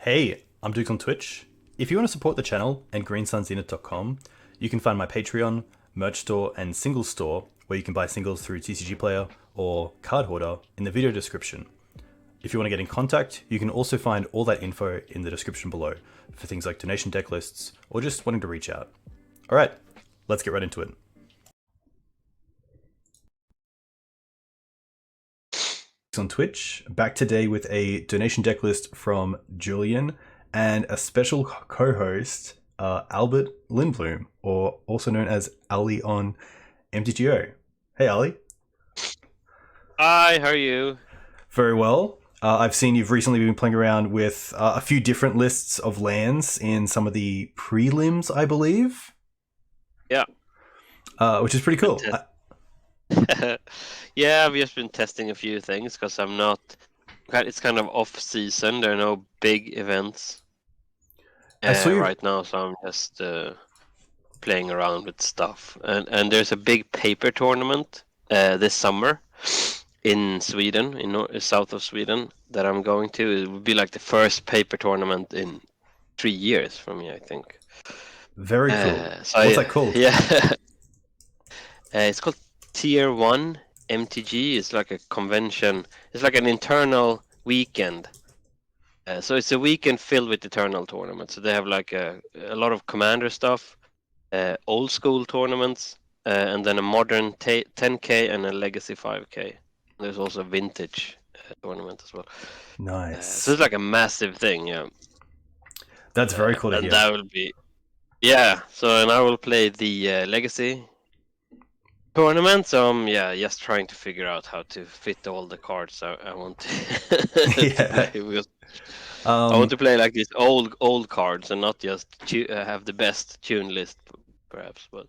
Hey, I'm Duke on Twitch. If you want to support the channel and greensunzenith.com, you can find my Patreon, merch store, and singles store where you can buy singles through TCG Player or Card Hoarder in the video description. If you want to get in contact, you can also find all that info in the description below for things like donation deck lists or just wanting to reach out. Alright, let's get right into it. On Twitch, back today with a donation deck list from Julian and a special co-host, Albert Lindblom, or also known as Ali on MTGO. Hey Ali. Hi, how are you? Very well. I've seen you've recently been playing around with a few different lists of lands in some of the prelims, I believe. Yeah. Which is pretty cool. Yeah, I've just been testing a few things because it's kind of off season. There are no big events right now, so I'm just playing around with stuff. And there's a big paper tournament this summer in Sweden, in south of Sweden, that I'm going to. It would be like the first paper tournament in 3 years for me, I think. Very cool. What's that called? Yeah, it's called Tier 1 MTG. Is like a convention. It's like an internal weekend. So it's a weekend filled with eternal tournaments. So they have like a lot of commander stuff, old school tournaments, and then a modern 10k and a legacy 5k. There's also a vintage tournament as well. Nice. So it's like a massive thing, yeah. That's very cool to hear. And that will be, yeah. So and I will play the legacy tournament. So I'm just trying to figure out how to fit all the cards I want to, Yeah. to play. Because I want to play like these old cards and not just have the best tune list, perhaps. But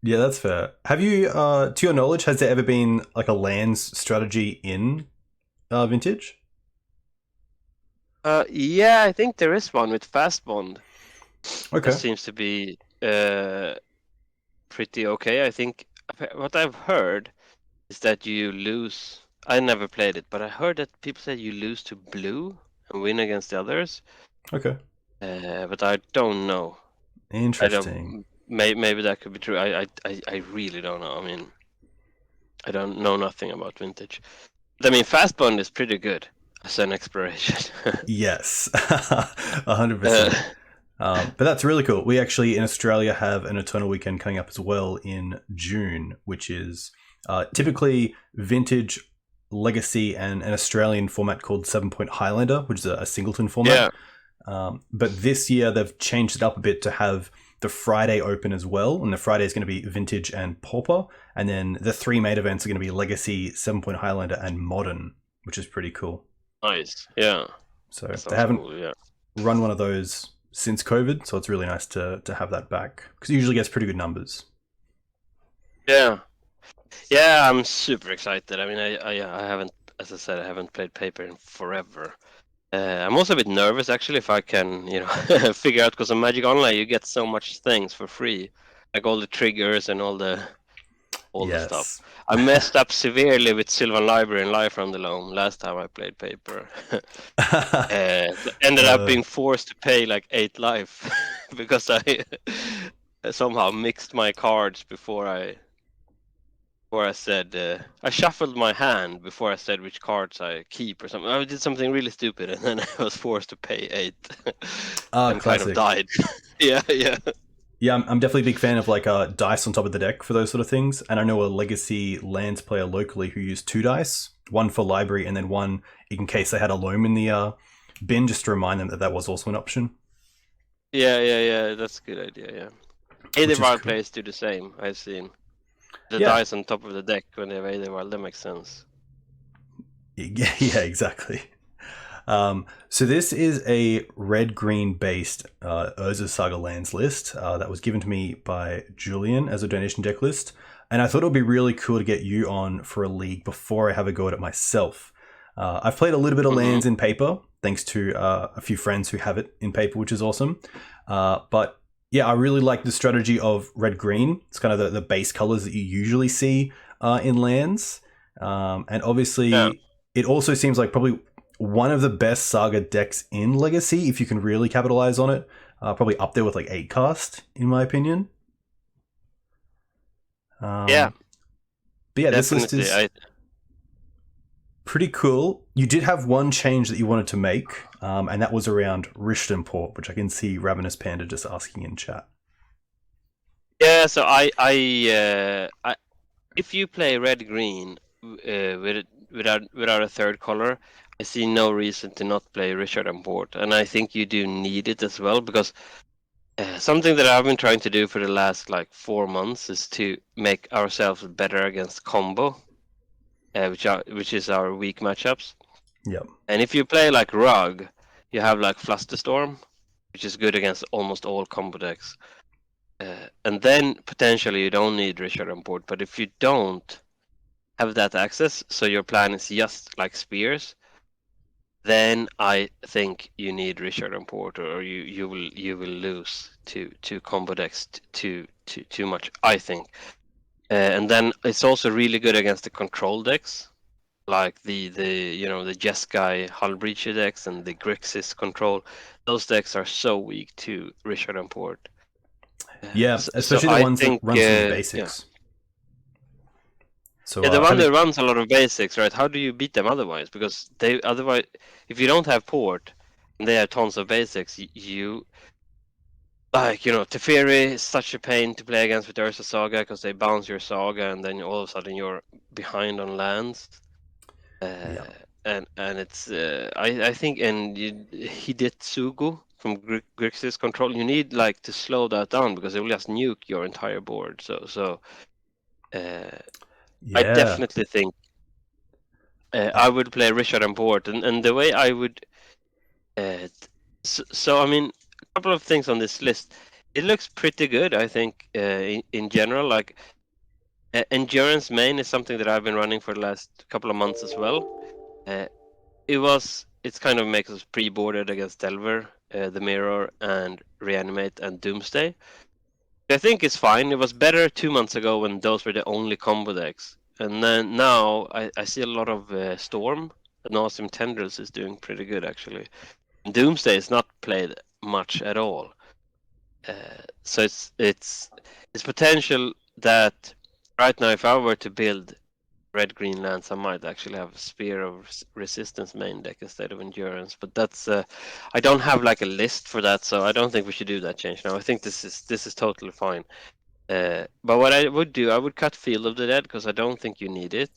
yeah, that's fair. Have you, to your knowledge, has there ever been like a lands strategy in Vintage? yeah, I think there is one with Fast Bond. Okay. That seems to be pretty okay. I think what I've heard is that you lose. I never played it, but I heard that people say you lose to blue and win against the others. Okay. But I don't know. Interesting. Maybe that could be true. I really don't know. I mean, I don't know nothing about Vintage. But, I mean, Fast Bond is pretty good as an exploration. Yes, 100%. But that's really cool. We actually in Australia have an Eternal Weekend coming up as well in June, which is typically Vintage, Legacy, and an Australian format called 7 Point Highlander, which is a singleton format. Yeah. But this year they've changed it up a bit to have the Friday open as well, and the Friday is going to be Vintage and Pauper, and then the three main events are going to be Legacy, 7 Point Highlander, and Modern, which is pretty cool. Nice, yeah. So they haven't run one of those since COVID, so it's really nice to have that back because it usually gets pretty good numbers. Yeah, I'm super excited. I mean, I haven't, as I said, I haven't played paper in forever. I'm also a bit nervous actually if I can, figure out, because on Magic Online you get so much things for free, like all the triggers and all the stuff. I messed up severely with Sylvan Library and Life from the Loam last time I played paper. Ended up being forced to pay like 8 life because I somehow mixed my cards before I said I shuffled my hand before I said which cards I keep or something. I did something really stupid and then I was forced to pay 8 and kind of died. Yeah. Yeah, I'm definitely a big fan of like dice on top of the deck for those sort of things. And I know a Legacy Lands player locally who used 2 dice, one for library and then one in case they had a loam in the bin, just to remind them that was also an option. Yeah. That's a good idea, yeah. Aetherwild players do the same, I've seen. The dice on top of the deck when they have Aetherwild, that makes sense. Yeah, exactly. So this is a red-green based Urza Saga lands list that was given to me by Julian as a donation deck list. And I thought it would be really cool to get you on for a league before I have a go at it myself. I've played a little bit of lands in paper, thanks to a few friends who have it in paper, which is awesome. But yeah, I really like the strategy of red-green. It's kind of the base colors that you usually see in lands. And obviously, it also seems like probably one of the best Saga decks in Legacy if you can really capitalize on it. Probably up there with like 8 cast, in my opinion. Yeah. But yeah, Definitely. this list is pretty cool. You did have one change that you wanted to make, and that was around Rishton Port, which I can see Ravenous Panda just asking in chat. Yeah, so I if you play red-green without a third color, I see no reason to not play Richard and Port, and I think you do need it as well, because something that I've been trying to do for the last like 4 months is to make ourselves better against combo, which is our weak matchups. Yep. And if you play like Rug, you have like Flusterstorm, which is good against almost all combo decks. And then potentially you don't need Richard on board, but if you don't have that access, so your plan is just like Spears, then I think you need Richard on board, or you will lose to combo decks too much, I think. And then it's also really good against the control decks, like the Jeskai Hull Breacher decks and the Grixis control. Those decks are so weak to Richard and Port. Yeah, especially the ones that run some basics. Yeah. So the one that runs a lot of basics, right? How do you beat them otherwise? Because otherwise, if you don't have Port and they have tons of basics, you like Teferi is such a pain to play against with Ursa Saga, because they bounce your Saga and then all of a sudden you're behind on lands. And it's I think Hidetsugu from Grixis control, you need like to slow that down, because it will just nuke your entire board. So I definitely think I would play Richard on board, and the way I would so I mean, a couple of things on this list. It looks pretty good, I think, in general. Like endurance main is something that I've been running for the last couple of months as well. It's kind of makes us pre-boarded against Delver, the Mirror, and Reanimate and Doomsday. I think it's fine. It was better 2 months ago when those were the only combo decks. And then now I see a lot of Storm, and Awesome Tendrils is doing pretty good actually. And Doomsday is not played much at all. So it's potential that right now, if I were to build red-green lands, I might actually have a Spear of Resistance main deck instead of Endurance. But that's I don't have like a list for that, so I don't think we should do that change now. I think this is totally fine. But what I would do, I would cut Field of the Dead, because I don't think you need it.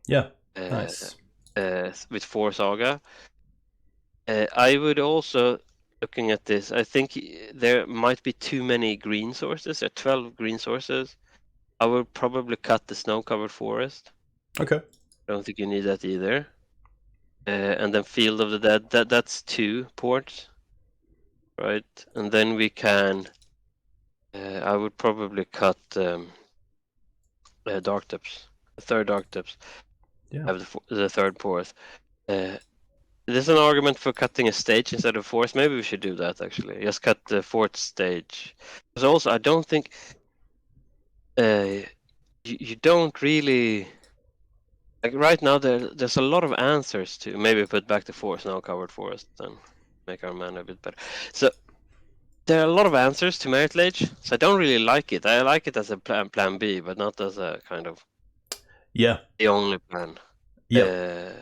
Yeah, nice. With 4 Saga. I would also, looking at this, I think there might be too many green sources. There are 12 green sources. I would probably cut the Snow-Covered Forest. Okay. I don't think you need that either. And then Field of the Dead, that's 2 ports, right? And then we can, I would probably cut Dark Depths, the third Dark Depths. Yeah. Have the third port. There's an argument for cutting a stage instead of force. Maybe we should do that actually. Just cut the 4th stage. Because also, I don't think you don't really, like right now. There's a lot of answers to maybe put back the force now, covered forest, and make our mana a bit better. So there are a lot of answers to Merit Lage. So I don't really like it. I like it as a plan B, but not as a kind of the only plan. Yeah.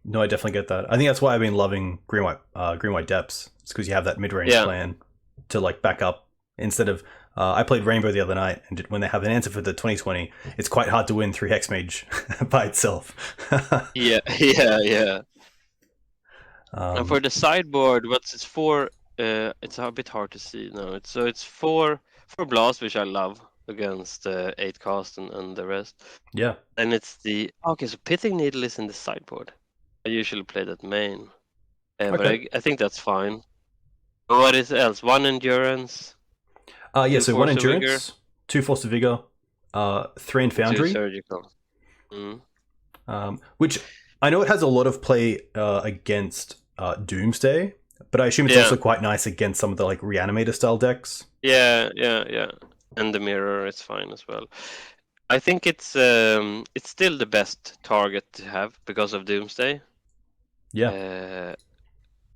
No, I definitely get that. I think that's why I've been loving Green White Depths. It's because you have that mid-range plan to like back up instead of. I played Rainbow the other night, and when they have an answer for the 2020, it's quite hard to win 3 Hexmage by itself. yeah. And for the sideboard, what's it's 4? It's a bit hard to see now. It's 4 Blast, which I love, against 8 cast and the rest. Yeah. And it's so Pithing Needle is in the sideboard. I usually play that main, but I think that's fine. But what is else? 1 Endurance. So 1 Endurance, vigor. 2 Force of Vigor, 3 in Foundry. 2 Surgical. Which I know it has a lot of play against Doomsday, but I assume it's also quite nice against some of the like Reanimator style decks. Yeah. And the Mirror is fine as well. I think it's still the best target to have because of Doomsday. Yeah.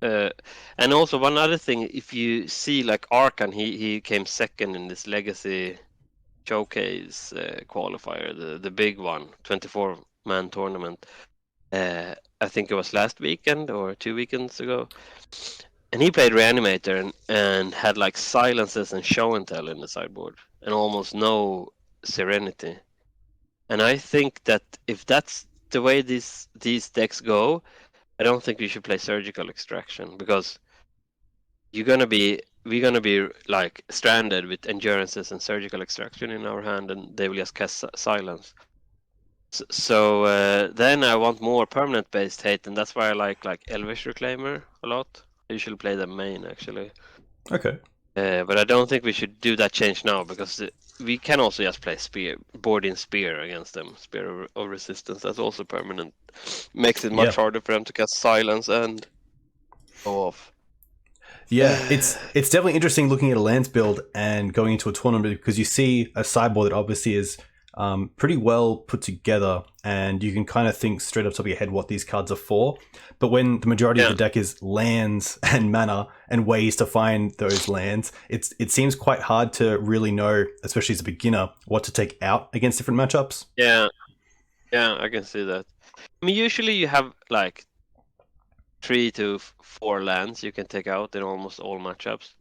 And also one other thing, if you see like Arkan, he came second in this Legacy Showcase qualifier, the big one, 24-man tournament. I think it was last weekend or 2 weekends ago. And he played Reanimator and had like silences and show and tell in the sideboard and almost no Serenity. And I think that if that's the way these decks go, I don't think we should play Surgical Extraction because we're gonna be like stranded with Endurances and Surgical Extraction in our hand, and they will just cast silence. So then I want more permanent based hate, and that's why I like Elvish Reclaimer a lot. I usually play the main actually. Okay. But I don't think we should do that change now because we can also just play board in Spear against them. Spear of Resistance, that's also permanent. Makes it much harder for them to cast silence and go off. Yeah, it's definitely interesting looking at a lands build and going into a tournament because you see a sideboard that obviously is pretty well put together, and you can kind of think straight up top of your head what these cards are for. But when the majority of the deck is lands and mana and ways to find those lands, it seems quite hard to really know, especially as a beginner, what to take out against different matchups. Yeah, I can see that. I mean, usually you have like 3 to 4 lands you can take out in almost all matchups.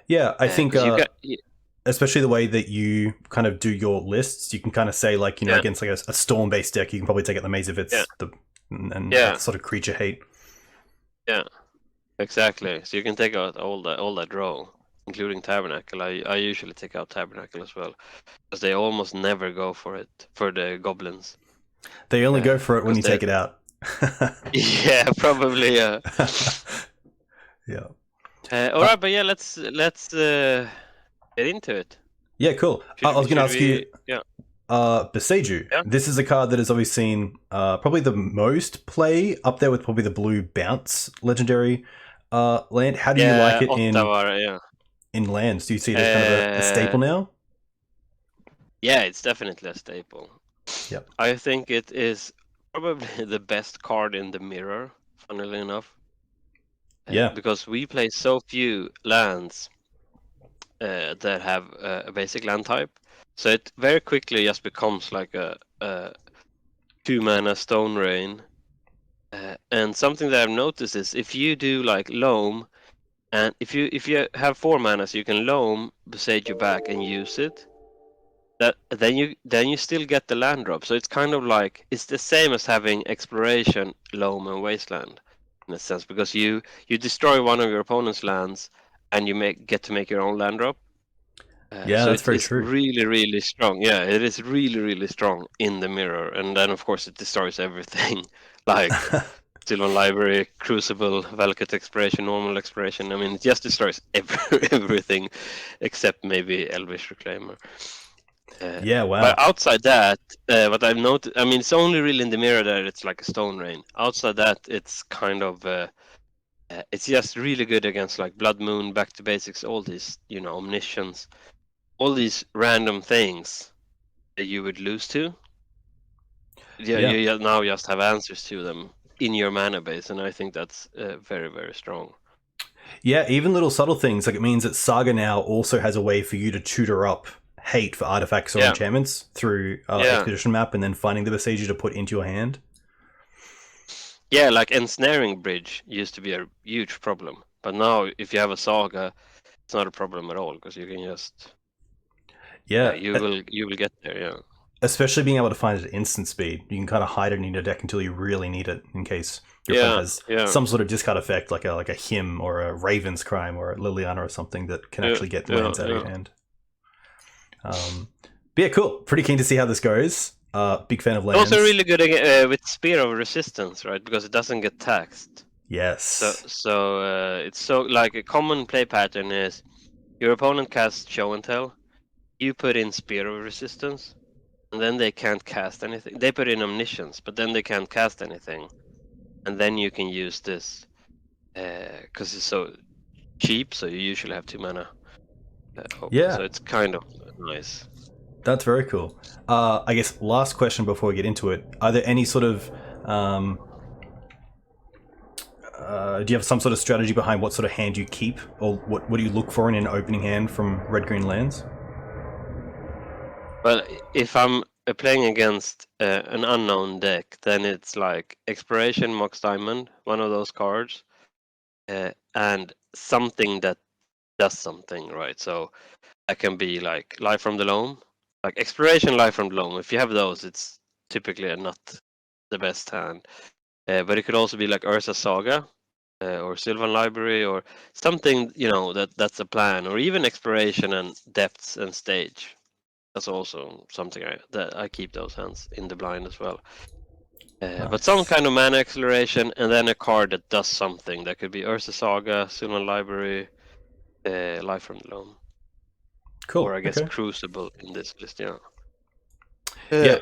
Yeah, I think especially the way that you kind of do your lists, you can kind of say like, against like a storm-based deck, you can probably take out the Maze of Its and that sort of creature hate. Yeah, exactly. So you can take out all that row, including Tabernacle. I usually take out Tabernacle as well because they almost never go for it for the goblins. They only go for it when you take it out. Yeah, probably. Yeah. Yeah. All right, but yeah, let's get into it. Yeah, cool. I was going to ask you. Yeah. Beseiju. Yeah. This is a card that has always seen probably the most play, up there with probably the blue bounce legendary land. How do you like it in lands? Do you see it as kind of a staple now? Yeah, it's definitely a staple. Yep. I think it is probably the best card in the mirror, funnily enough. Yeah. Because we play so few lands that have a basic land type. So it very quickly just becomes like a 2-mana Stone Rain. And something that I've noticed is if you do like Loam, and if you have 4 mana, so you can Loam, Beseiju back, and use it. Then you still get the land drop. So it's kind of like it's the same as having Exploration, Loam, and Wasteland in a sense, because you destroy one of your opponent's lands, and you get to make your own land drop. Yeah, so that's very true. It's really, really strong. Yeah, it is really, really strong in the mirror. And then, of course, it destroys everything. Like Sylvan Library, Crucible, Valakut Exploration, Normal Exploration. I mean, it just destroys everything except maybe Elvish Reclaimer. Yeah, wow. But outside that, what I've noticed, I mean, it's only really in the mirror that it's like a Stone Rain. Outside that, it's kind of... it's just really good against like Blood Moon, Back to Basics, all these, Omniscience. All these random things that you would lose to, you now just have answers to them in your mana base, and I think that's very, very strong. Yeah, even little subtle things, like it means that Saga now also has a way for you to tutor up hate for artifacts or enchantments through Expedition Map, and then finding the Beseiju to put into your hand. Yeah, like Ensnaring Bridge used to be a huge problem, but now if you have a Saga, it's not a problem at all because you can just... Yeah, you will get there, yeah. Especially being able to find it at instant speed. You can kind of hide it in your deck until you really need it in case your opponent has some sort of discard effect like a Hymn or a Raven's Crime or a Liliana or something that can actually get lands out of your hand. But yeah, cool. Pretty keen to see how this goes. Big fan of lands. Also really good with Spear of Resistance, right? Because it doesn't get taxed. Yes. So it's so like a common play pattern is your opponent casts Show and Tell. You put in Spear of Resistance, and then they can't cast anything. They put in Omniscience, but then they can't cast anything. And then you can use this, because it's so cheap, so you usually have 2 mana. So it's kind of nice. That's very cool. I guess last question before we get into it. Are there any sort of Do you have some sort of strategy behind what sort of hand you keep, or what do you look for in an opening hand from red-green lands? Well, if I'm playing against an unknown deck, then it's like Exploration, Mox Diamond, one of those cards, and something that does something, right? So that can be like Life from the Loam, like Exploration, Life from the Loam. If you have those, it's typically not the best hand. But it could also be like Ursa Saga, or Sylvan Library, or something, that's a plan, or even Exploration and Depths and Stage. That's also something that I keep those hands in the blind as well. Nice. But some kind of mana acceleration, and then a card that does something. That could be Ursa Saga, Sylvan Library, Life from the Loam. Cool. Or I guess okay. Crucible in this list, yeah. Yeah,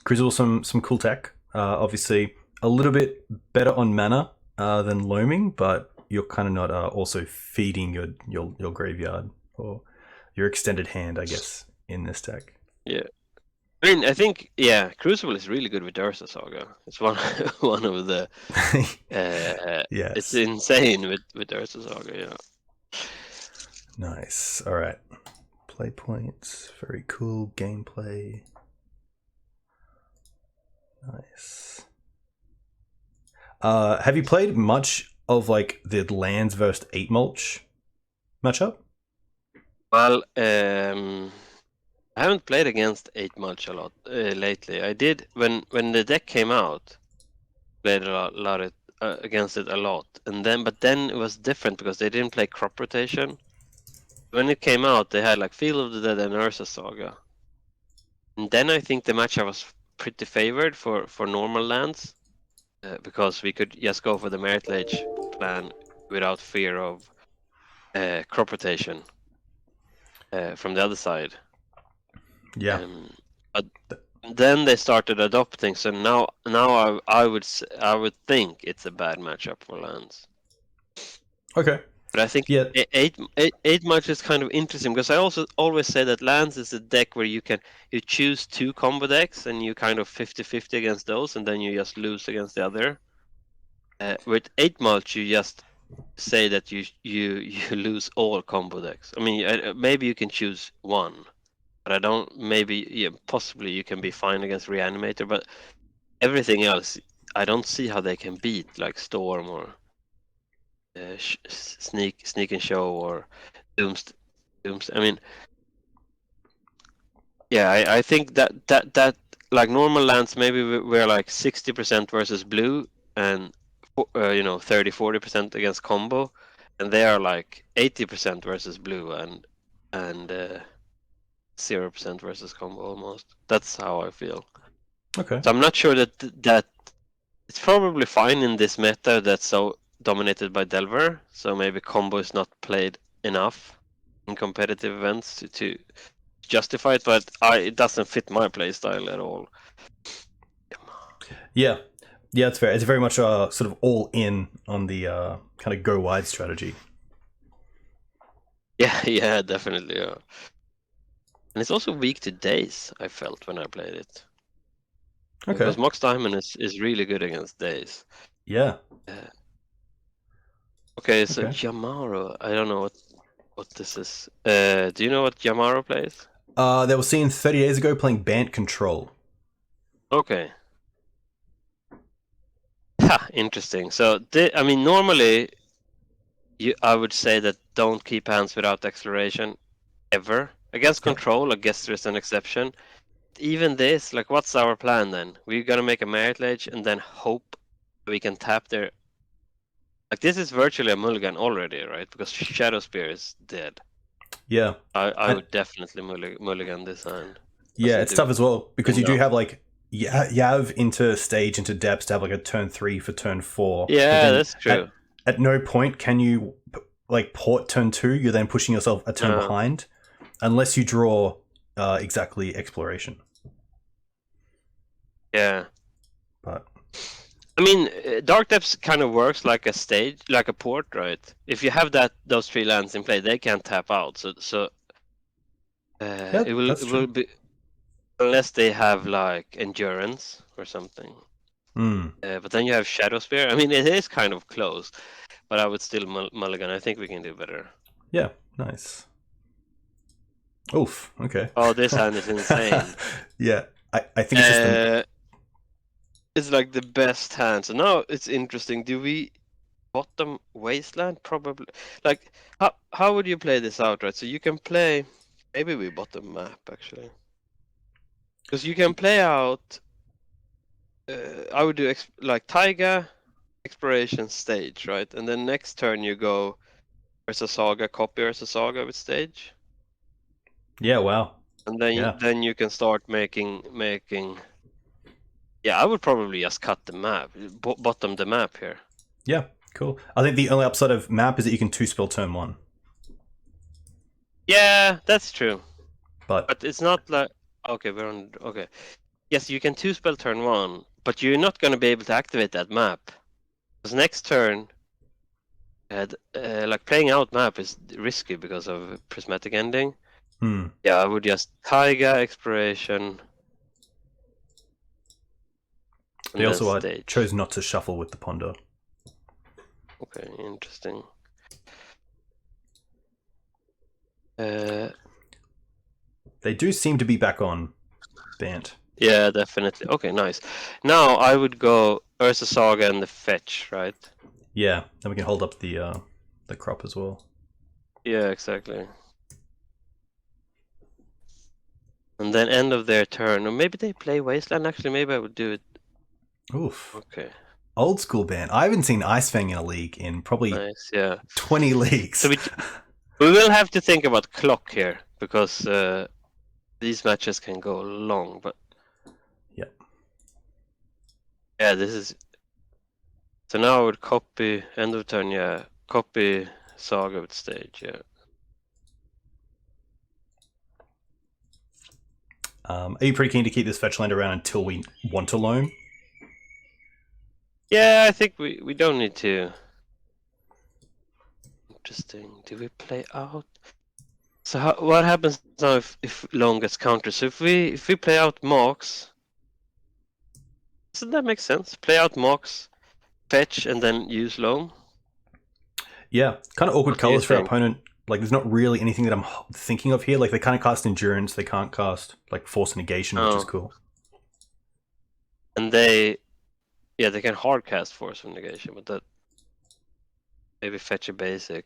Crucible, some cool tech. Obviously, a little bit better on mana than loaming, but you're kind of not also feeding your graveyard or your extended hand, I guess, in this deck. Yeah. I mean, I think, Crucible is really good with Ursa Saga. It's one of the... yes. It's insane with Ursa Saga, yeah. Nice. All right. Play points. Very cool. Gameplay. Nice. Have you played much of like the lands versus 8 mulch matchup? Well, I haven't played against 8 mulch a lot lately. I did when the deck came out. Played a lot against it a lot, but then it was different because they didn't play crop rotation. When it came out, they had like Field of the Dead and Ursa Saga, and then I think the matchup was pretty favored for normal lands, because we could just go for the Merit Lage plan without fear of crop rotation from the other side. Yeah. But then they started adopting, so now I would think it's a bad matchup for lands. Okay. But I think Yeah. 8 much is kind of interesting because I also always say that lands is a deck where you choose 2 combo decks and you kind of 50-50 against those, and then you just lose against the other. With 8 mulch, you just say that you lose all combo decks. I mean, maybe you can choose one, but I don't. Maybe possibly you can be fine against Reanimator, but everything else, I don't see how they can beat like Storm or Sneak and Show or Dooms. I mean, I think that like normal lands, maybe we're like 60% versus blue and 30-40% against combo, and they are like 80% versus blue and 0% versus combo almost. That's how I feel. Okay. So I'm not sure that it's probably fine in this meta that's so dominated by Delver. So maybe combo is not played enough in competitive events to justify it, but it doesn't fit my playstyle at all. Yeah. Yeah, it's fair. It's very much sort of all in on the kind of go wide strategy. Yeah, definitely. Yeah. And it's also weak to Daze, I felt when I played it. Okay. Because Mox Diamond is really good against Daze. Yeah. Okay, so Yamaro, I don't know what this is. Do you know what Yamaro plays? They were seen 30 days ago playing Bant Control. Okay. Ha, interesting. So, I mean, normally, I would say that don't keep hands without acceleration, ever. Against control, I guess there's an exception. Even this, like, what's our plan then? We're gonna make a Merit Lage and then hope we can tap their... Like, this is virtually a mulligan already, right? Because Shadow Spear is dead. Yeah. I would definitely mulligan this hand. Yeah, it's tough as well because you do have like Yav into Stage into Depths to have like a turn 3 for turn 4. Yeah, that's true. At no point can you like port turn 2. You're then pushing yourself a turn behind, unless you draw exactly Exploration. Yeah, but I mean, Dark Depths kind of works like a stage, like a port, right? If you have those 3 lands in play, they can't tap out. So it will be, unless they have like endurance or something. But then you have Shadow Spear. I mean, it is kind of close, but I would still mulligan. I think we can do better. Yeah, nice. Oof, okay. Oh, this hand is insane. Yeah, I think it's just it's like the best hand. So now it's interesting. Do we bottom Wasteland? Probably. Like, how would you play this out, right? So you can play. Maybe we bottom map actually, because you can play out. I would do like Taiga, exploration stage, right? And then next turn you go Ursa Saga, copy Ursa Saga with stage. Yeah, wow. And then you can start making. Yeah, I would probably just cut the map, bottom the map here. Yeah, cool. I think the only upside of map is that you can 2-spell turn 1. Yeah, that's true. But it's not like okay, we're on okay. Yes, you can 2-spell turn 1, but you're not going to be able to activate that map. Because next turn, like playing out map is risky because of prismatic ending. Yeah, I would just Taiga, exploration. They also chose not to shuffle with the ponder. Okay, interesting. They do seem to be back on Bant. Yeah, definitely. Okay, nice. Now I would go Ursa Saga and the fetch, right? Yeah, then we can hold up the crop as well. Yeah, exactly. And then end of their turn, or maybe they play Wasteland. Actually, maybe I would do it. Oof. Okay. Old school Bant. I haven't seen Ice Fang in a league in probably 20 leagues. So we will have to think about clock here because these matches can go long. But yeah, this is. So now I would copy end of turn. Yeah, copy Saga with stage. Yeah. Are you pretty keen to keep this fetch land around until we want to loam? Yeah, I think we don't need to. Interesting. Do we play out? So what happens now if long gets countered? So if we play out Mox, doesn't that make sense? Play out Mox, fetch, and then use loam. Yeah, kind of awkward colors for our opponent. Like, there's not really anything that I'm thinking of here. Like, they can't cast Endurance. They can't cast, like, Force Negation, which is cool. And they can hard cast Force Negation, but that maybe fetch a basic.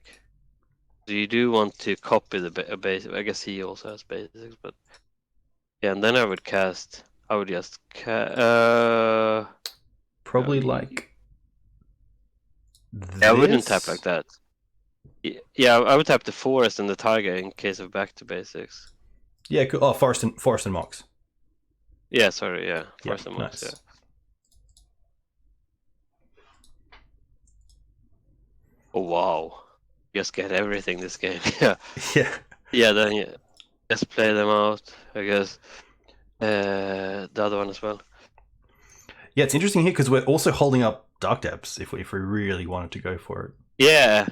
So you do want to copy a basic. I guess he also has basics, but yeah. And then I would just probably like. Yeah, I wouldn't tap like that. Yeah, I would tap the forest and the tiger in case of back to basics. Yeah, cool. Oh, forest and Mox. Yeah, sorry, yeah. Forest and Mox, nice. Yeah. Oh wow. Just get everything this game. Yeah. Yeah. Yeah, then just play them out, I guess. The other one as well. Yeah, it's interesting here because we're also holding up Dark Depths if we really wanted to go for it. Yeah.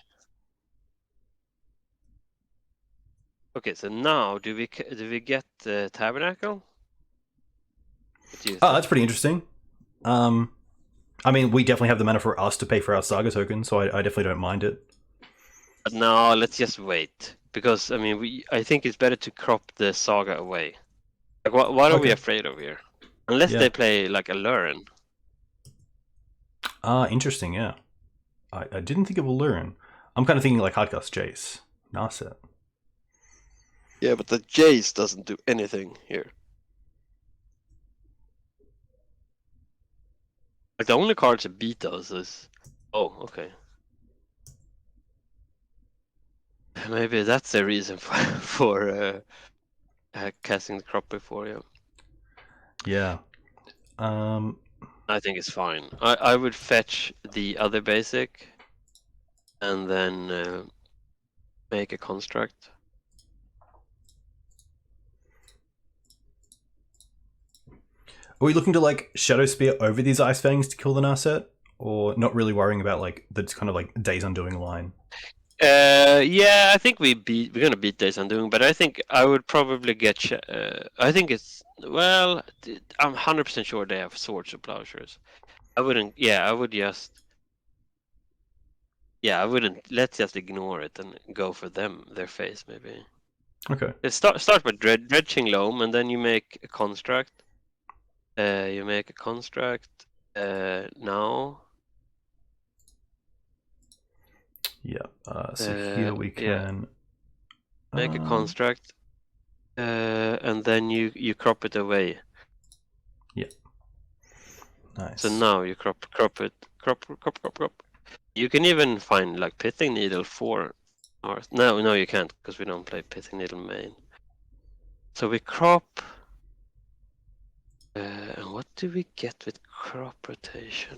Okay, so now do we get the Tabernacle? Oh, that's pretty interesting. I mean, we definitely have the mana for us to pay for our Saga token, so I definitely don't mind it. But no, let's just wait because I mean, I think it's better to crop the Saga away. Like, what are we afraid of here? Unless they play like a Luren. Interesting. Yeah, I didn't think of a Luren. I'm kind of thinking like Hardcast Jace, Narset. Yeah, but the Jace doesn't do anything here. Like the only cards that beat us is. Oh, okay. Maybe that's the reason for casting the crop before you. Yeah. I think it's fine. I would fetch the other basic, and then make a construct. Are we looking to like Shadow Spear over these Ice Fangs to kill the Narset, or not really worrying about like the kind of like Days Undoing line? Yeah, I think we're gonna beat Days Undoing, but I think I would probably get. I think it's I'm 100% sure they have Swords of Plowshares. I wouldn't. Yeah, I would just. Yeah, I wouldn't. Let's just ignore it and go for their face maybe. Okay. Start with dredging loam, and then you make a construct. You make a construct now. Yeah. So here we can make a construct, and then you crop it away. Yeah. Nice. So now you crop it, crop. You can even find like pithing needle 4 north. No, you can't because we don't play pithing needle main. So we crop. And what do we get with crop rotation?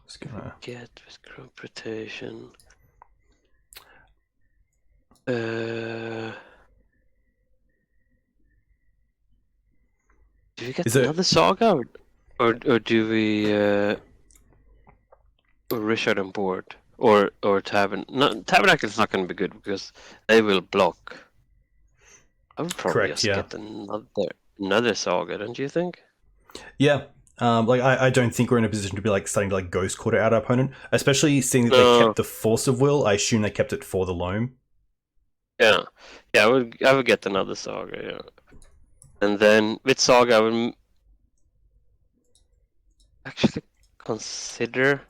Just gonna get with crop rotation. Do we get another Saga, or do we Richard on board, or Tavern? No, Tabernacle is not going to be good because they will block. I would probably just get another Saga, don't you think? Yeah. Like I don't think we're in a position to be like starting to like ghost quarter out our opponent, especially seeing that they kept the Force of Will. I assume they kept it for the loam. Yeah, I would get another Saga, yeah. And then with Saga, I would actually consider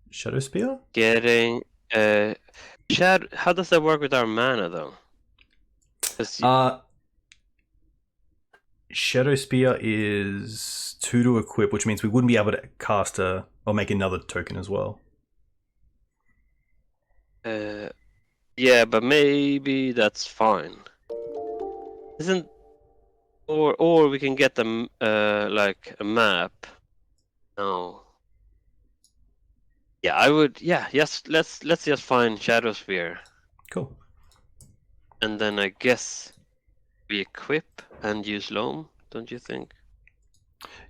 Shadow Spear. Getting how does that work with our mana though? Shadow Spear is 2 to equip, which means we wouldn't be able to cast or make another token as well. Yeah, but maybe that's fine. Isn't or we can get them like a map. No. Yeah, I would. Yeah, yes. Let's just find Shadow Sphere. Cool. And then I guess we equip and use loam. Don't you think?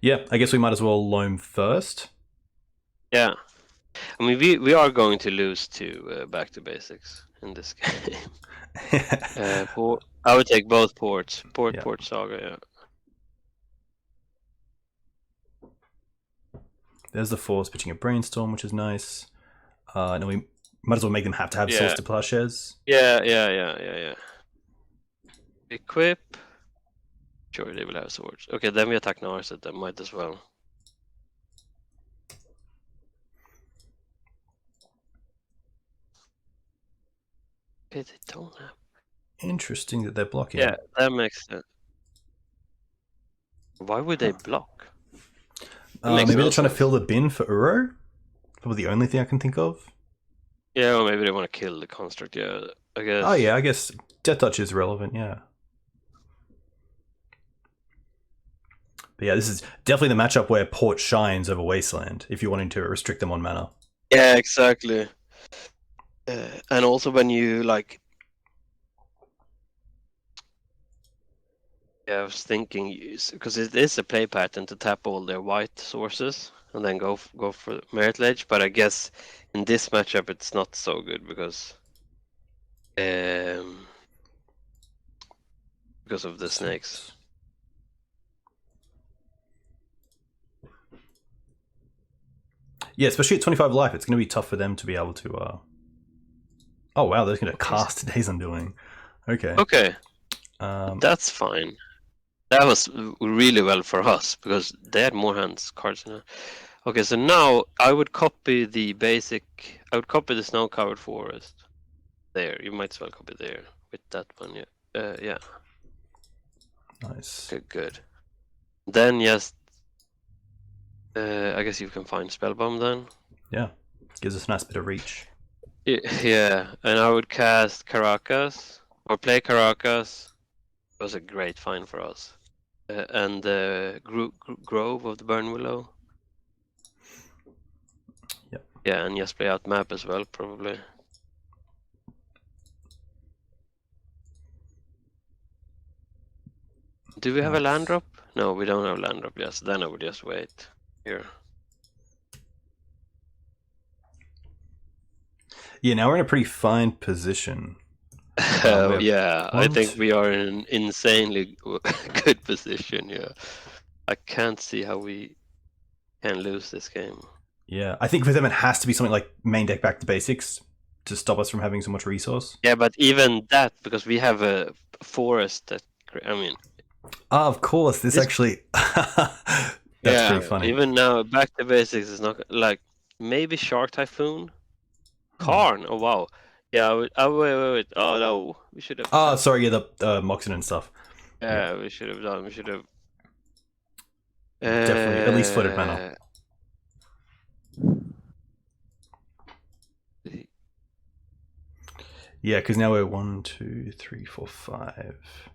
Yeah, I guess we might as well loam first. Yeah. I mean, we are going to lose to back to basics in this game. I would take both ports. Port Saga, yeah. There's the Force pitching a Brainstorm, which is nice. And we might as well make them have to have Source to Plowshares. Yeah. Equip. Sure, they will have swords. Okay, then we attack Narset, then might as well. Okay, they don't have. Interesting that they're blocking. Yeah, that makes sense. Why would they block? Maybe they're trying to fill the bin for Uro? Probably the only thing I can think of. Yeah, or maybe they want to kill the construct, yeah, I guess. Oh yeah, I guess Death Touch is relevant, yeah. But yeah, this is definitely the matchup where Port shines over Wasteland, if you're wanting to restrict them on mana. Yeah, exactly. And also when you, like... Yeah, I was thinking, because it is a play pattern to tap all their white sources and then go for Merit Ledge, but I guess in this matchup it's not so good because of the snakes. Yeah, especially at 25 life, it's going to be tough for them to be able to... Oh wow, they're going to cast Days Undoing. Okay. Okay. That's fine. That was really well for us because they had more cards. Okay, so now I would copy the basic. I would copy the snow-covered forest. There, you might as well copy there with that one. Yeah. Yeah. Nice. Okay, good. Then just, I guess you can find Spellbomb then. Yeah, gives us a nice bit of reach. Yeah, and I would cast Caracas or play Caracas. It was a great find for us. And the Grove of the Burn Willow. Yep. Yeah, and just play out map as well, probably. Do we have a land drop? No, we don't have a land drop. Yes, then I would just wait here. Yeah, now we're in a pretty fine position. Yeah, I think we are in an insanely good position. Yeah, I can't see how we can lose this game. Yeah, I think for them it has to be something like main deck back to basics to stop us from having so much resource. Yeah, but even that, because we have a forest that, I mean... Of course, this actually... That's pretty funny. Even now, back to basics is not... Like, maybe Shark Typhoon? Karn, oh wow. Yeah, wait. Oh no, we should have... Oh, sorry, yeah, the Moxen and stuff. Yeah, we should have done, we should have... Definitely, at least flooded mana. Yeah, because now we're 1, 2, 3, 4, 5.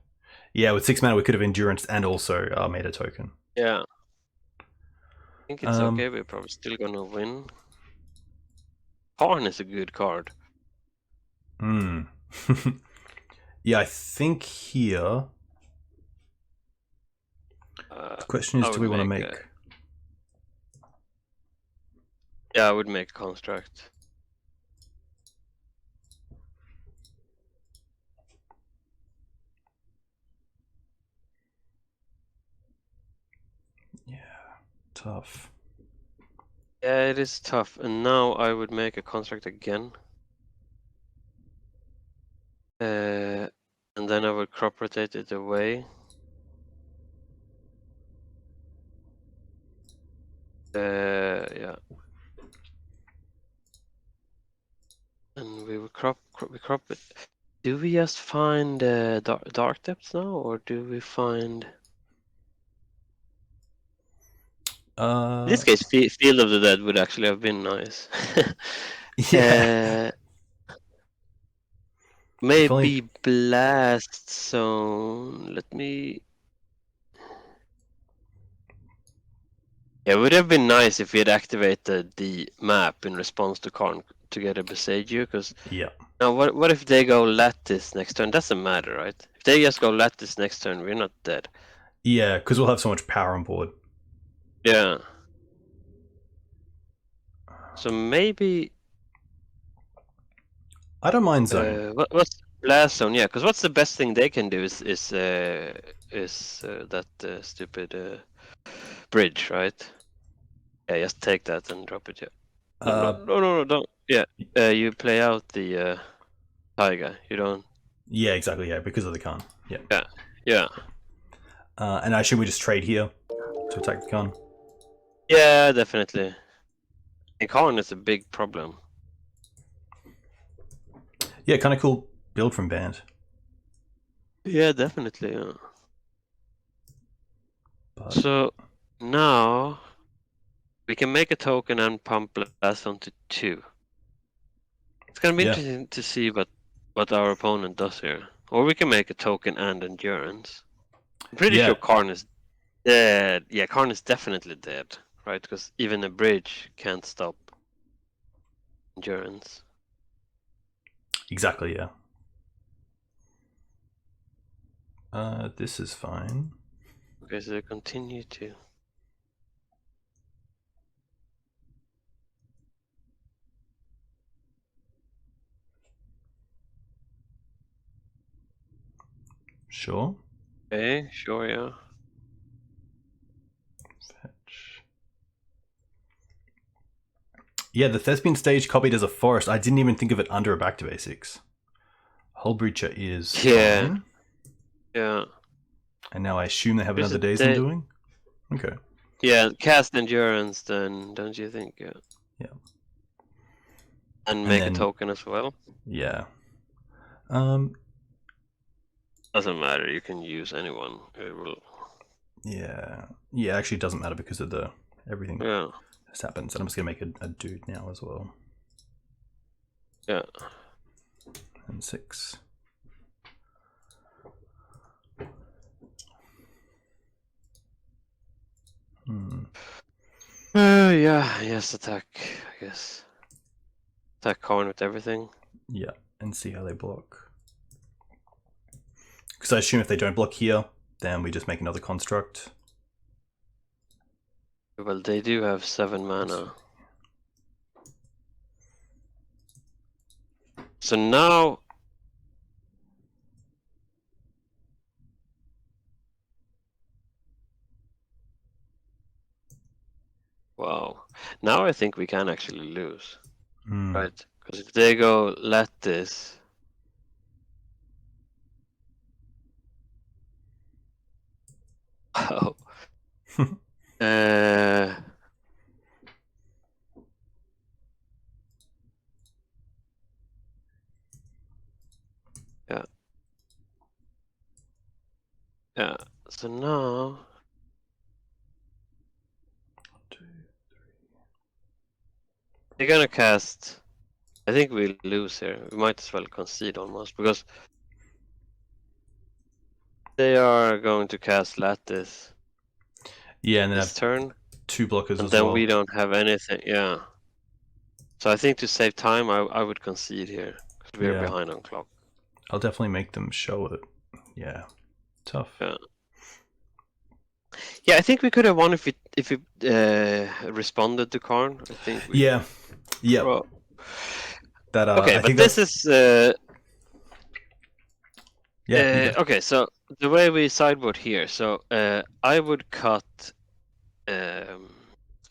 Yeah, with 6 mana we could have endurance and also made a token. Yeah. I think it's okay, we're probably still gonna win. Karn is a good card. Yeah, I think here... the question is, do we want to make... Yeah, I would make a construct. Yeah, tough. Yeah, it is tough. And now I would make a construct again. And then I would crop rotate it away. Yeah. And we would crop it. Do we just find dark depths now, or do we find... In this case, Field of the Dead would actually have been nice. Yeah. Maybe Blast Zone. Let me... Yeah, it would have been nice if we had activated the map in response to Karn to get a Besagio, because... Yeah. Now, what if they go Lattice next turn? Doesn't matter, right? If they just go Lattice next turn, we're not dead. Yeah, because we'll have so much power on board. Yeah. So maybe... I don't mind Zone. What's Blast Zone? Yeah, because what's the best thing they can do is that stupid bridge, right? Yeah, just take that and drop it. Yeah. No, don't. Yeah, you play out the Saga. You don't. Yeah, exactly. Yeah, because of the Khan. Yeah. Yeah. And I assume we just trade here to attack the Khan. Yeah, definitely. And Khan is a big problem. Yeah, kind of cool build from Band. Yeah, definitely. Yeah. But... So now we can make a token and pump Blast onto 2. It's gonna be interesting to see what our opponent does here. Or we can make a token and endurance. I'm pretty sure Karn is dead. Yeah, Karn is definitely dead, right? Because even a bridge can't stop endurance. Exactly, yeah. This is fine. Okay, so they continue to... Sure. Okay, sure, yeah. Fetch. Yeah, the Thespian stage copied as a forest. I didn't even think of it under a back to basics. Hull Breacher is fine. Yeah. And now I assume they have another Days Undoing? Okay. Yeah, cast endurance then, don't you think? Yeah. Yeah. And make a token as well? Yeah. Doesn't matter, you can use anyone. It will... Yeah. Yeah, actually it doesn't matter because of the everything that happens. And I'm just gonna make a dude now as well. Yeah. And 6. Yeah, yes, attack, I guess. Attack Karn with everything. Yeah, and see how they block. Because I assume if they don't block here, then we just make another construct. Well, they do have 7 mana. So now Wow. Now I think we can actually lose. Mm. Right? Because if they go lattice. Oh. Yeah. Yeah. So now. 2, 3. They're gonna cast. I think we'll lose here. We might as well concede almost because they are going to cast lattice. Yeah, and then This have turn. 2 blockers And as then well. we don't have anything. Yeah. So I think to save time, I would concede here because we are behind on clock. I'll definitely make them show it. Yeah. Tough. Yeah. Yeah, I think we could have won if we responded to Karn. I think. Yeah. Well, That okay, I but think this that's... is. Yeah. Okay, so the way we sideboard here, so I would cut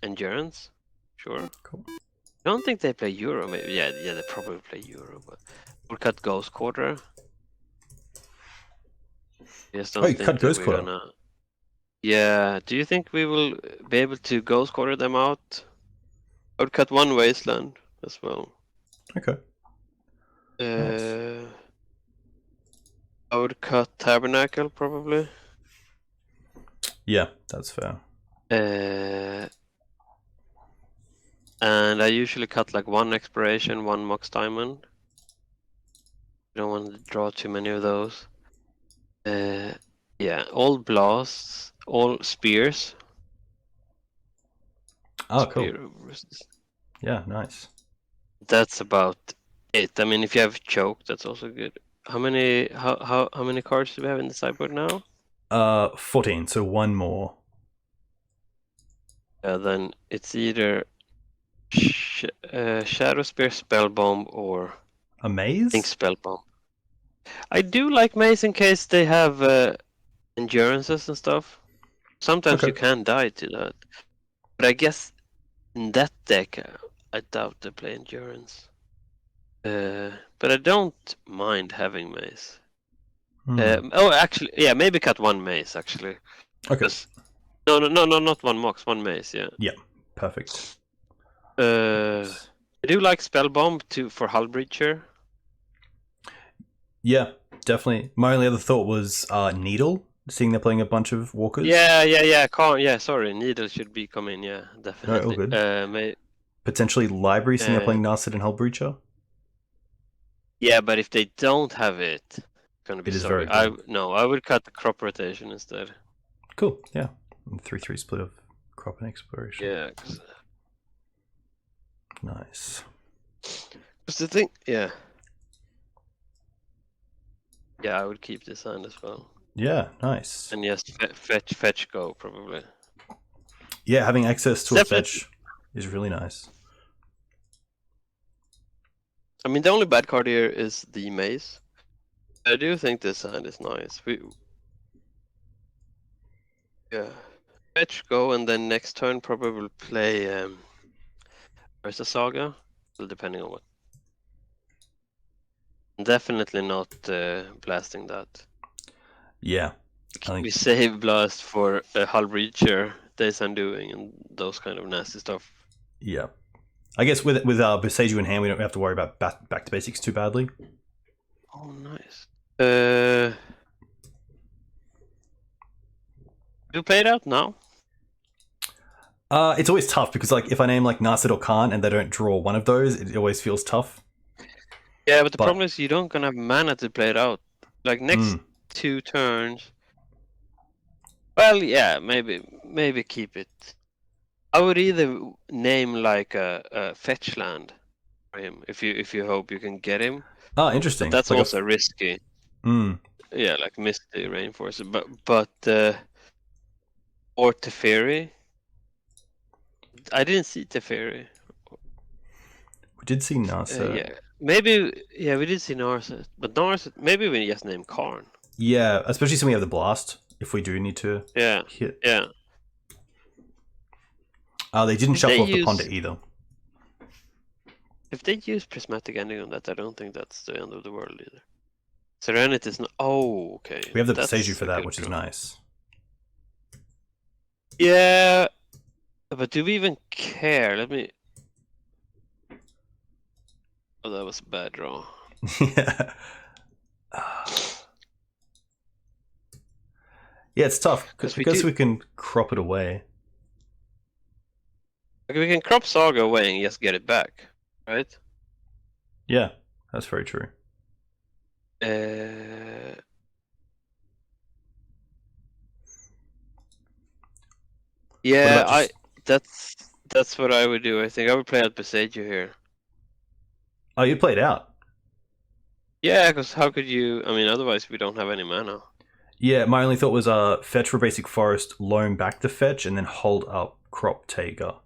endurance. Sure. Cool. I don't think they play Euro. Maybe yeah, they probably play Euro, but we'll cut Ghost Quarter. Just don't think cut Ghost we're Quarter. gonna. Yeah, do you think we will be able to Ghost Quarter them out? I would cut one Wasteland as well. Okay. Nice. I would cut Tabernacle probably. Yeah, that's fair. And I usually cut like one Exploration, one Mox Diamond. I don't want to draw too many of those. Yeah, all blasts, all spears. Oh, cool. Resist. Yeah, nice. That's about it. I mean, if you have choke, that's also good. How many cards do we have in the sideboard now? 14. So one more. Then it's either Shadow Spear, Spell Bomb, or a maze. I think Spell Bomb. I do like maze in case they have endurances and stuff. Sometimes you can die to that, but I guess in that deck I doubt they play endurance. But I don't mind having maze. Actually, yeah, maybe cut one maze actually. Okay. No, not one mox, one maze. Yeah. Yeah. Perfect. I do like Spell Bomb for Hull Breacher. Yeah, definitely. My only other thought was Needle, seeing they're playing a bunch of walkers. Yeah. Sorry, Needle should be coming. Yeah, definitely. All good. Potentially Library, seeing they're playing Narset and Hull Breacher. Yeah, but if they don't have it, it's gonna be sorry. Very good. I would cut the crop rotation instead. Cool. Yeah, 3/3 split of crop and exploration. Yeah. Nice. What's the thing? Yeah. Yeah, I would keep this hand as well. Yeah, nice. And yes, fetch go probably. Yeah, having access to a fetch is really nice. I mean, the only bad card here is the maze. I do think this hand is nice. Yeah, fetch go, and then next turn probably play where's the Saga? Well, depending on what. Definitely not blasting that. Yeah. We save blast for Hull Breacher, Days Undoing, and those kind of nasty stuff. Yeah. I guess with Boseiju in hand, we don't have to worry about back to basics too badly. Oh, nice. You play it out now? It's always tough because, like, if I name like Narset or Khan and they don't draw one of those, it always feels tough. Yeah, but the problem is you don't gonna have mana to play it out. Like next 2 turns. Well, yeah, maybe keep it. I would either name like a fetch land for him if you hope you can get him. Oh, interesting. But that's like also risky. Yeah, like Misty Rainforest, but or Teferi. I didn't see Teferi. We did see Narset. Yeah, maybe. Yeah, we did see Narset, but Narset. Maybe we just name Karn. Yeah, especially since we have the blast. If we do need to. Yeah. Hit. Yeah. They didn't shuffle off the ponder either. If they use prismatic ending on that, I don't think that's the end of the world either. Serenity is not. Oh, okay. We have the Boseiju for that, which is nice. Yeah, but do we even care? Let me. Oh, that was a bad draw. Yeah. Yeah, it's tough because we can crop it away. Okay, we can crop Saga away and just get it back, right? Yeah, that's very true. Yeah, that's what I would do. I think I would play out Boseiju here. Oh, you played out. Yeah, because how could you? I mean, otherwise we don't have any mana. Yeah, my only thought was fetch for basic forest, loam back to fetch, and then hold up crop Taiga.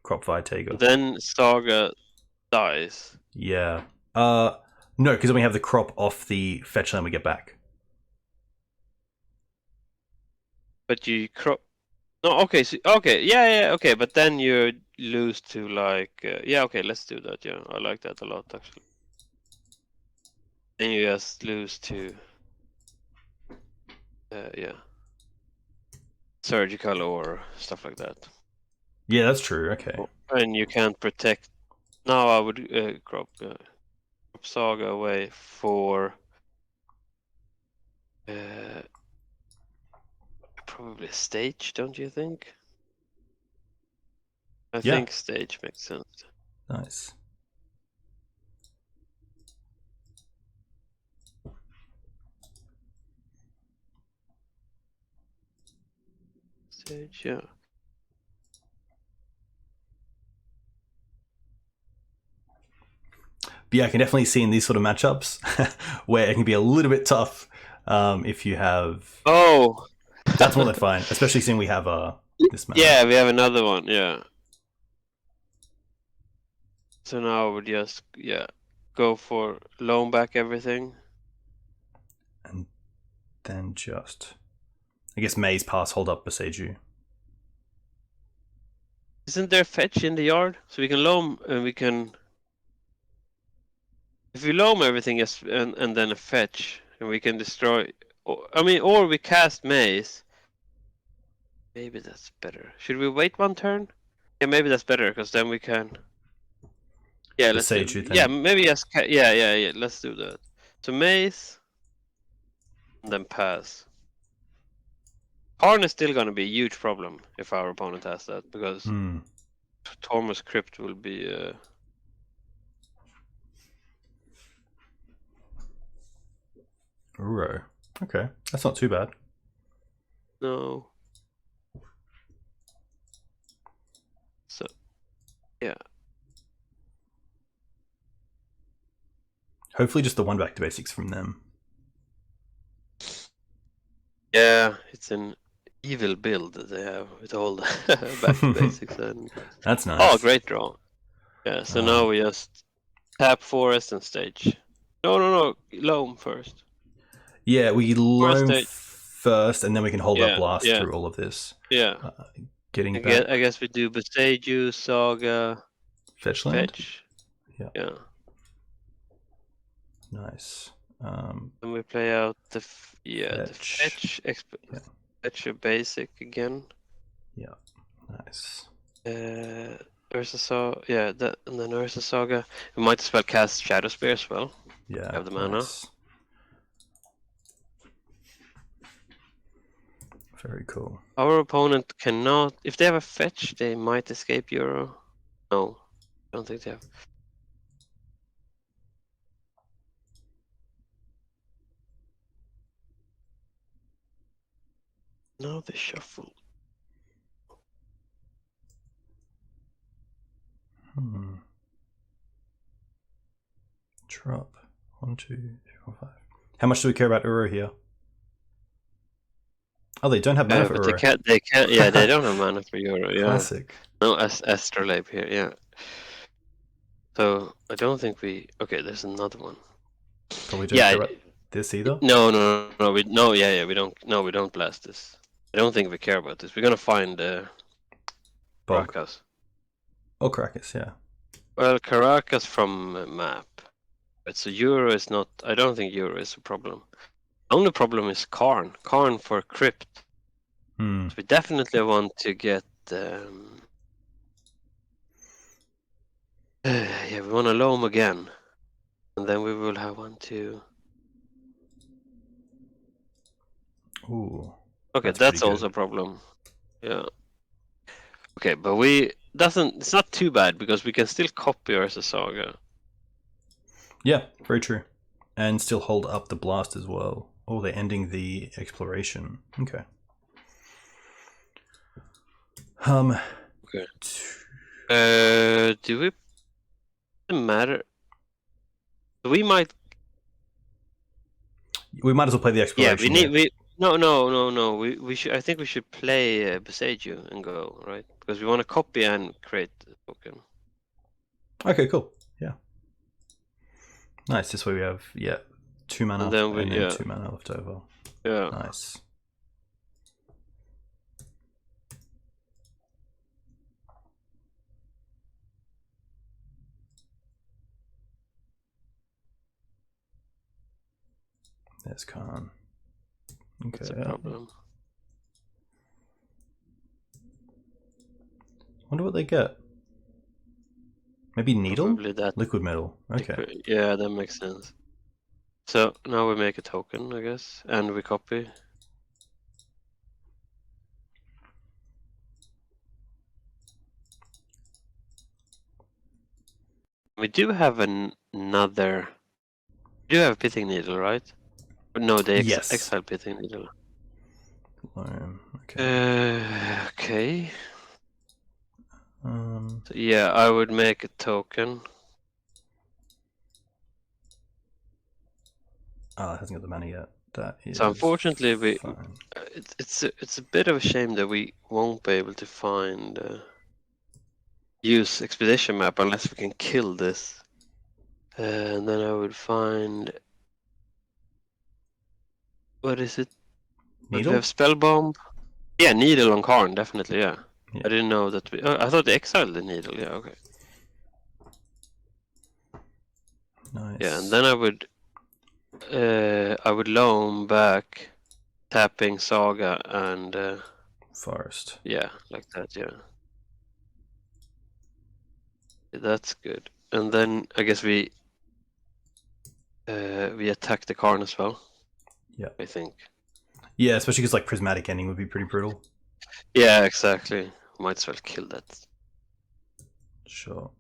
Crop via Taiga. Then Saga dies. Yeah. No, because then we have the crop off the fetch land we get back. But you crop. No, okay, so, okay, yeah, okay, but then you lose to like, yeah, okay, let's do that. Yeah, I like that a lot actually. And you just lose to, yeah, surgical or stuff like that. Yeah, that's true. Okay. And you can't protect. Now I would crop Saga away for probably stage, don't you think? I think stage makes sense. Nice. Stage, yeah. But yeah, I can definitely see in these sort of matchups where it can be a little bit tough if you have. Oh, that's more than fine, especially seeing we have this match. Yeah, we have another one. Yeah. So now we just go for loan back everything, and then just I guess Maze pass hold up Boseiju. Isn't there fetch in the yard? So we can loam and we can. If we loam everything yes, and then a fetch, and we can destroy. Or we cast Maze. Maybe that's better. Should we wait one turn? Yeah, maybe that's better because then we can. Yeah, let's do. Yeah, maybe yes. Yeah. Let's do that. So Maze, and then pass. Harn is still going to be a huge problem if our opponent has that because Torm's Crypt will be. Uro. Okay, that's not too bad. No. So, yeah. Hopefully just the one back to basics from them. Yeah, it's an evil build that they have with all the back to basics. And... That's nice. Oh, great draw. Yeah, so now we just tap forest and stage. No. Loam first. Yeah, we loam first and then we can hold up blast through all of this. Yeah. Getting back. I guess we do Boseiju, Saga, Fetch land? Yeah. Nice. And we play out the fetch a basic again. Yeah, nice. Ursa Saga, and then Ursa Saga. We might as well cast Shadow Spear as well. Yeah, have the mana. Nice. Very cool. Our opponent cannot. If they have a fetch, they might escape Euro. No, I don't think they have. No, they shuffle. Drop 1, 2, 3, 4, 5. How much do we care about Uro here? Oh, they don't have mana for Uro. They can't. Yeah, they don't have mana for Euro. Yeah. Classic. No, Astrolabe here. Yeah. So I don't think we. Okay, there's another one. Probably don't care about this either. No. We don't. No, we don't blast this. I don't think we care about this. We're gonna find Bog. Caracas. Oh, Caracas, yeah. Well, Caracas from map. But so Euro is not. I don't think Euro is a problem. The only problem is Karn. Karn for Crypt. So we definitely want to get. Yeah, we want to loam again, and then we will have one too. Ooh. Okay, that's also a problem. Yeah. Okay, but it's not too bad because we can still copy our Saga. Yeah, very true. And still hold up the blast as well. Oh, they're ending the exploration. Okay. Okay. Do we? Doesn't matter. We might. We might as well play the exploration. Yeah, no. We should. I think we should play beside you and go right because we want to copy and create the token. Okay, cool. Yeah. Nice. This way we have 2 mana and then 2 mana left over. Yeah. Nice. There's Khan. Okay. That's a problem. Wonder what they get. Maybe needle? Probably that. Liquid metal. Okay. Yeah, that makes sense. So now we make a token, I guess, and we copy. We do have another. We do have a pithing needle, right? No, they exile pithing needle. Okay. Okay. So yeah, I would make a token. Oh, it hasn't got the mana yet. That is. So unfortunately, fine. it's a bit of a shame that we won't be able to find use expedition map unless we can kill this. And then I would find. What is it? Needle? We have spell bomb. Yeah, needle on Karn, definitely. Yeah. I didn't know that. I thought they exiled the needle. Yeah, okay. Nice. Yeah, and then I would loam back, tapping Saga and Forest. Yeah, like that. Yeah. That's good. And then I guess we attack the Karn as well. Yeah. I think. Yeah, especially because like prismatic ending would be pretty brutal. Yeah, exactly. Might as well kill that. Sure.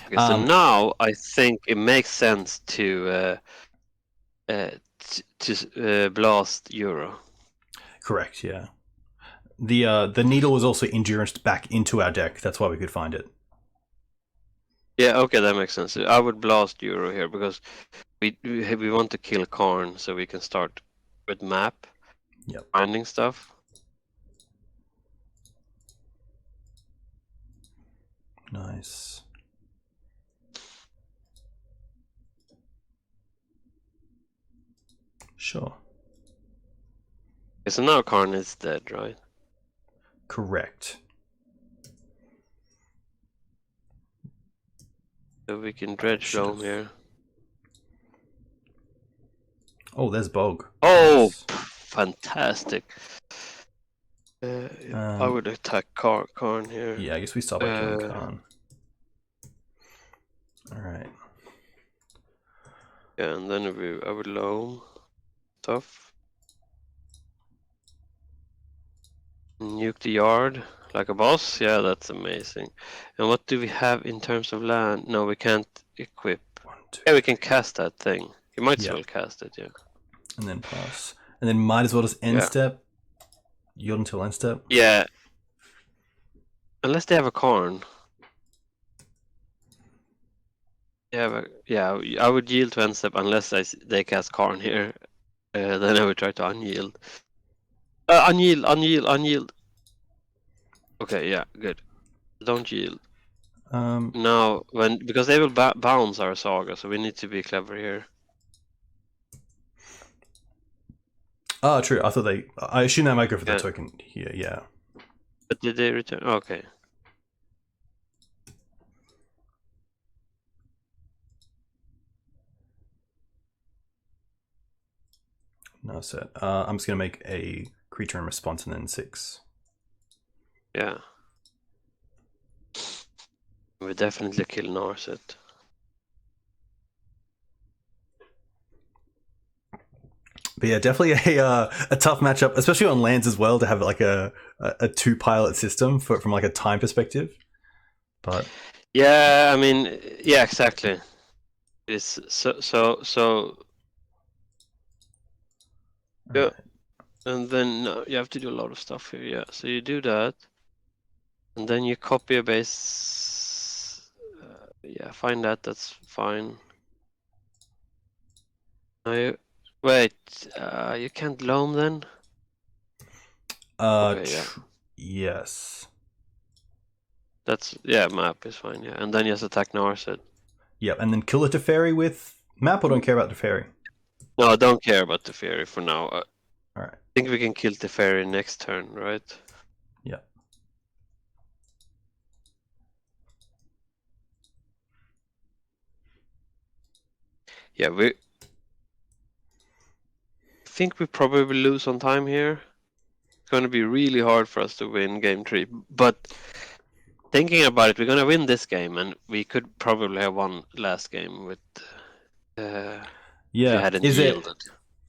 Okay, so now I think it makes sense to blast Euro. Correct. Yeah. The needle was also enduranced back into our deck. That's why we could find it. Yeah. Okay, that makes sense. I would blast Euro here because we want to kill Karn so we can start with map. Yep. Finding stuff. Nice. Sure. Okay, so now Karn is dead, right? Correct. So we can dredge loam here. Oh, there's Bog. Oh, nice. Fantastic. I would attack Karn here. Yeah, I guess we start by killing Karn. Alright. Yeah, and then I would loam stuff. Nuke the yard like a boss. Yeah, that's amazing. And what do we have in terms of land? No, we can't equip. Yeah, we can cast that thing. You might as well cast it, yeah. And then pass. And then might as well just end step. Yield until end step. Yeah. Unless they have a Karn. Yeah, I would yield to end step unless they cast Karn here. Then I would try to unyield. Unyield. Okay, yeah, good. Don't yield. Now, because they will bounce our Saga, so we need to be clever here. Oh, true. I thought I assume they might go for the token here. Yeah. But did they return? Okay. No set. I'm just gonna make a creature in response and then 6. Yeah. We definitely kill Narset. But yeah, definitely a tough matchup, especially on lands as well, to have like a 2-pilot system from like a time perspective. But yeah, I mean, yeah, exactly. It's so. Yeah, right. And then you have to do a lot of stuff here. Yeah, so you do that, and then you copy a base. Yeah, find that. That's fine. Wait, you can't loam then? Okay, yeah. Yes. Map is fine, yeah. And then you just attack Narset. Yep, and then kill a Teferi with map, or don't care about Teferi? No, I don't care about Teferi for now. Alright. I think we can kill Teferi next turn, right? Yeah. Yeah, I think we probably lose on time here. It's going to be really hard for us to win game 3. But thinking about it, we're going to win this game, and we could probably have won last game with. If we hadn't yielded.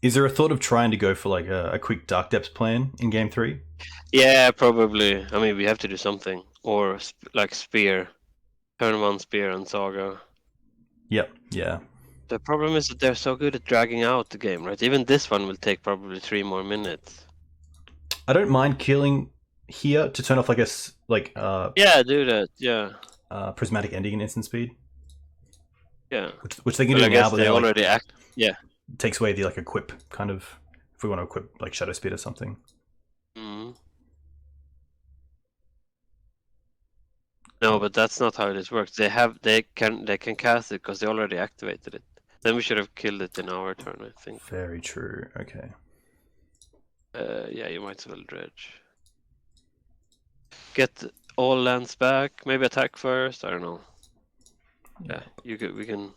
Is there a thought of trying to go for like a quick Dark Depths plan in game 3? Yeah, probably. I mean, we have to do something, or like Spear, turn 1 Spear and Saga. Yep. Yeah. The problem is that they're so good at dragging out the game, right? Even this one will take probably 3 more minutes. I don't mind killing here to turn off like yeah, do that. Yeah. Prismatic Ending in instant speed. Yeah. Which they can do now, but they already act. Yeah. Takes away the like equip kind of, if we want to equip like Shadow Speed or something. Mm. No, but that's not how this works. They can cast it because they already activated it. Then we should have killed it in our turn, I think. Very true. Okay. Yeah, you might as well dredge. Get all lands back. Maybe attack first. I don't know. Yeah, we can.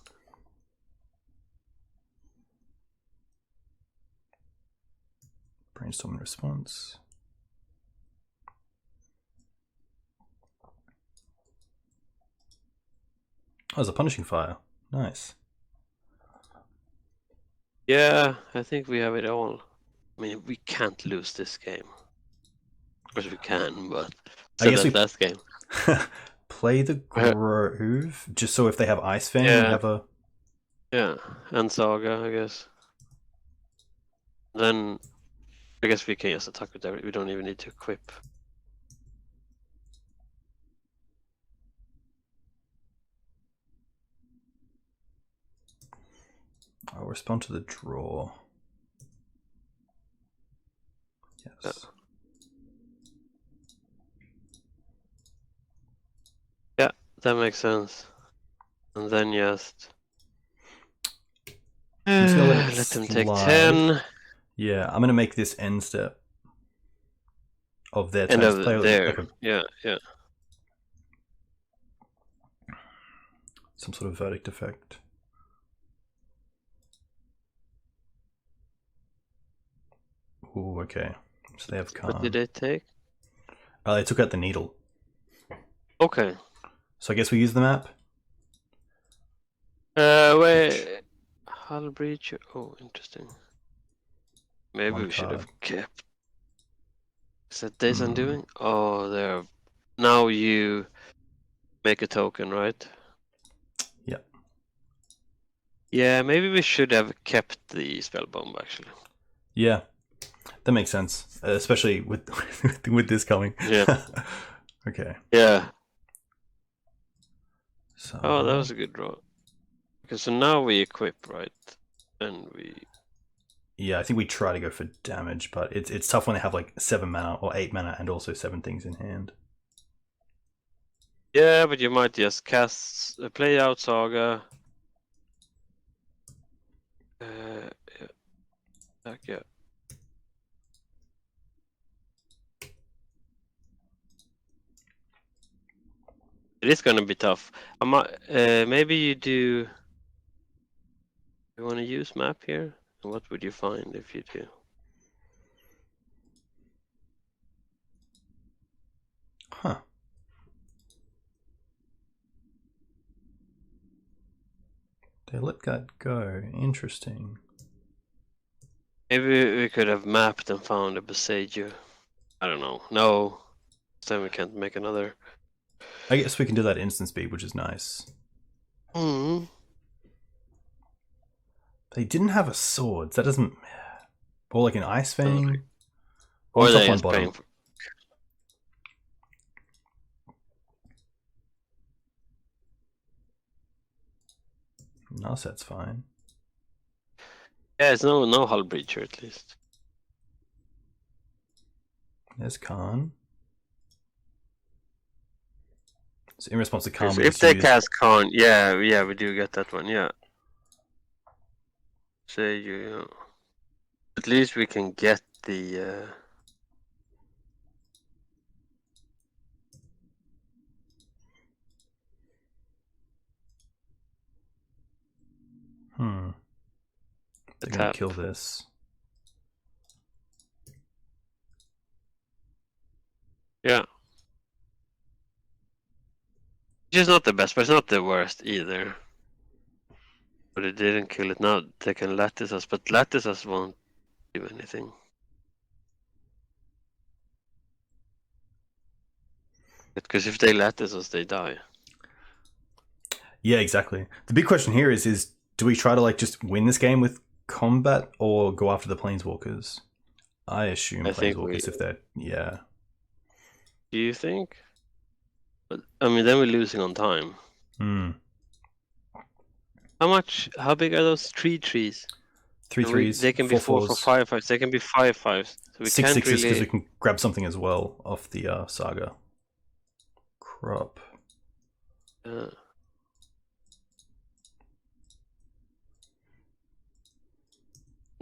Brainstorm in response. Oh, there's a Punishing Fire. Nice. Yeah, I think we have it all. I mean, we can't lose this game. Of course we can, but I guess we last game. Play the Grove, just so if they have Ice Fang, we have a... Yeah, and Saga, I guess. Then, I guess we can just attack with everything. We don't even need to equip. I'll respond to the draw. Yes. Yeah, that makes sense. And then just let them take 10. Yeah, I'm gonna make this end step of their turn. End of there. Yeah. Some sort of verdict effect. Ooh, okay. So they have Khan. What did they take? They took out the needle. Okay. So I guess we use the map? Wait. Hull breach. Oh, interesting. Maybe we should have kept. Is that Days Undoing? Oh, there. Now you make a token, right? Yeah. Yeah, maybe we should have kept the spell bomb actually. Yeah, that makes sense, especially with with this coming. Yeah. Okay. Yeah. So. Oh, that was a good draw. Okay, so now we equip, right? And we. Yeah, I think we try to go for damage, but it's tough when they have like 7 mana or 8 mana and also 7 things in hand. Yeah, but you might just cast play out Saga. Yeah. Yeah. It is gonna be tough. I might, maybe you do. You want to use map here? What would you find if you do? Huh. They let that go. Interesting. Maybe we could have mapped and found a Besage. I don't know. No. Then we can't make another. I guess we can do that instant speed, which is nice. Hmm. They didn't have a sword. So that doesn't. Or like an ice fang. Or One top, they one is bottom. paying for. No, that's fine. Yeah, it's no hull breacher at least. There's Khan. So in response to Khan, we If just they use... cast Khan, yeah, we do get that one, yeah. Say you. At least we can get the. They're going to kill this. Yeah. Which is not the best, but it's not the worst either. But it didn't kill it. Now they can lattice us, but lattice us won't do anything. Because if they lattice us, they die. Yeah, exactly. The big question here is do we try to like just win this game with combat or go after the planeswalkers? I assume planeswalkers if they're... Yeah. Do you think? But I mean, then we're losing on time. How big are those 3/3s? 3/3s. They can be 4 for 5/5s. They can be 5/5s. So we 6/6s can't really. because we can grab something as well off the Saga. Crop. And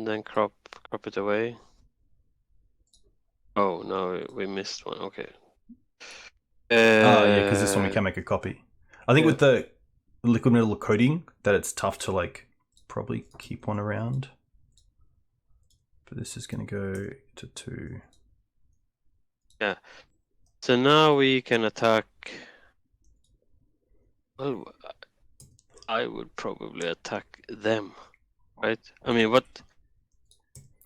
then crop it away. Oh no, we missed one. Okay. Yeah, because this one we can make a copy. I think with the liquid metal coating that it's tough to like probably keep one around. But this is going to go to 2. Yeah. So now we can attack. Well, I would probably attack them, right? I mean, what?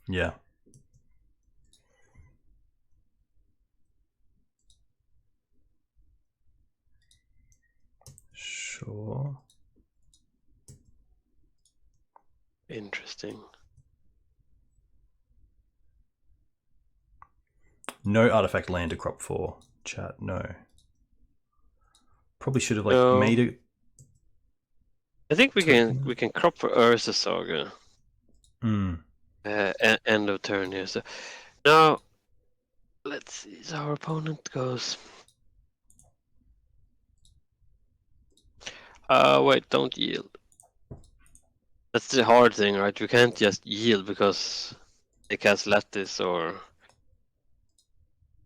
Yeah. Sure. Interesting. No artifact land to crop 4. Chat, no. Probably should have made it. I think we can crop for Ursa Saga. End of turn here. So now let's see how our opponent goes. Wait, don't yield. That's the hard thing, right? We can't just yield because they cast lattice or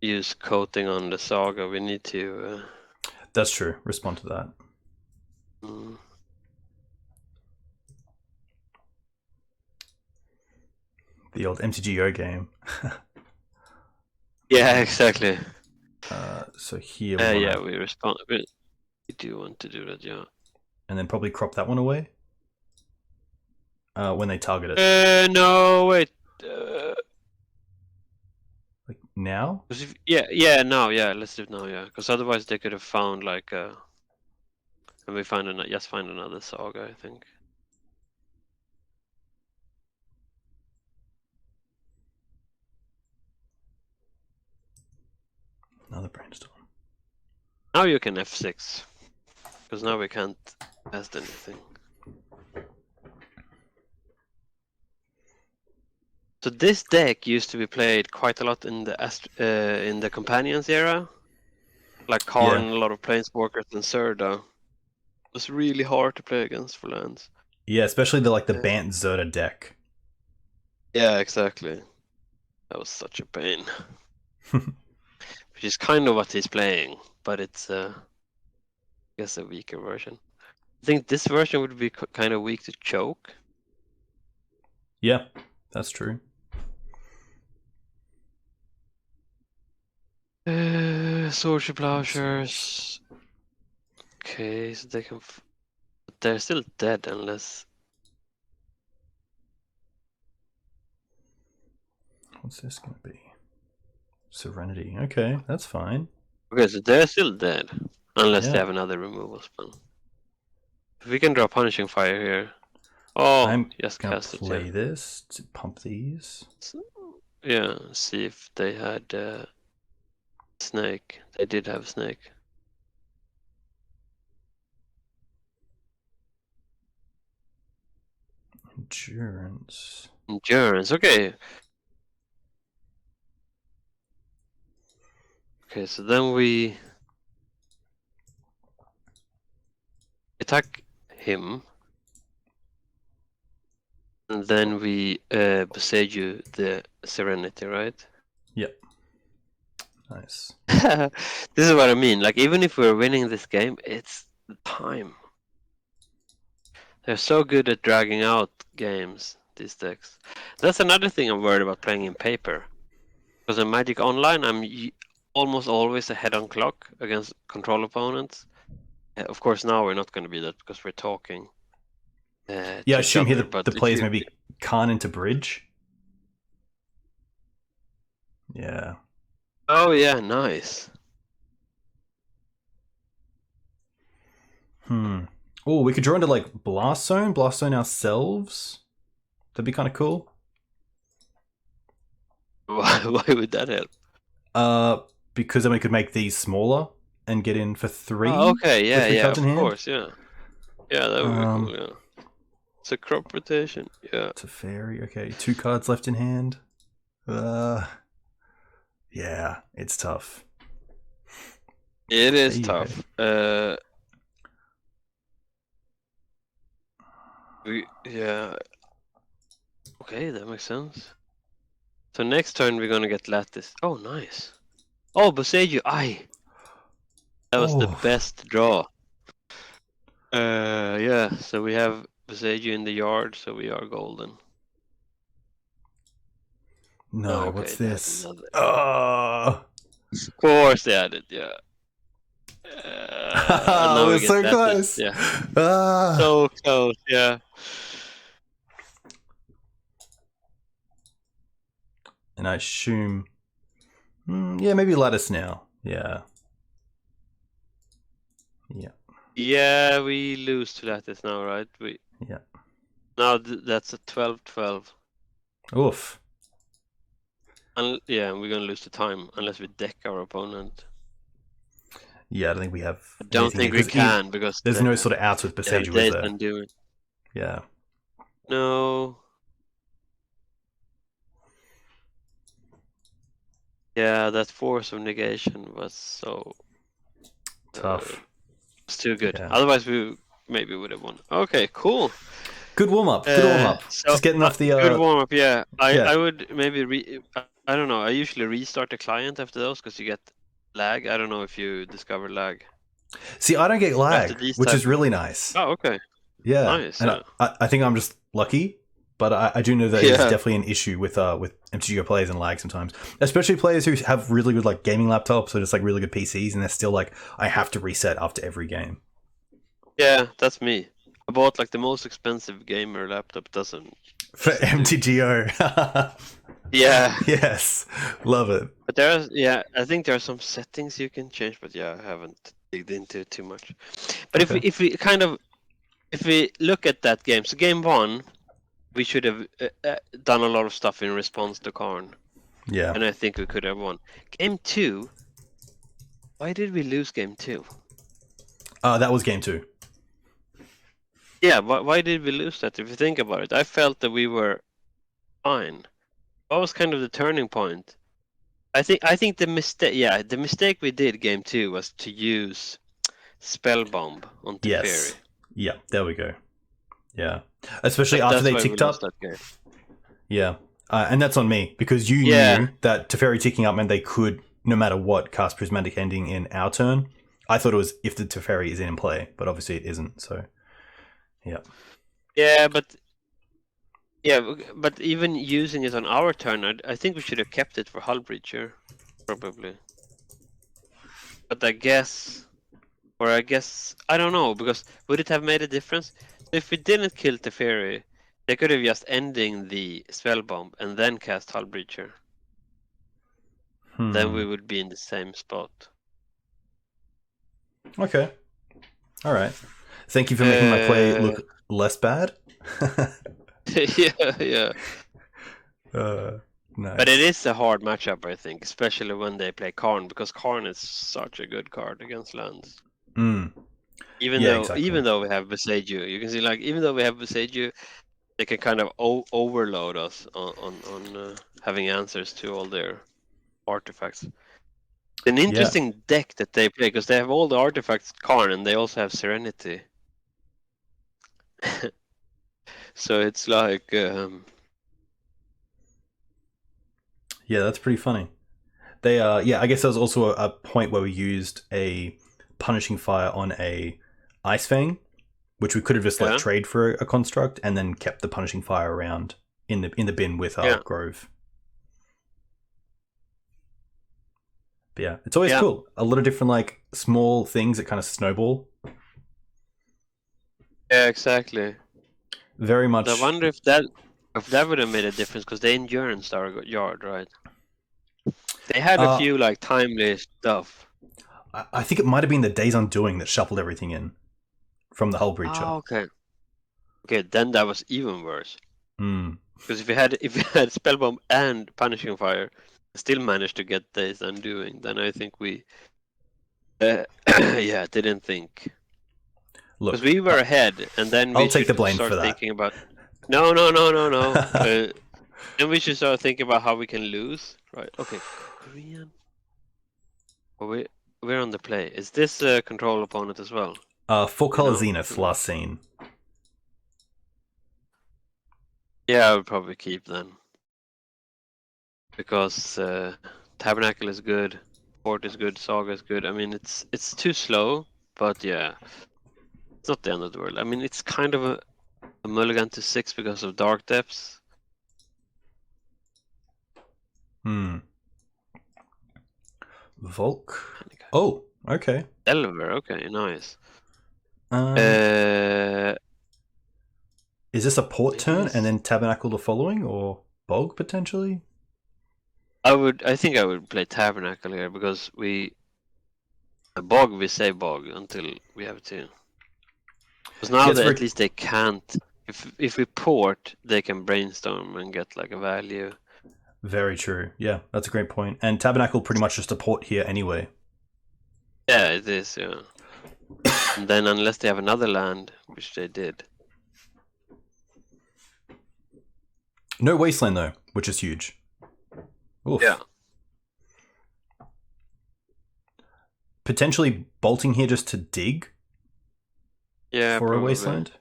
use coating on the Saga. We need to. That's true. Respond to that. The old MTGO game. Yeah, exactly. So here. We respond. We do want to do that, yeah. And then probably crop that one away. When they target it. No, wait. Like now? Now, let's do it now, yeah. Because otherwise they could have found like and we find another Saga, I think. Another brainstorm. Now you can F6. Because now we can't cast anything. So this deck used to be played quite a lot in the Companions era. Like Karn, a lot of Planeswalkers, and Serda. It was really hard to play against for lands. Yeah, especially the Bant Zerda deck. Yeah, exactly. That was such a pain. Which is kind of what he's playing, but it's guess a weaker version. I think this version would be kind of weak to choke. Yeah, that's true. Sword Plowshares. Okay, so they can. But they're still dead unless. What's this going to be? Serenity. Okay, that's fine. Okay, so they're still dead unless they have another removal spell. If we can draw Punishing Fire here. Oh, I'm just gonna cast play it. this to pump these. So, yeah, see if they had Snake. They did have Snake. Endurance. Endurance, okay. Okay, so then we attack him. And then we Boseiju the Serenity, right? Yep. Nice. This is what I mean. Like, even if we're winning this game, it's the time. They're so good at dragging out games, these decks. That's another thing I'm worried about playing in paper. Because in Magic Online, I'm almost always ahead on clock against control opponents. Of course, now we're not going to be that because we're talking. Yeah, I assume here the players maybe can't into bridge. Yeah. Oh yeah, nice. Oh, we could draw into like Blast Zone ourselves. That'd be kind of cool. Why would that help? Because then we could make these smaller and get in for 3. Oh, okay, yeah, of hand. course, yeah. Yeah, that would be cool, yeah. It's a crop rotation, yeah. It's a fairy, okay. 2 cards left in hand. Yeah, it's tough. It is tough. Yeah. Okay, that makes sense. So next turn we're gonna get Lattice. Oh, nice. Oh, Boseiju, that was the best draw. Yeah, so we have Boseiju in the yard, so we are golden. No, okay, what's this? Of course they had it, yeah. Oh, we're so close. Yeah. So close, yeah. And I assume, yeah, maybe Lattice now. Yeah. Yeah. Yeah, we lose to Lattice now, right? Yeah. Now that's a 12-12. Oof. Yeah, we're gonna lose the time unless we deck our opponent. Yeah, I don't think we have. I don't think we can because there's no sort of outs with Boseiju, is there? Yeah. No. Yeah, that force of negation was so tough. It's too good. Yeah. Otherwise, we maybe would have won. Okay, cool. Good warm up. Good warm up. So, just getting off the. Good warm up. Yeah, I would maybe I don't know. I usually restart the client after those because you get lag. I don't know if you discover lag. See, I don't get lag, which is really nice. Oh, okay. Yeah, nice. And yeah. I think I'm just lucky, but I do know that it's definitely an issue with MTGO players and lag sometimes, especially players who have really good like gaming laptops or just like really good PCs, and they're still like, I have to reset after every game. Yeah, that's me. I bought like the most expensive gamer laptop. Doesn't for MTGO. Yeah. Yes, love it. But I think there are some settings you can change, but yeah, I haven't digged into it too much. But if we look at that game, so game 1, we should have done a lot of stuff in response to Karn. Yeah. And I think we could have won. Game 2, why did we lose game 2? That was game 2. Yeah, why did we lose that? If you think about it, I felt that we were fine. What was kind of the turning point? I think the mistake we did game 2 was to use Spellbomb on Teferi. Yeah, there we go. Yeah, especially after they ticked up. Yeah, and that's on me because you knew that Teferi ticking up meant they could, no matter what, cast Prismatic Ending in our turn. I thought it was if the Teferi is in play, but obviously it isn't. So, yeah. Yeah, but even using it on our turn, I think we should have kept it for Hull Breacher, probably. But I guess I don't know, because would it have made a difference? If we didn't kill Teferi, they could have just ending the spell bomb and then cast Hull Breacher. Then we would be in the same spot. Okay. All right. Thank you for making my play look less bad. yeah. Nice. But it is a hard matchup, I think, especially when they play Karn, because Karn is such a good card against lands. Even though we have Besiju, you can see, like, even though we have Besiju, they can kind of overload us on having answers to all their artifacts. An interesting deck that they play, because they have all the artifacts Karn, and they also have Serenity. So it's like... Yeah, that's pretty funny. They I guess there was also a point where we used a Punishing Fire on a Ice Fang, which we could have just let trade for a construct and then kept the Punishing Fire around in the bin with our Grove. But yeah, it's always cool. A lot of different, like, small things that kind of snowball. Yeah, exactly. Very much. I wonder if that would have made a difference, because they endurance our yard, right? They had a few, like, timely stuff. I think it might have been the Days Undoing that shuffled everything in from the Hull Breacher. Oh, okay. Okay, then that was even worse. Because if you had Spellbomb and Punishing Fire, still managed to get Days Undoing, then I think we didn't think. Because we were ahead, and then we I'll take the blame for that. Thinking about... No. Then we should start thinking about how we can lose. Right, okay. Korean. We're on the play. Is this a control opponent as well? 4-color Zenith, last seen. Yeah, I would probably keep then. Because Tabernacle is good, Fort is good, Saga is good. I mean, it's too slow, but yeah. It's not the end of the world. I mean, it's kind of a mulligan to 6 because of Dark Depths. Volk. Oh, okay. Delver, okay, nice. Is this a port turn and then Tabernacle the following, or Bog potentially? I think I would play Tabernacle here, because Bog, we say Bog until we have to. Because now at least they can't. If we port, they can brainstorm and get, like, a value. Very true. Yeah, that's a great point. And Tabernacle pretty much just a port here anyway. Yeah, it is, yeah. And then unless they have another land, which they did. No Wasteland, though, which is huge. Oof. Yeah. Potentially bolting here just to dig? Yeah, for probably. A Wasteland?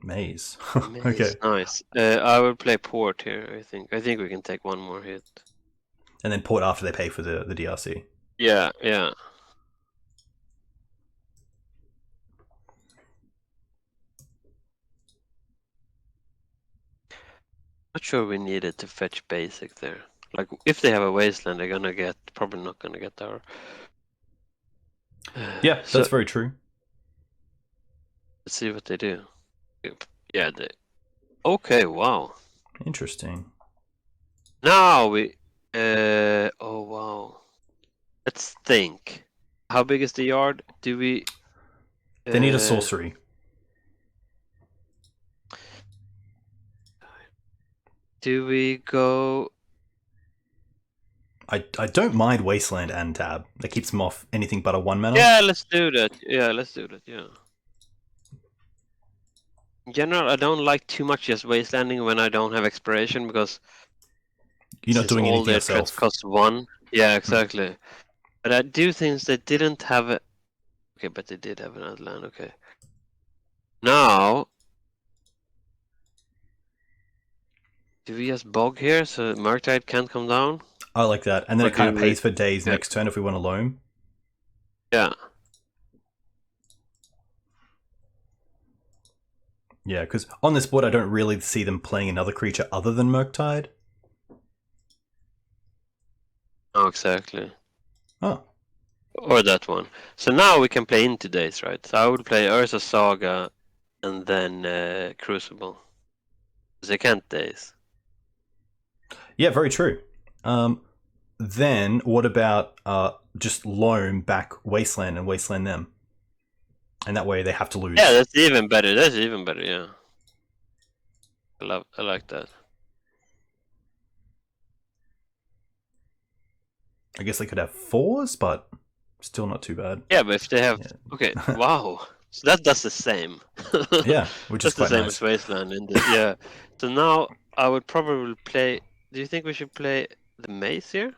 Maze. Okay. Nice. I would play port here, I think. I think we can take one more hit. And then port after they pay for the DRC. Yeah. Not sure we needed to fetch basic there. Like, if they have a Wasteland, they're probably not gonna get our... Yeah, that's very true. Let's see what they do. Yeah, okay, wow. Interesting. Now we... oh, wow. Let's think. How big is the yard? Do we... They need a sorcery. Do we go... I don't mind Wasteland and Tab. That keeps them off anything but a 1-mana. Yeah, let's do that. Yeah. In general, I don't like too much just Wastelanding when I don't have Expiration, because... You're not doing anything yourself. All their threats cost 1. Yeah, exactly. But I do think they didn't have it. Okay, but they did have another land. Okay. Now, do we just bog here so Murktide can't come down? I like that. And then it kind of pays for days next turn if we want to loam. Yeah. Yeah, because on this board I don't really see them playing another creature other than Murktide. Oh, exactly. Oh. Or that one. So now we can play into days, right? So I would play Urza Saga and then Crucible. Because they can't days. Yeah, very true. Then what about just loam back Wasteland and Wasteland them? And that way they have to lose. Yeah, that's even better. That's even better, yeah. I like that. I guess they could have 4s, but still not too bad. Yeah, but if they have... Yeah. Okay, wow. So that does the same. Yeah, which is quite nice. That's the same as Wasteland. Yeah. So now I would probably play... Do you think we should play the Maze here?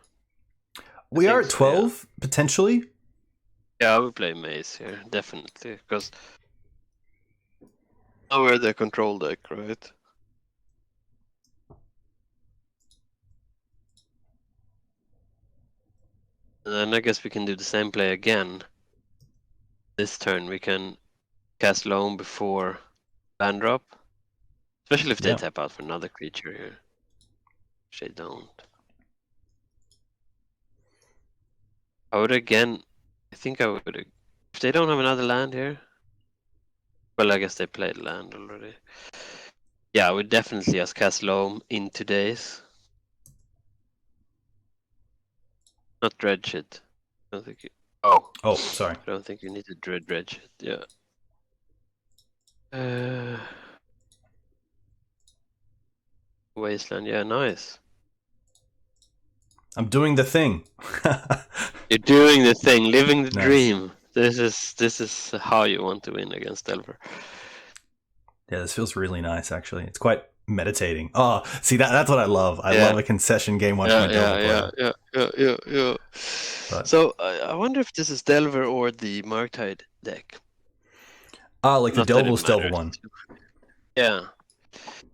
We are at 12, potentially. Yeah, I would play Maze here, definitely. Because now we're the control deck, right? And then I guess we can do the same play again. This turn we can cast Loam before land drop. Especially if they tap out for another creature here. Which they don't. I would again... I think I would... If they don't have another land here... Well, I guess they played land already. Yeah, I would definitely just cast Loam into days. Not dredge it. I don't think you... Oh, sorry. I don't think you need to dredge it, yeah. Wasteland, yeah, nice. I'm doing the thing. You're doing the thing, living the dream. This is how you want to win against Delver. Yeah, this feels really nice, actually. It's quite meditating. Oh, see, that's what I love. I love a concession game watching a Delver player. Yeah. But, so, I wonder if this is Delver or the Murktide deck. Like the Delver's Delver one. Yeah.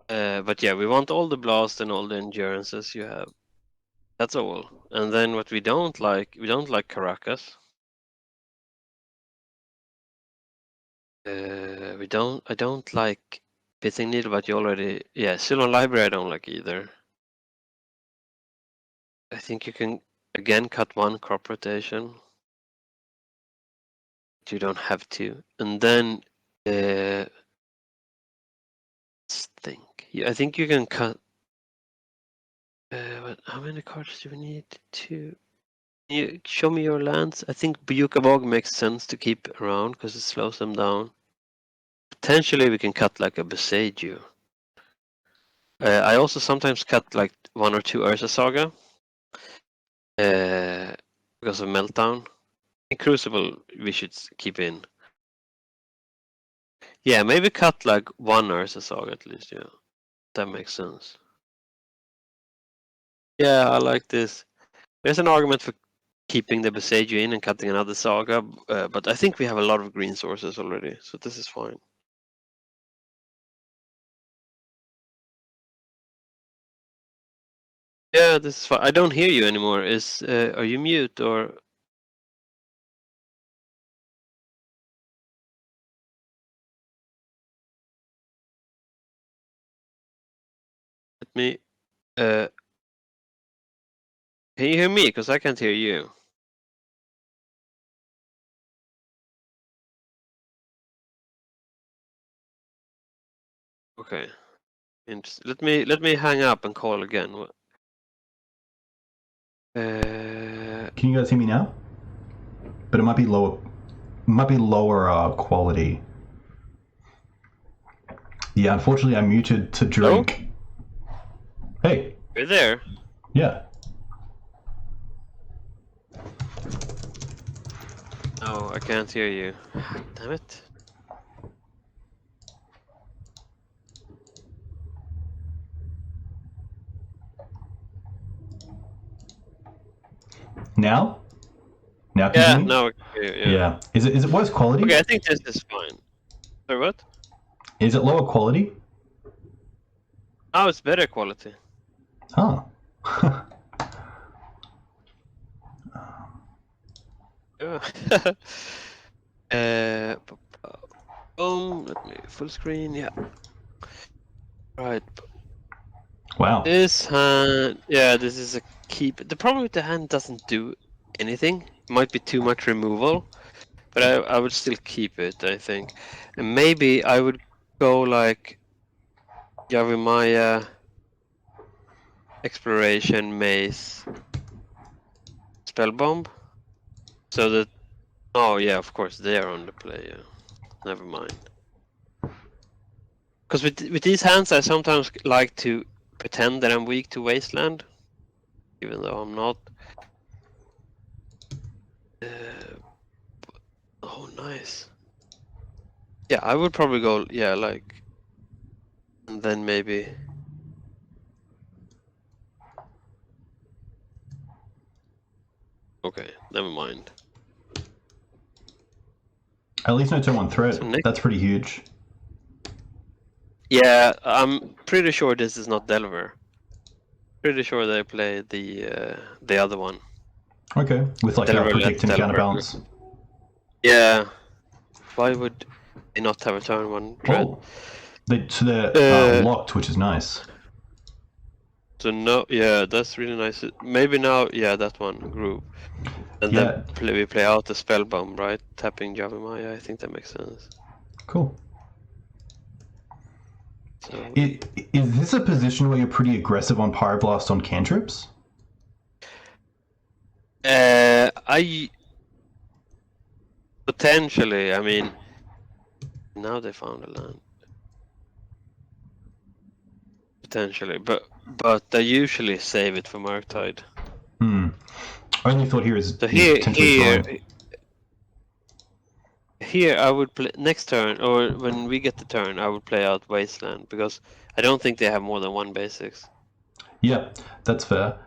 But yeah, we want all the blast and all the endurances you have. That's all. And then what we don't like Caracas. I don't like Pithing Needle, but you already... Yeah, Sylvan Library I don't like either. I think you can, again, cut one crop rotation. But you don't have to. And then... let's think. I think you can cut... but how many cards do we need? 2. Can you show me your lands? I think Buyukavog makes sense to keep around because it slows them down. Potentially we can cut like a Besage. I also sometimes cut like 1 or 2 Urza Saga. Because of Meltdown. In Crucible we should keep in. Yeah, maybe cut like 1 Urza Saga at least, yeah. That makes sense. Yeah, I like this. There's an argument for keeping the Besage in and cutting another Saga, but I think we have a lot of green sources already, so this is fine. Yeah, this is fine. I don't hear you anymore. Are you mute or? Let me. Can you hear me? Because I can't hear you. Okay. Let me hang up and call again. Can you guys hear me now? But it might be lower. Quality. Yeah, unfortunately, I'm muted to drink. Hello? Hey. You're there. Yeah. Oh, I can't hear you. Damn it. Now? Now can you hear me? No. Yeah. Is it worse quality? Okay, I think this is fine. Sorry, what? Is it lower quality? Oh, it's better quality. Huh. Let me full screen. Yeah. Right. Wow. This hand, yeah, this is a keep. The problem with the hand doesn't do anything. It might be too much removal, but I would still keep it, I think. And maybe I would go like Yavimaya, Exploration, Maze, Spellbomb. So that, oh yeah, of course they are on the play. Yeah. Never mind. Because with these hands, I sometimes like to pretend that I'm weak to Wasteland, even though I'm not. Oh, nice. Yeah, I would probably go, yeah, like, and then maybe. Okay, never mind. At least no turn 1 threat. So That's pretty huge. Yeah, I'm pretty sure this is not Delver. Pretty sure they play the other one. Okay, with like Delver a predict and counterbalance. Yeah. Why would they not have a turn 1 threat? Oh, they're locked, which is nice. So no, yeah, that's really nice. Maybe now, yeah, that one group, and Yeah. then we play out the Spellbomb, right? Tapping Javimaya. I think that makes sense. Cool. So Is this a position where you're pretty aggressive on Pyroblast on cantrips? I potentially. I mean, now they found a land. Potentially, but I usually save it for Murktide. I only thought here is So here I would play next turn, or when we get the turn, I would play out Wasteland because I don't think they have more than one basics. Yeah, that's fair.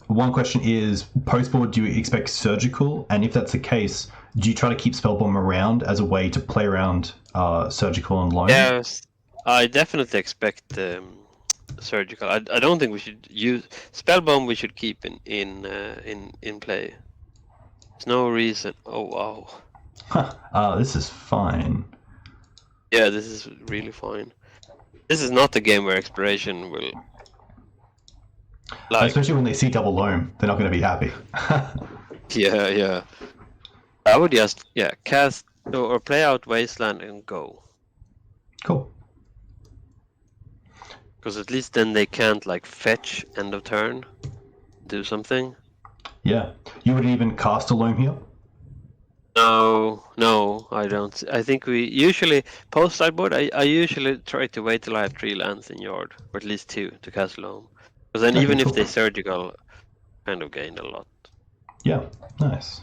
One question is, post-board, do you expect Surgical? And if that's the case, do you try to keep Spellbomb around as a way to play around Surgical and Loam? Yes, I definitely expect Surgical. I don't think we should use Spellbomb. We should keep in play. There's no reason. Oh wow. This is fine. Yeah, this is really fine. This is not a game where Exploration will. Especially when they see double Loam, they're not going to be happy. Yeah. I would just cast or play out Wasteland and go. Cool. Because at least then they can't like fetch end of turn, do something. Yeah, you would even cast a Loam here. No, I don't. I think we usually post sideboard. I usually try to wait till I have 3 lands in yard, or at least 2 to cast Loam. Because then even if they Surgical, kind of gained a lot. Yeah, nice.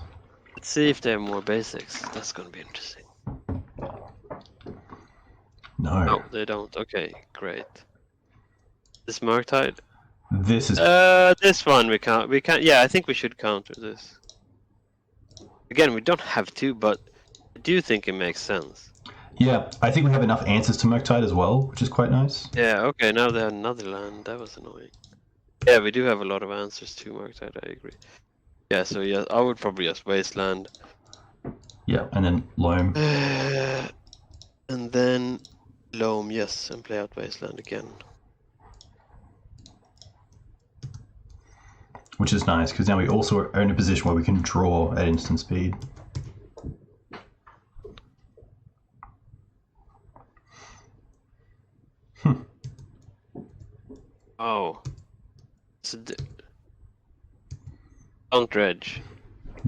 Let's see if they have more basics. That's gonna be interesting. No, they don't. Okay, great. This Murktide. This is this one we can't. Yeah, I think we should counter this. Again, we don't have to, but I do think it makes sense. Yeah, I think we have enough answers to Murktide as well, which is quite nice. Yeah. Okay. Now they have another land. That was annoying. Yeah, we do have a lot of answers to Murktide. I agree. Yeah. So yeah, I would probably just Wasteland. Yeah, and then Loam. And then Loam, yes, and play out Wasteland again. Which is nice, because now we also are in a position where we can draw at instant speed. Oh. So don't dredge.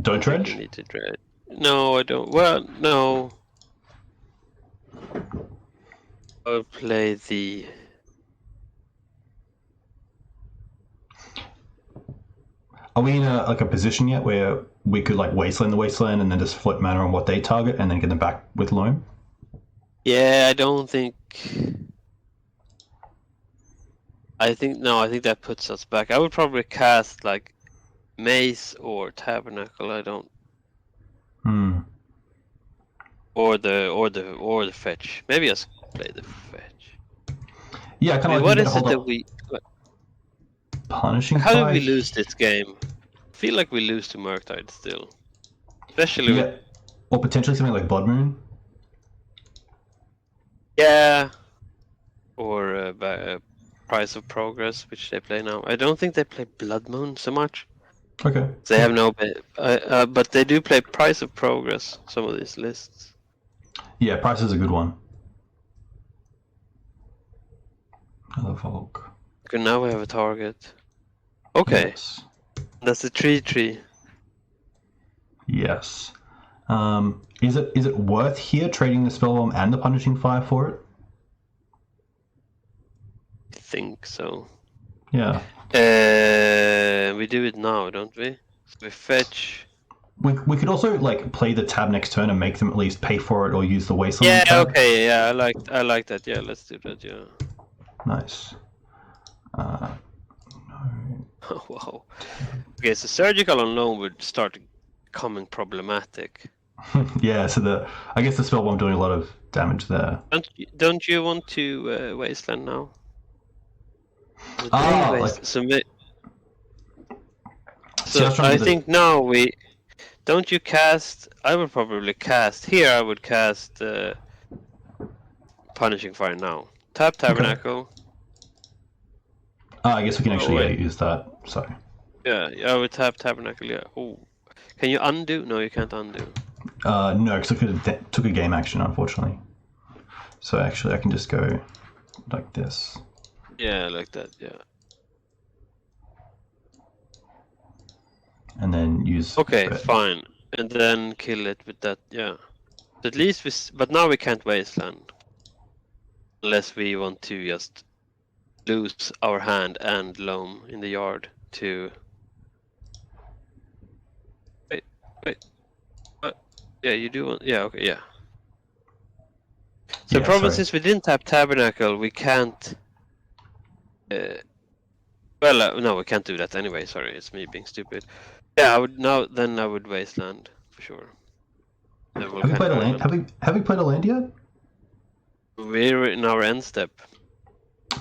Don't dredge? You need to dredge. No, I don't. Well, no. I'll play the... Are we in a position yet where we could like Wasteland the Wasteland and then just flip mana on what they target and then get them back with Loam? Yeah, I don't think... I think that puts us back. I would probably cast like Mace or Tabernacle. I don't... Or the fetch. Maybe just play the fetch. Yeah, kind of like what is it that we... Punishing How did we lose this game? I feel like we lose to Murktide still. Especially with... Or potentially something like Blood Moon. Yeah. Or Price of Progress, which they play now. I don't think they play Blood Moon so much. Okay. They have no... but they do play Price of Progress, some of these lists. Yeah, Price is a good one. Another Volk. Okay, now we have a target. Okay. Yes. That's the 3/3. Yes. Is it worth here trading the Spellbomb and the Punishing Fire for it? I think so. Yeah. We do it now, don't we? So we fetch. We could also like play the tab next turn and make them at least pay for it or use the Wasteland. Yeah. tab. Okay. Yeah. I like that. Yeah. Let's do that. Yeah. Nice. No. Oh, wow. Okay. So surgical on loan would start becoming problematic. Yeah. So I guess the Spellbomb doing a lot of damage there. Don't you want to Wasteland now? So I think now we... Don't you cast... I would probably cast... Here I would cast Punishing Fire now. Tap Tabernacle. I guess we can actually use that. Sorry. Yeah, I would tap Tabernacle, yeah. Oh. Can you undo? No, you can't undo. No, because I could have took a game action, unfortunately. So actually I can just go like this. Yeah, like that, yeah. And then use... Okay, fine. And then kill it with that, yeah. So at least we... But now we can't Wasteland. Unless we want to just lose our hand and loam in the yard to... Wait. Yeah, you do want... Yeah, okay, yeah. So the problem, since we didn't tap Tabernacle, we can't... no, we can't do that anyway. Sorry, it's me being stupid. Yeah, I would Wasteland for sure. Have we played a land? Have we played a land yet? We're in our end step.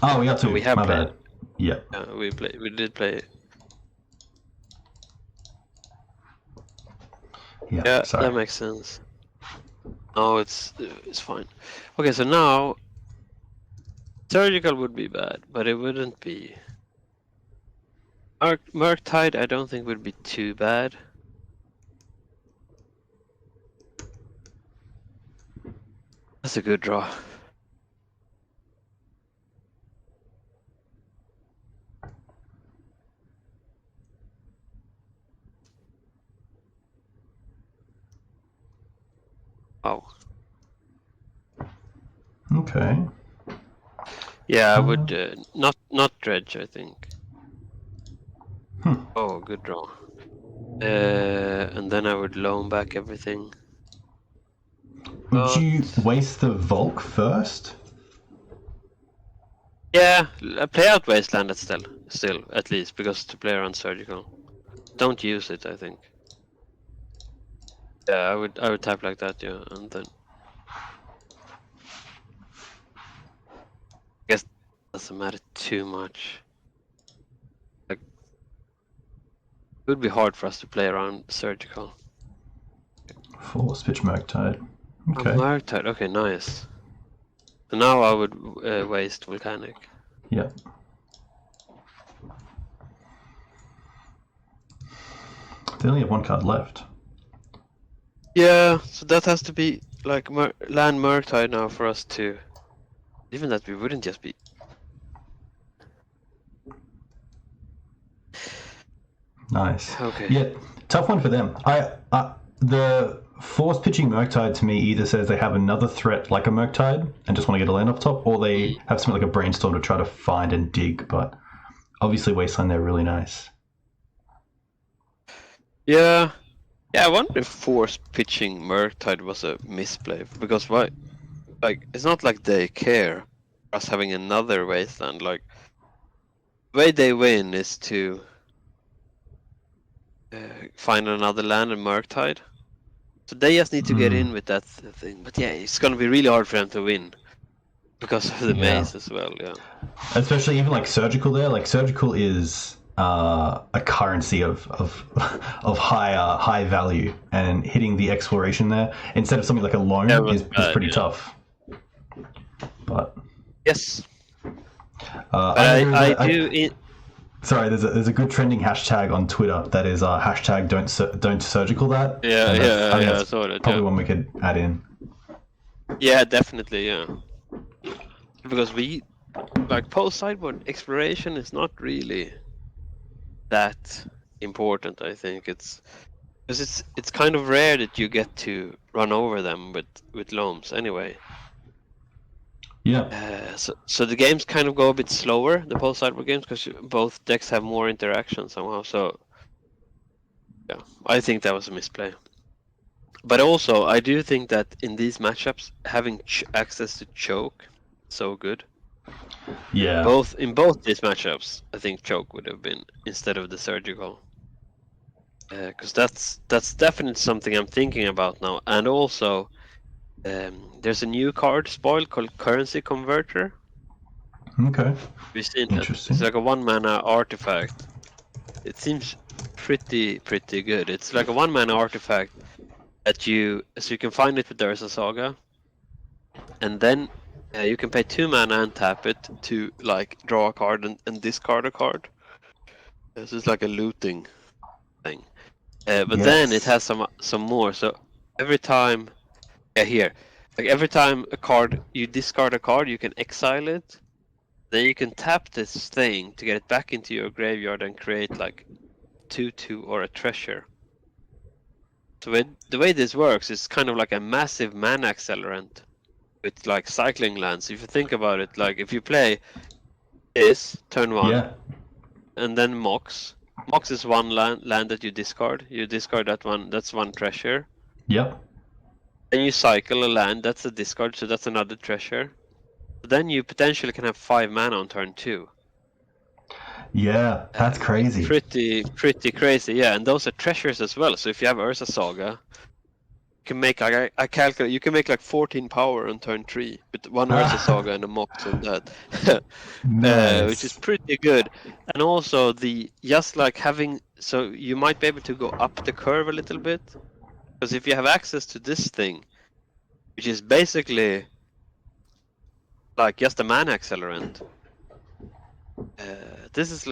Oh, we got to. We have My played. bad. Yeah. Yeah, we did play. Yeah. Sorry. That makes sense. No, it's fine. Okay, so now surgical would be bad, but it wouldn't be. Murktide, I don't think would be too bad. That's a good draw. Oh. Okay. Yeah, I would not dredge, I think. Hmm. Oh, good draw. And then I would loan back everything. Would you waste the Volk first? Yeah, play out Wasteland still, at least, because to play around surgical. Don't use it, I think. Yeah, I would tap like that, yeah, and then... I guess it doesn't matter too much. Like, it would be hard for us to play around surgical. Force pitch Murktide. Okay. Murktide, okay, nice. So now I would waste Volcanic. Yeah. They only have one card left. Yeah, so that has to be like land Murktide now for us to... Even that we wouldn't just be... Nice. Okay. Yeah, tough one for them. The force pitching Murktide to me either says they have another threat like a Murktide and just want to get a land off top, or they have something like a Brainstorm to try to find and dig, but obviously Wasteland, they're really nice. Yeah. Yeah, I wonder if force pitching Murktide was a misplay, because why? Like, it's not like they care us having another Wasteland. Like, the way they win is to find another land and Murktide. So they just need to get in with that thing. But yeah, it's gonna be really hard for them to win because of the maze as well. Yeah. Especially even like surgical there. Like surgical is a currency of high value, and hitting the exploration there instead of something like a loan is pretty tough. But yes, I do. Sorry, there's a good trending hashtag on Twitter that is hashtag don't surgical that. Yeah, I saw that. Probably one we could add in. Yeah, definitely. Yeah, because we like post sideboard exploration is not really that important. I think it's because it's kind of rare that you get to run over them with loams anyway. Yeah. So the games kind of go a bit slower, the post sideboard games, because both decks have more interaction somehow. So yeah, I think that was a misplay. But also, I do think that in these matchups, having access to choke so good. Yeah. In both these matchups, I think choke would have been instead of the surgical. Because that's definitely something I'm thinking about now. And also, there's a new card spoil called Currency Converter. Okay. We've seen Interesting. It's like a 1-mana artifact. It seems pretty good. It's like a 1-mana artifact that you can find it with Urza Saga, and then you can pay 2 mana and tap it to like draw a card and discard a card. This is like a looting thing. But then it has some more. So every time, every time you discard a card, you can exile it. Then you can tap this thing to get it back into your graveyard and create like 2/2 or a treasure. So the way this works is kind of like a massive mana accelerant with like cycling lands. If you think about it, like if you play this turn 1, and then Mox is one land that you discard. You discard that one. That's one treasure. Yep. Then you cycle a land. That's a discard. So that's another treasure. Then you potentially can have 5 mana on turn 2. Yeah, that's crazy. Pretty crazy, yeah. And those are treasures as well. So if you have Urza Saga, you can make I calculate you can make like 14 power on turn 3 with one Urza Saga and a Mox on that, Nice. which is pretty good. And also just like having, so you might be able to go up the curve a little bit, because if you have access to this thing, which is basically like just a mana accelerant. This is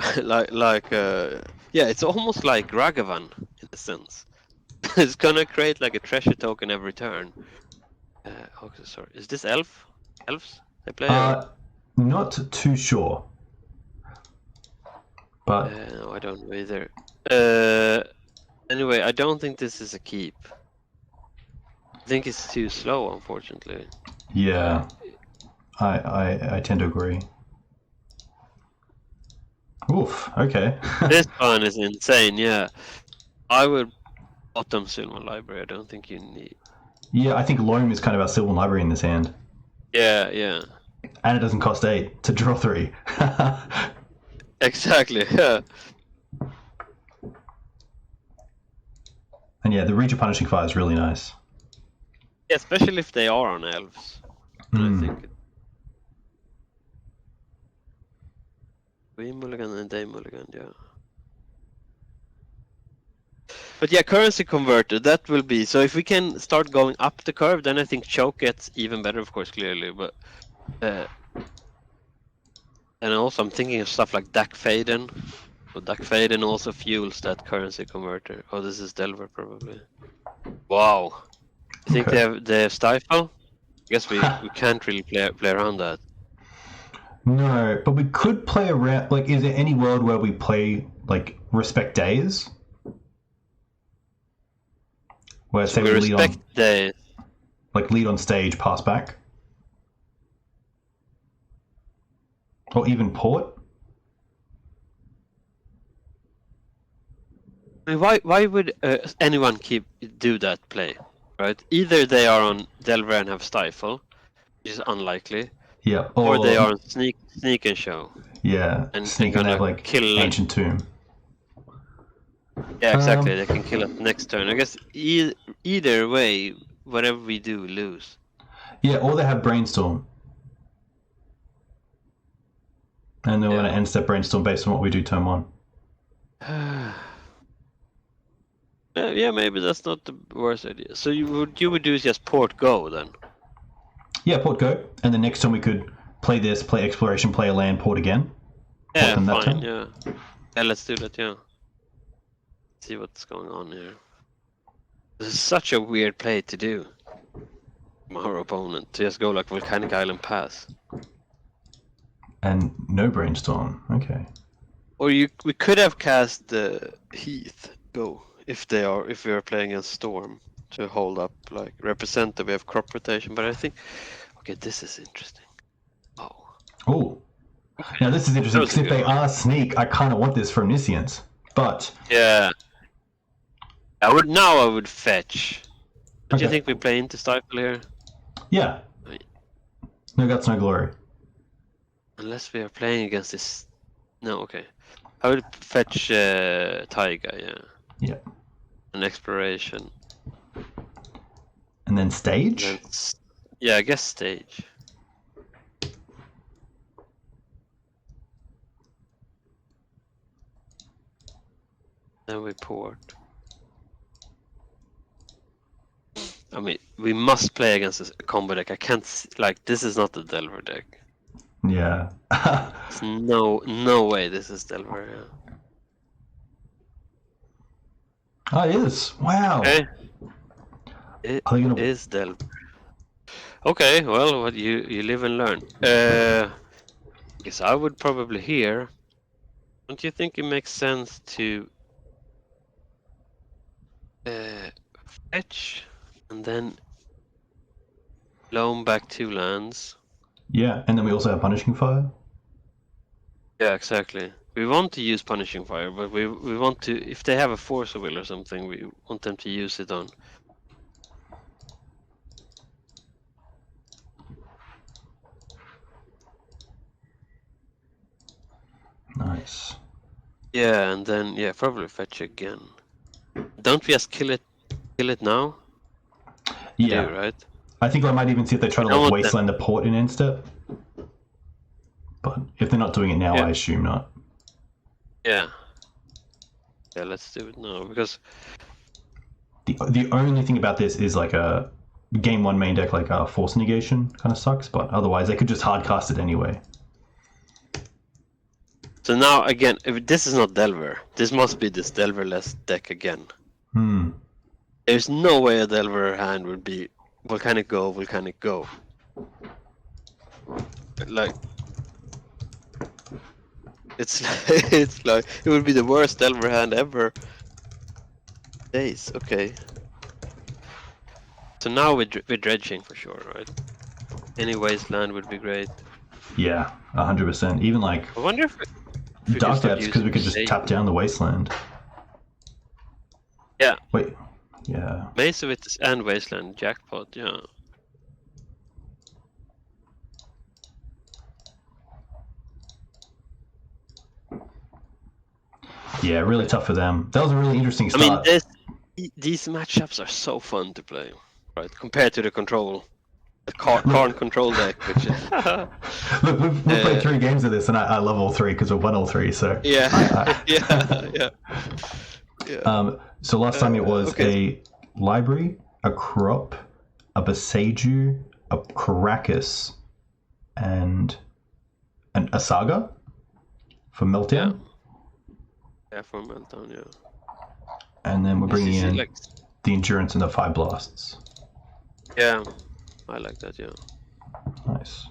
it's almost like Ragavan in a sense. It's gonna create like a treasure token every turn. Okay, sorry. Is this elves they play? Not too sure. But no, I don't know either. Anyway, I don't think this is a keep. I think it's too slow, unfortunately. Yeah, I tend to agree. Oof. Okay. This one is insane. Yeah, I would bottom Sylvan Library. I don't think you need. Yeah, I think Loam is kind of our Sylvan Library in this hand. Yeah. And it doesn't cost 8 to draw 3. Exactly. Yeah. And yeah, the Reach of Punishing Fire is really nice. Yeah, especially if they are on elves. I think. We mulligan and they mulligan, yeah. But yeah, currency converted, that will be, so if we can start going up the curve, then I think choke gets even better, of course, clearly, but and also I'm thinking of stuff like Dak Faden. So Dak Faden also fuels that currency converter. Oh, this is Delver probably. Wow. I think they have Stifle? I guess we can't really play around that. No, but we could play around. Like, is there any world where we play like Respect Days? Where say we lead on days. Like lead on stage, pass back, or even Port. I mean, why would anyone do that play? Right? Either they are on Delver and have Stifle, which is unlikely. Yeah, or they are on sneak and show. Yeah, and gonna have like kill Ancient Tomb. Yeah, exactly. They can kill us next turn. I guess either way, whatever we do, we lose. Yeah, or they have Brainstorm, and they want to end step Brainstorm based on what we do turn 1. Yeah, maybe that's not the worst idea. So you would do is just port go then? Yeah, port go, and then next time we could play this, play exploration, play a land, port again. Yeah, fine. Yeah, let's do that. Yeah. See what's going on here. This is such a weird play to do. From our opponent to just go like Volcanic Island pass. And no brainstorm. Okay. Or we could have cast the Heath go if we are playing a Storm to hold up like representative. We have crop rotation, but I think okay, this is interesting. Oh. Now this is interesting because if they are sneak, I kind of want this for Omniscience, but yeah, I would fetch. Do you think we play into Stifle here? Yeah. No guts, no glory. Unless we are playing against this. No, okay. I would fetch Taiga, yeah. Yeah. An exploration. And then stage? Yeah, I guess stage. Then we port. I mean, we must play against a combo deck. I can't like this is not the Delver deck. Yeah. There's no way this is Delver. Yeah. Oh, it is. Wow. Okay. It is Delver. Okay, well, what you live and learn. Guess I would probably here. Don't you think it makes sense to fetch and then loan back 2 lands? Yeah, and then we also have Punishing Fire. Yeah, exactly. We want to use Punishing Fire, but we want to, if they have a Force of Will or something, we want them to use it on. Nice. Yeah, and then probably fetch again. Don't we just kill it now? Yeah. Do, right? I think I might even see if they try to like Wasteland the port in end step. But if they're not doing it now, I assume not. Yeah. Yeah, let's do it now because the only thing about this is like a game 1 main deck like a Force Negation kind of sucks, but otherwise they could just hard cast it anyway. So now again, if this is not Delver, this must be this Delverless deck again. There's no way a Delver hand would be Volcanic go. Like it's like it would be the worst Delver hand ever. Days, okay. So now we're dredging for sure, right? Any Wasteland would be great. Yeah, 100%. Even like I wonder if Dark Depths, because we could just tap down the Wasteland. Yeah. Wait. Yeah. Maze of it and Wasteland jackpot, yeah. Yeah, really tough for them. That was a really interesting start. I mean, these matchups are so fun to play, right? Compared to the Karn control deck, which is... Look, we've played 3 games of this, and I love all 3 because we've won all 3. So yeah, yeah. So last time it was a library, a crop, a Beseju, a Caracas, and a Saga for Meltdown. Yeah, for Meltdown, yeah. And then we're bringing in the Endurance and the 5 Blasts. Yeah, I like that, yeah. Nice.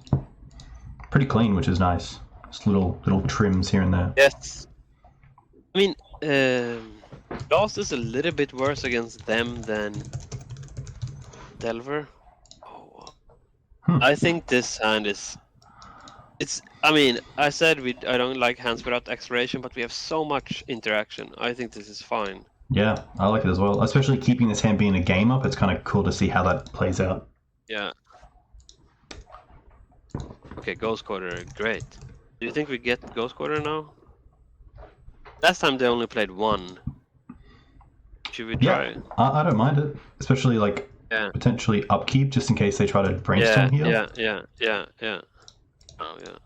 Pretty clean, which is nice. Just little trims here and there. Yes. I mean, Blast is a little bit worse against them than Delver. I think this hand is... I mean, I said I don't like hands without exploration, but we have so much interaction. I think this is fine. Yeah, I like it as well. Especially keeping this hand being a game up, it's kind of cool to see how that plays out. Yeah. Okay, Ghost Quarter, great. Do you think we get Ghost Quarter now? Last time they only played 1. Should we try? Yeah, I don't mind it. Especially like potentially upkeep, just in case they try to brainstorm here. Yeah. Oh, yeah.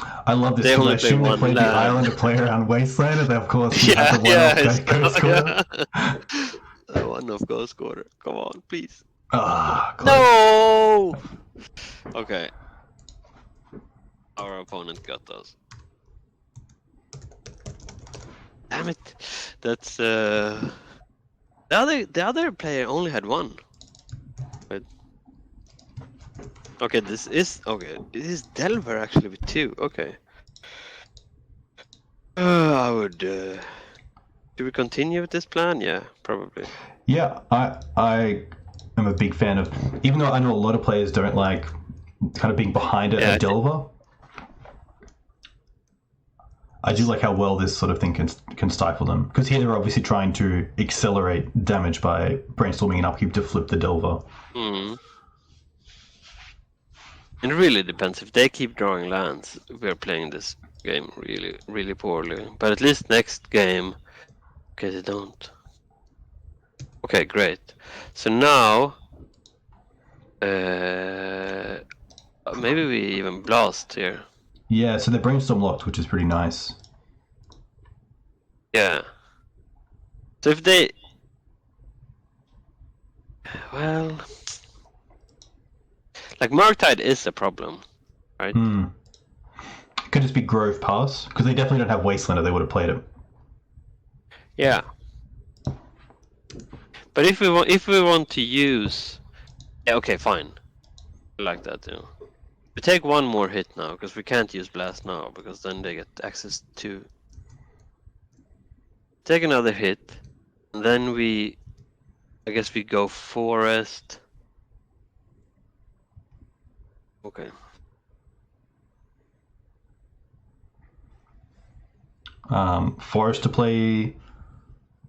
I love this because I assume they played the Islander player around Wasteland, and then of course we have the one-off Ghost Quarter. The one-off Ghost Quarter. Come on, please. No! Okay. Our opponent got those. Damn it! That's the other player only had one. But okay, this is Delver actually with two. Okay. I would. Do we continue with this plan? Yeah, probably. Yeah, I am a big fan of. Even though I know a lot of players don't like kind of being behind a Delver. I do like how well this sort of thing can stifle them. Because here they're obviously trying to accelerate damage by brainstorming an upkeep to flip the Delver. Mm-hmm. It really depends. If they keep drawing lands, we're playing this game really, really poorly. But at least next game, okay, they don't. Okay, great. So now, maybe we even blast here. Yeah, so they're brainstorm locked, which is pretty nice. Yeah. So if they... Well... Like, Murktide is a problem, right? Could just be Grove Pass, because they definitely don't have Wasteland or they would have played it. Yeah. But if we want to use... Yeah, okay, fine. I like that, too. We take one more hit now, because we can't use Blast now, because then they get access to... Take another hit, and then I guess we go Forest. Okay. Forest to play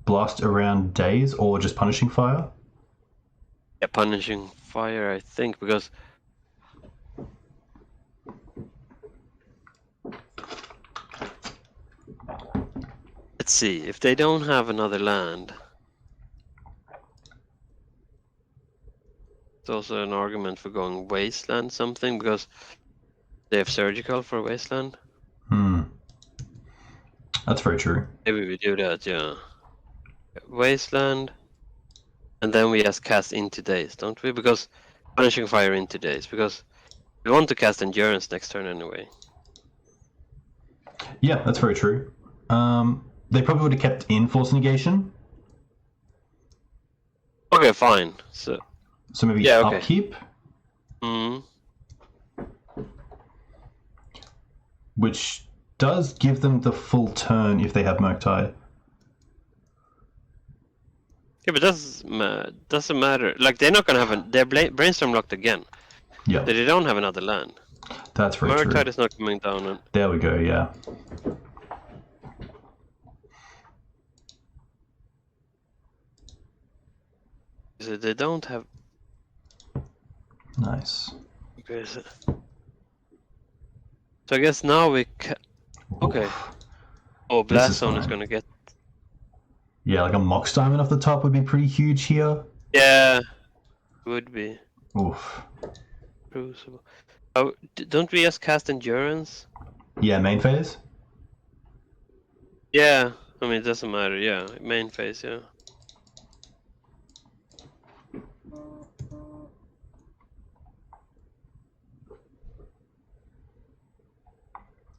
Blast around Days, or just Punishing Fire? Yeah, Punishing Fire, I think, because... Let's see, if they don't have another land... It's also an argument for going Wasteland something, because they have Surgical for Wasteland. That's very true. Maybe we do that, yeah. Wasteland, and then we just cast Into Days, don't we? Because Punishing Fire Into Days, because we want to cast Endurance next turn anyway. Yeah, that's very true. They probably would have kept in Force Negation. Okay, fine. So maybe upkeep. Which does give them the full turn if they have Murktide. Yeah, but doesn't matter. Like, they're not gonna have they're brainstorm locked again. Yeah. They don't have another land. That's very true. Murktide is not coming down. There we go. Yeah. So they don't have. Nice. Okay. So I guess now we can. Okay. Oh, Blast Zone is gonna get. Yeah, like a Mox Diamond off the top would be pretty huge here. Yeah, would be. Oof. Crucible. Oh, don't we just cast Endurance? Yeah, main phase? Yeah, I mean, it doesn't matter. Yeah, main phase, yeah.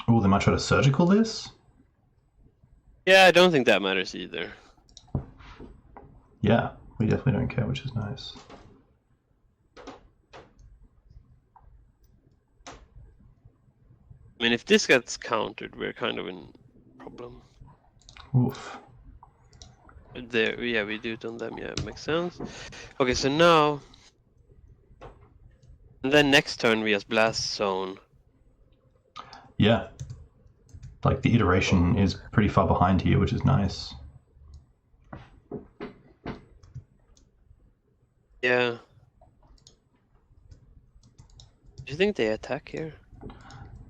Oh, they might try to Surgical this? Yeah, I don't think that matters either. Yeah, we definitely don't care, which is nice. I mean, if this gets countered, we're kind of in problem. Oof. There, yeah, we do it on them. Yeah, it makes sense. Okay, so now, and then next turn we just Blast Zone. Yeah. Like, the iteration is pretty far behind here, which is nice. Yeah. Do you think they attack here?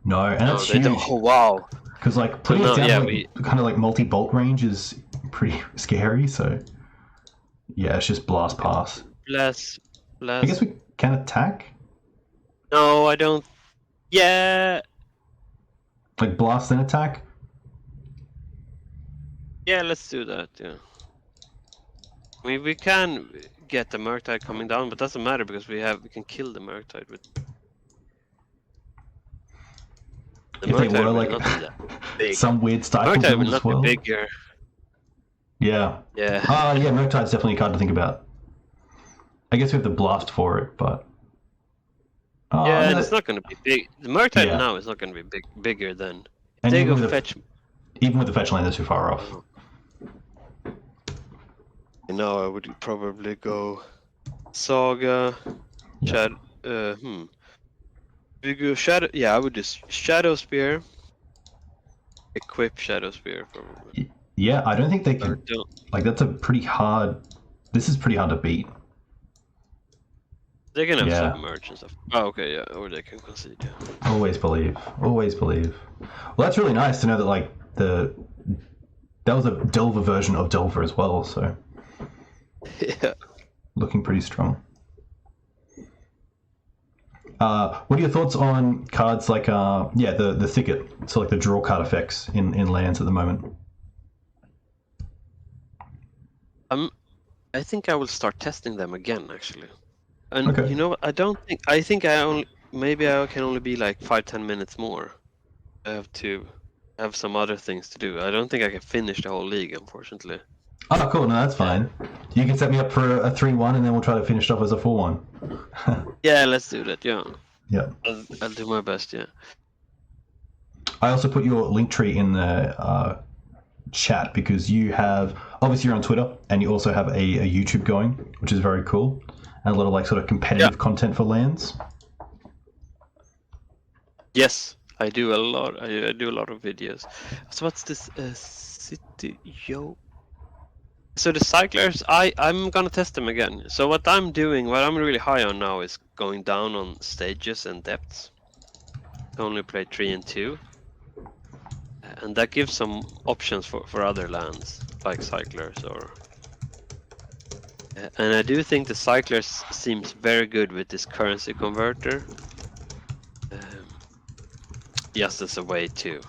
No, and that's they huge. don't. Oh, wow. Because, like, putting it down kind of like multi-bolt range is pretty scary, so... Yeah, it's just Blast Pass. Blast. I guess we can attack? No, I don't... Yeah... Like blast and attack? Yeah, let's do that, yeah. I mean, we can get the Murktide coming down, but doesn't matter because we can kill the Murktide with... The if they Murktide were will like not be that big. some weird The stifle Murktide will build as not well. be bigger. Yeah. Yeah. Yeah, Murktide's definitely a card to think about. I guess we have the blast for it, but... yeah, and no, it's not going to be big. The Murktide now is not going to be bigger than... And they even go with fetch... even with the fetch land, they're too far off. Now I would probably go Saga, Yeah. We go Shadow. Yeah, I would just Shadow Spear. Equip Shadow Spear probably. Yeah, I don't think they can. Like that's a pretty hard. This is pretty hard to beat. They can have submerge and stuff. Oh, okay, yeah, or they can concede. Yeah. Always believe. Always believe. Well, that's really nice to know that like that was a Delver version of Delver as well. So. Yeah. Looking pretty strong. What are your thoughts on cards like the Thicket, so like the draw card effects in lands at the moment? I think I will start testing them again actually. And okay. you know what? I think maybe I can only be like 5-10 minutes more. I have to have some other things to do. I don't think I can finish the whole league, unfortunately. Oh, cool. No, that's fine. You can set me up for a 3-1, and then we'll try to finish it off as a 4-1. Yeah, let's do that. Yeah. Yeah. I'll do my best. Yeah. I also put your link tree in the chat because you have obviously you're on Twitter and you also have a YouTube going, which is very cool, and a lot of like sort of competitive content for lands. Yes, I do a lot. I do a lot of videos. So what's this city yo? So the cyclers, I'm gonna test them again. So what I'm really high on now is going down on stages and depths. I only play 3 and 2, and that gives some options for other lands like cyclers or. And I do think the cyclers seems very good with this currency converter. Just as a way to.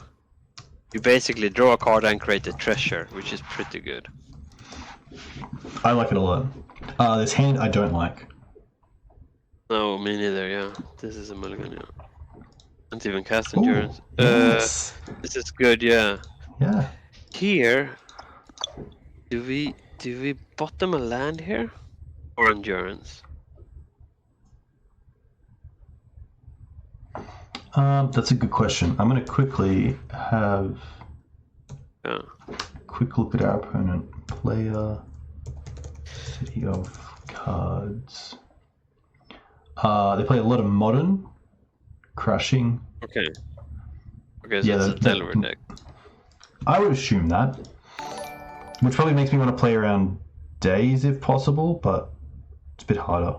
You basically draw a card and create a treasure, which is pretty good. I like it a lot. This hand I don't like. No, me neither, yeah. This is a mulligan, yeah. Can't even cast endurance. Yes. This is good, yeah. Yeah. Here, do we bottom a land here? Or endurance? That's a good question. I'm going to quickly have quick look at our opponent. Player, City of Cards. They play a lot of Modern, Crushing. Okay. Okay, so it's a Delver deck. I would assume that. Which probably makes me want to play around Days if possible, but it's a bit harder.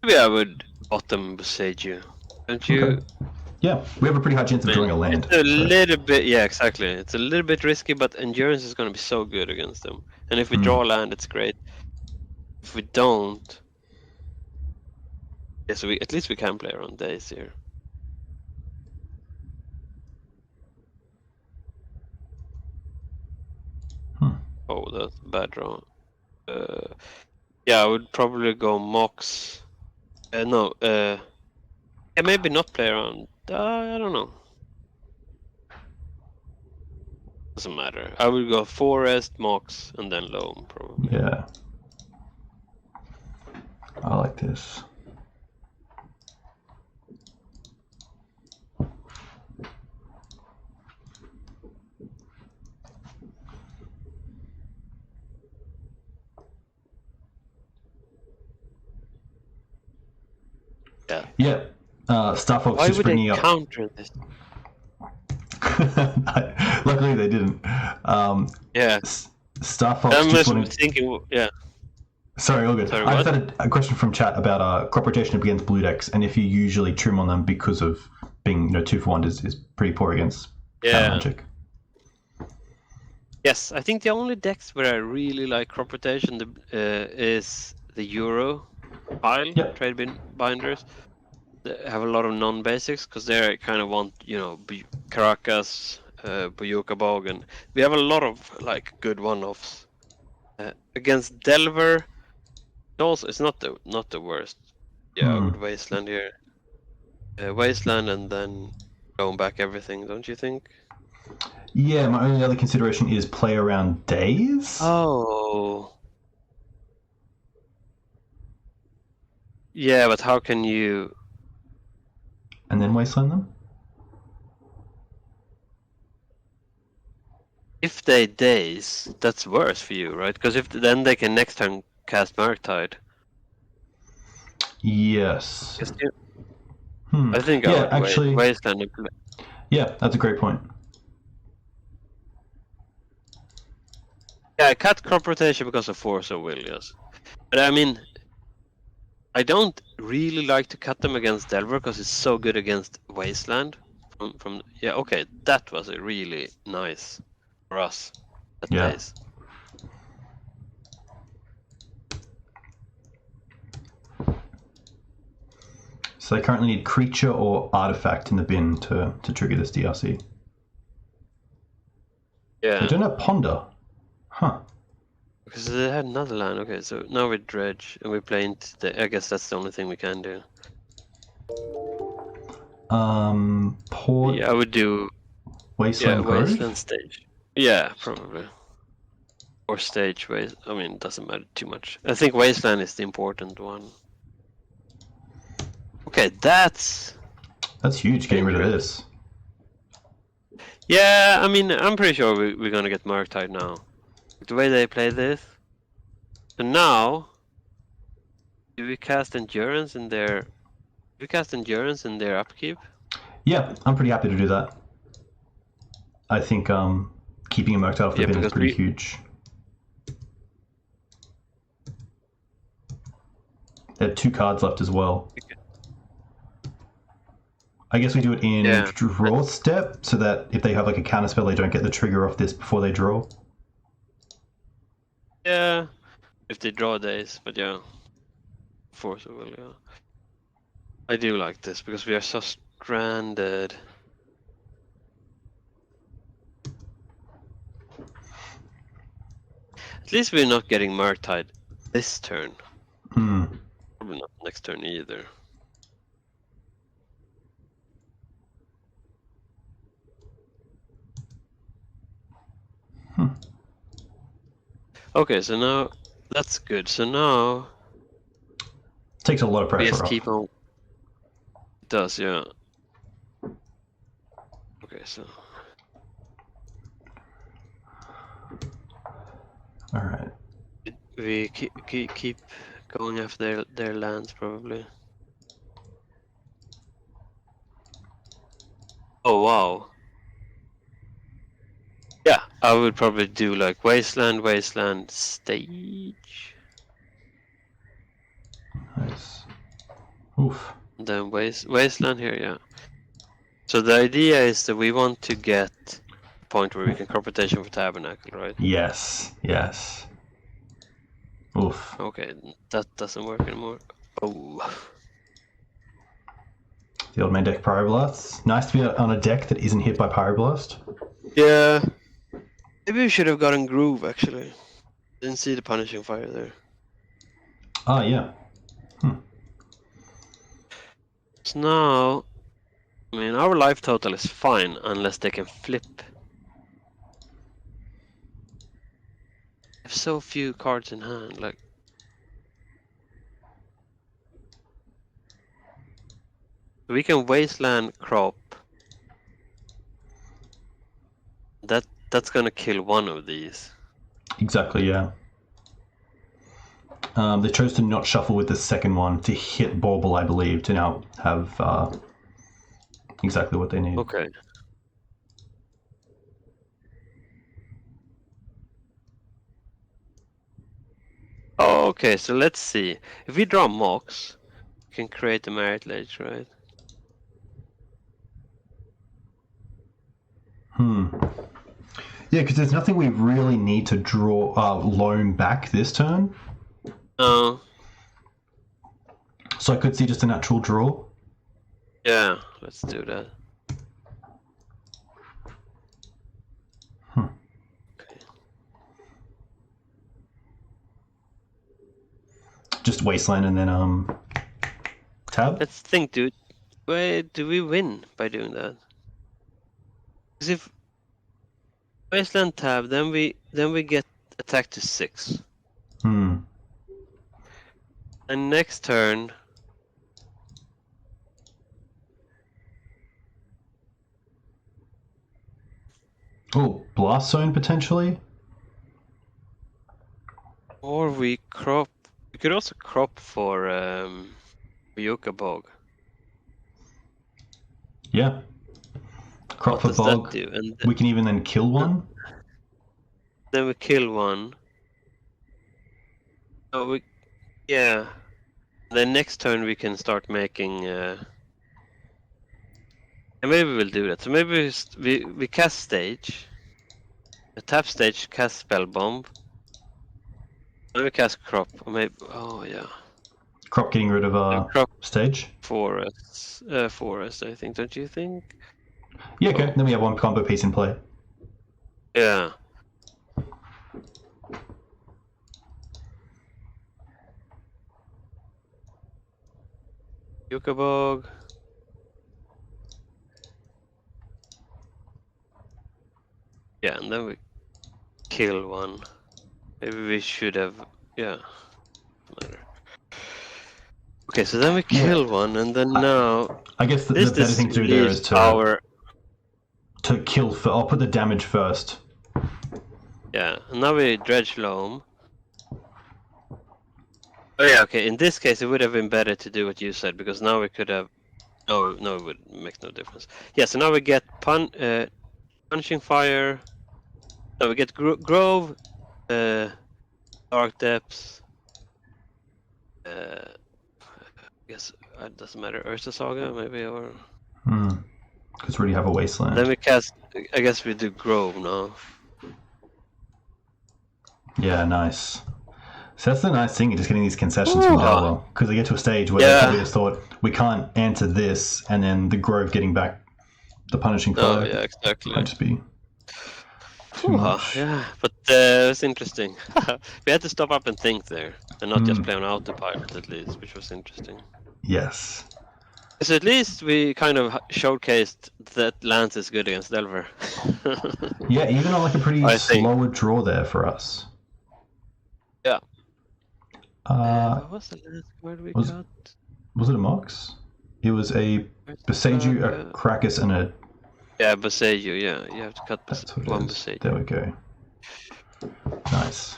Maybe I would bottom Besage, don't you? Okay. Yeah, we have a pretty high chance of drawing a land. It's a little bit, yeah, exactly. It's a little bit risky, but endurance is going to be so good against them. And if we draw a land, it's great. If we don't, yeah, so at least we can play around Days here. Oh, that's a bad draw. Yeah, I would probably go Mox. Yeah, maybe not play around. I don't know. Doesn't matter. I would go Forest, Mox, and then Loam, probably. Yeah. I like this. Yeah. Star Fox just bringing up. Why would they counter this? Luckily, they didn't. Yeah. Star Fox. I'm just thinking. Yeah. Sorry, all good. Sorry, I just had a question from chat about crop rotation against blue decks, and if you usually trim on them because of being 2-for-1 is pretty poor against magic. Yes, I think the only decks where I really like crop rotation is the Euro pile trade binders. have a lot of non-basics because they kind of want, Caracas, Boyuka Bog, and we have a lot of like good one-offs. Against Delver, also it's not the worst. Yeah, I would Wasteland here. Wasteland and then going back everything, don't you think? Yeah, my only other consideration is play around days. Oh. Yeah, but how can you... And then Wasteland them? If they daze, that's worse for you, right? Because then they can next turn cast Murktide. Yes. I think I would actually, Wasteland. Yeah, that's a great point. Yeah, I cut crop rotation because of Force of Will, yes. But I mean, I don't really like to cut them against Delver because it's so good against Wasteland. Yeah, okay, that was a really nice for us at pace. So they currently need creature or artifact in the bin to trigger this DRC. Yeah. They don't have Ponder. Huh. Because they had another land. Okay, so now we dredge and we play into the... I guess that's the only thing we can do. Port. Yeah, I would do... Wasteland Grove? Wasteland stage. Yeah, probably. Or stage waste. I mean, it doesn't matter too much. I think Wasteland is the important one. Okay, that's huge, getting rid of this. Yeah, I mean, I'm pretty sure we're gonna get Murktide now. The way they play this. So now, do we cast Endurance in their... Do we cast Endurance in their upkeep? Yeah, I'm pretty happy to do that. I think keeping a Murktide off the bin is pretty huge. They have 2 cards left as well. Okay. I guess we do it in draw step, so that if they have like a counter spell, they don't get the trigger off this before they draw. Yeah, if they draw days, but yeah. Force of Will, yeah. I do like this, because we are so stranded. At least we're not getting Murktide this turn. Probably not next turn either. Okay, so now that's good. So now takes a lot of pressure off. Keep on. It does, yeah. Okay, so all right. We keep going after their lands probably. Oh wow. Yeah, I would probably do like Wasteland stage. Nice. Oof. Then Wasteland here, yeah. So the idea is that we want to get a point where we can crop rotation for Tabernacle, right? Yes, yes. Oof. Okay, that doesn't work anymore. Oh. The old man deck Pyroblast. Nice to be on a deck that isn't hit by Pyroblast. Yeah. Maybe we should have gotten Groove, actually. Didn't see the Punishing Fire there. Ah, yeah. So now, I mean, our life total is fine unless they can flip. I have so few cards in hand, like... We can Wasteland Crop. That's gonna kill one of these. Exactly, yeah. They chose to not shuffle with the second one to hit Bauble, I believe, to now have exactly what they need. Okay. Oh, okay, so let's see. If we draw Mox, we can create a Merit Lage, right? Yeah, because there's nothing we really need to draw loan back this turn. Oh. So I could see just a natural draw. Yeah, let's do that. Just Wasteland and then tab? Let's think, dude. Where do we win by doing that? Because if Wasteland tab, then we get attack to 6. Hmm. And next turn, Oh, Blast Zone potentially? or we crop. We could also crop for Yucca Bog. Yeah. Crop for What does Bog. that do? And We can even then kill one. then we kill one. Oh, yeah. Then next turn we can start making. And maybe we'll do that. So maybe we cast stage. A tap stage, cast spell bomb. Then we cast crop. Or maybe. Oh yeah. Crop getting rid of Crop stage. forest. Forest. I think. Don't you think? Yeah. Okay. Then we have one combo piece in play. Yeah. Yucca Bog. Yeah, and then we kill one. Maybe we should have. Yeah. Matter. Okay, so then we kill one, and then now. I guess the better thing to do there is to kill. I'll put the damage first. Yeah, and now we dredge loam. Oh yeah, okay. In this case, it would have been better to do what you said because now we could have. No, it would make no difference. Yeah, so now we get punching fire. No, we get grove, dark depths. I guess it doesn't matter. Ursa Saga, maybe, or. Because we already have a wasteland. Then we cast. I guess we do grove now. Yeah, nice. So that's the nice thing, just getting these concessions from Delwell, because they get to a stage where they probably just thought we can't answer this, and then the grove getting back the punishing fire. Oh yeah, exactly. Might just be too much. Yeah, but it was interesting. We had to stop up and think there, and not just play on autopilot at least, which was interesting. Yes. So at least we kind of showcased that Lance is good against Delver. Yeah, even on like a pretty slower draw there for us. Yeah. What was the last card we got? Was it a Mox? It was a Boseiju, a Krakus, and a... Yeah, Boseiju, yeah. You have to cut one Boseiju. There we go. Nice.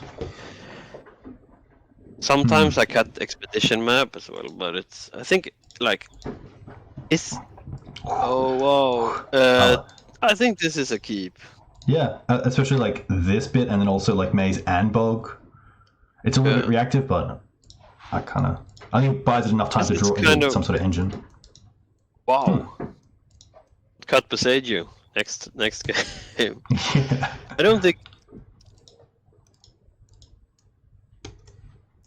Sometimes I cut Expedition map as well, but it's... I think, like... It's... Oh, wow. I think this is a keep. Yeah, especially like this bit, and then also like Maze and Bog. It's a little bit reactive, but I think it buys it enough time to draw into some sort of engine. Wow. Cut Boseiju next game. I don't think.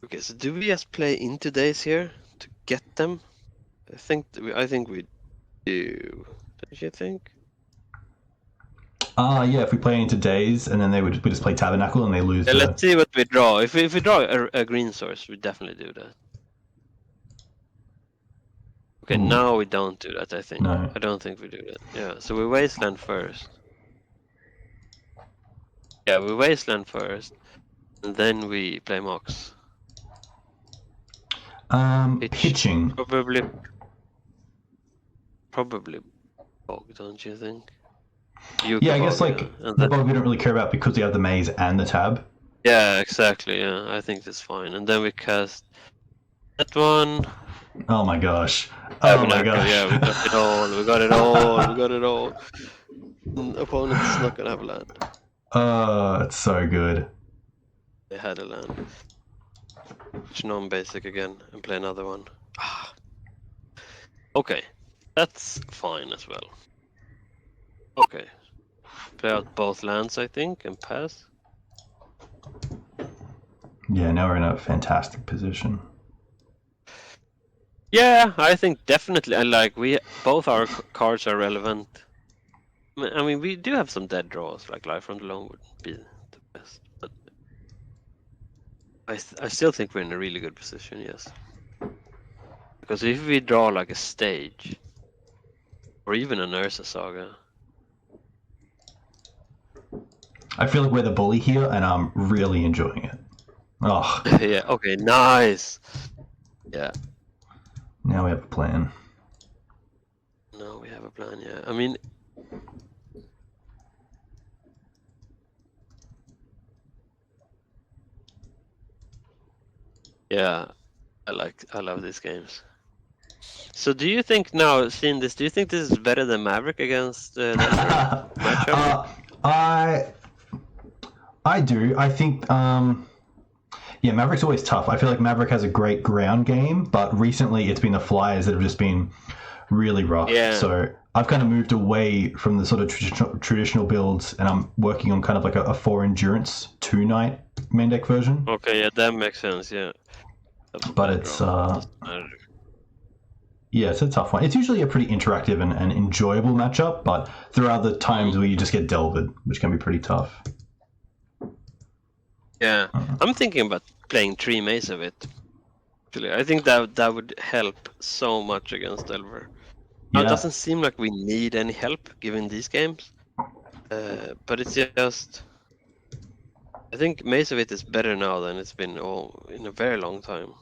Okay, so do we just play into days here to get them? I think we do. Don't you think? Yeah, if we play into days, and then we just play Tabernacle, and they lose. Yeah, let's see what we draw. If we draw a green source, we definitely do that. Okay, now we don't do that, I think. No. I don't think we do that. Yeah, so we Wasteland first. Yeah, we Wasteland first, and then we play Mox. Pitching. Probably Bog, don't you think? Yeah, I guess like the Bog we don't really care about because we have the Maze and the Tab. Yeah, exactly. Yeah, I think that's fine. And then we cast that one. Oh my gosh! Oh my gosh! Yeah, we got it all. We got it all. We got it all. Opponent's not gonna have a land. It's so good. They had a land. Which non-basic again and play another one. Okay, that's fine as well. Okay, play out both lands, I think, and pass. Yeah, now we're in a fantastic position. Yeah, I think definitely. And like both our cards are relevant. I mean, we do have some dead draws. Like Life from the Loam would be the best, but I still think we're in a really good position. Yes, because if we draw like a stage or even an Ursa Saga. I feel like we're the bully here, and I'm really enjoying it. Oh, Yeah. Okay. Nice. Yeah. now we have a plan. No, we have a plan. Yeah. I mean, yeah. I love these games. So, do you think now, seeing this, do you think this is better than Maverick against Delver matchup? I do. I think yeah, Maverick's always tough. I feel like Maverick has a great ground game, but recently it's been the flyers that have just been really rough. Yeah. So I've kind of moved away from the sort of traditional builds, and I'm working on kind of like a 4 endurance 2 night main deck version. Okay, yeah, that makes sense. Yeah. But it's yeah, it's a tough one. It's usually a pretty interactive and enjoyable matchup, but there are other times where you just get delved, which can be pretty tough. Yeah, I'm thinking about playing 3 Maze of it. Actually, I think that would help so much against Delver. Now, Yeah. it doesn't seem like we need any help given these games, but it's just. I think Maze of it is better now than it's been in a very long time.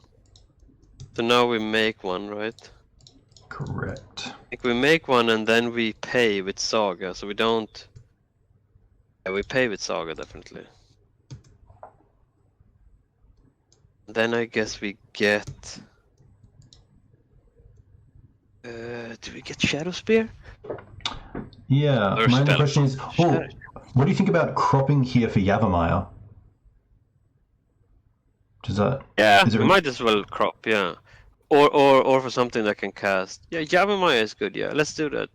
So now we make one, right? Correct. I think we make one and then we pay with Saga, so we don't. Yeah, we pay with Saga definitely. Then I guess we get. Do we get Shadow Spear? Yeah. Or My only spell. question is, what do you think about cropping here for Yavimaya? Does that? Yeah, Is we might as well crop. Yeah, or for something that can cast. Yeah, Yavimaya is good. Yeah, let's do that.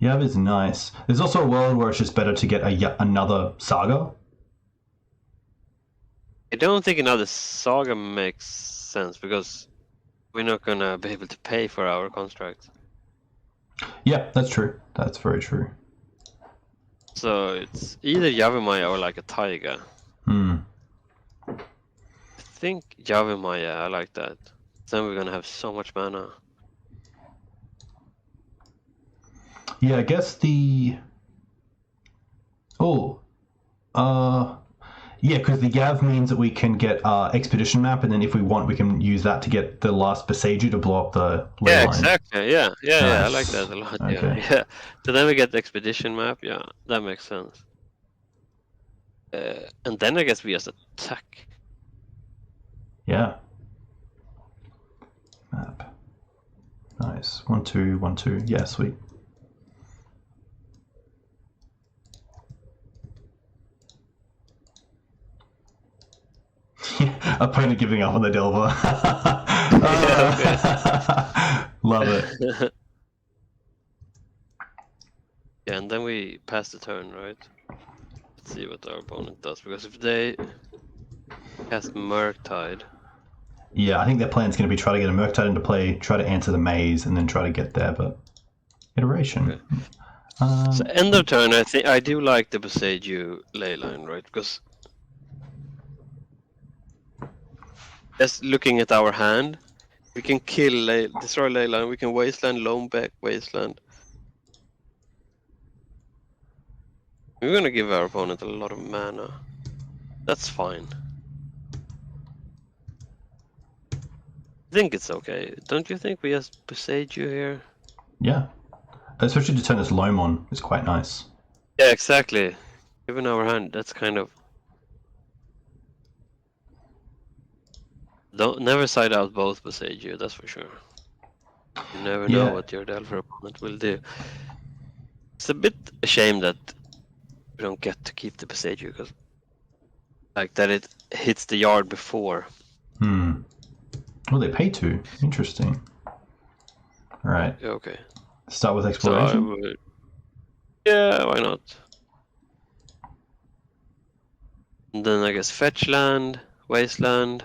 Yav is nice. There's also a world where it's just better to get another Saga. I don't think another Saga makes sense because we're not gonna be able to pay for our construct. Yeah, that's true. That's very true. So it's either Yavimaya or like a Taiga. Hmm. I think Yavimaya, I like that. Then we're gonna have so much mana. Yeah, I guess the. Oh. Yeah, because the Yav means that we can get Expedition Map, and then if we want, we can use that to get the last Beseiju to blow up the ley Yeah, line. exactly. Yeah, I like Nice. that a lot. Okay. Yeah. So then we get the expedition map. Yeah, that makes sense. And then I guess we just attack. Yeah. Map. Nice. 1, 2, 1, 2. Yeah, sweet. Opponent giving up on the Delver. Love it. Yeah, and then we pass the turn, right? Let's see what our opponent does, because if they cast Murktide. Yeah, I think their plan's going to be try to get a Murktide into play, try to answer the maze, and then try to get there, but iteration. Okay. So end of turn, I do like the Beseiju ley line, right? Because just looking at our hand, we can destroy ley line, we can wasteland, loam back, wasteland. We're gonna give our opponent a lot of mana. That's fine. I think it's okay. Don't you think we just Beseiju here? Yeah. Especially to turn this loam on is quite nice. Yeah, exactly. Given our hand, that's kind of. Don't never side out both Beseiju, that's for sure. You never know what your Delver opponent will do. It's a bit a shame that we don't get to keep the Beseiju, because like that it hits the yard before. Oh, they pay 2. Interesting. All right. Okay. Start with exploration. So yeah, why not? And then I guess fetch land, wasteland.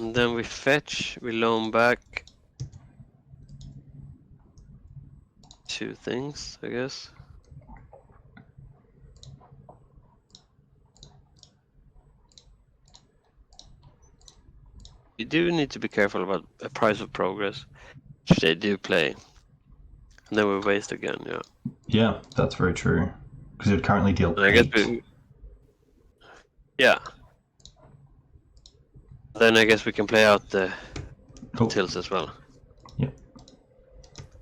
And then we fetch, we loan back 2 things, I guess. You do need to be careful about a price of progress, which they do play. And then we waste again, yeah. Yeah, that's very true. Because it would currently deal 8. Yeah. Then I guess we can play out the tills as well. Yeah.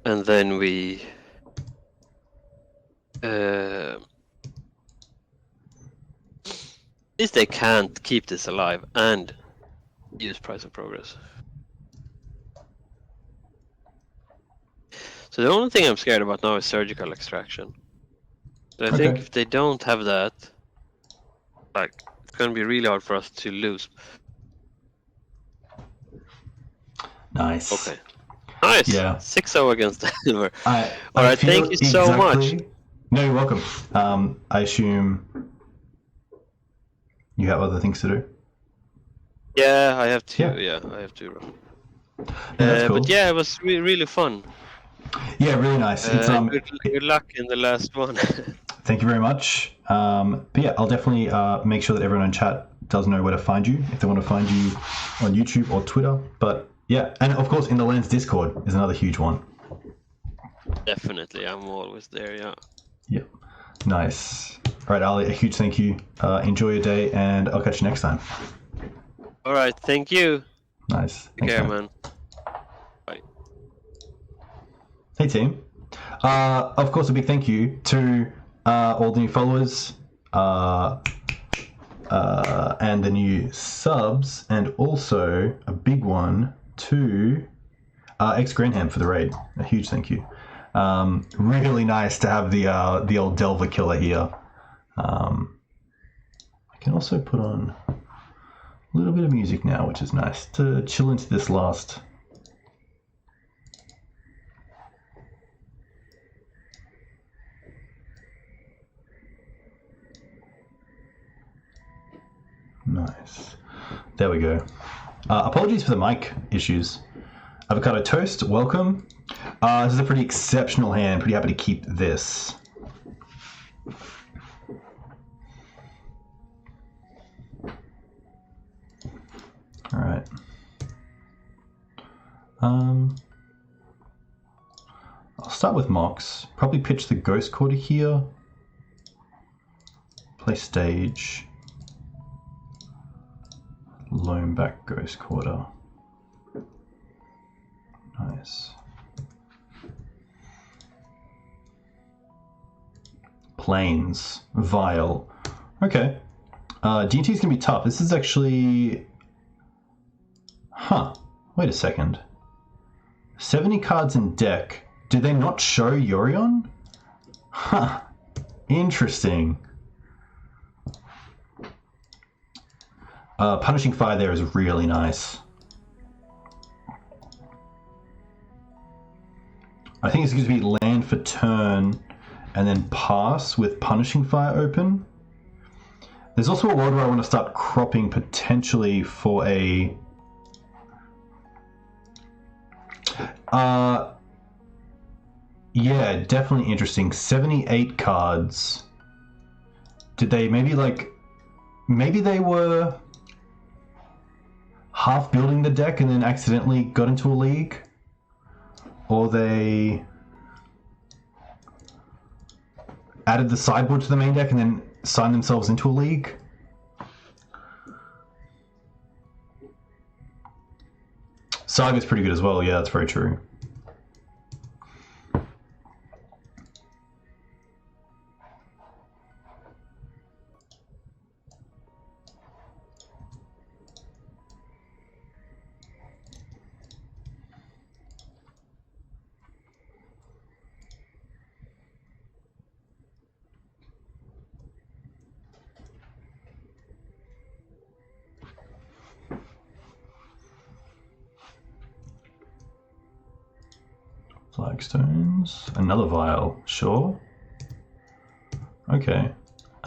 And then we... at least they can't keep this alive and use price of progress. So the only thing I'm scared about now is surgical extraction. So I think if they don't have that, like, it's going to be really hard for us to lose. Nice. Okay. Nice. Yeah. 6-0 against Denver. Alright, thank you so much. No, you're welcome. I assume you have other things to do? Yeah, I have to. Yeah, I have to. That's cool. But yeah, it was really fun. Yeah, really nice. It's, good luck in the last one. Thank you very much. But yeah, I'll definitely make sure that everyone in chat does know where to find you if they want to find you on YouTube or Twitter. But yeah, and of course in the Lens Discord is another huge one. Definitely, I'm always there, yeah. Yep. Nice. All right, Ali, a huge thank you. Enjoy your day, and I'll catch you next time. All right, thank you. Nice. Take care, man. Bye. Hey, team. Of course, a big thank you to all the new followers and the new subs, and also a big one to X Granham for the raid. A huge thank you. Really nice to have the old Delver killer here. I can also put on a little bit of music now, which is nice to chill into this last. Nice. There we go. Apologies for the mic issues. Avocado Toast, welcome. This is a pretty exceptional hand. Pretty happy to keep this. All right. I'll start with Mox. Probably pitch the Ghost Quarter here. Play stage. Loam back Ghost Quarter. Nice. Planes. Vile. Okay. DT is going to be tough. This is actually... Huh. Wait a second. 70 cards in deck. Did they not show Yorion? Huh. Interesting. Punishing Fire there is really nice. I think it's going to be land for turn and then pass with Punishing Fire open. There's also a world where I want to start cropping potentially for a... yeah, definitely interesting. 78 cards. Did they maybe like... Maybe they were half building the deck and then accidentally got into a league? Or they added the sideboard to the main deck and then signed themselves into a league? Saga's pretty good as well, yeah, that's very true. Flagstones. Another vial, sure. Okay.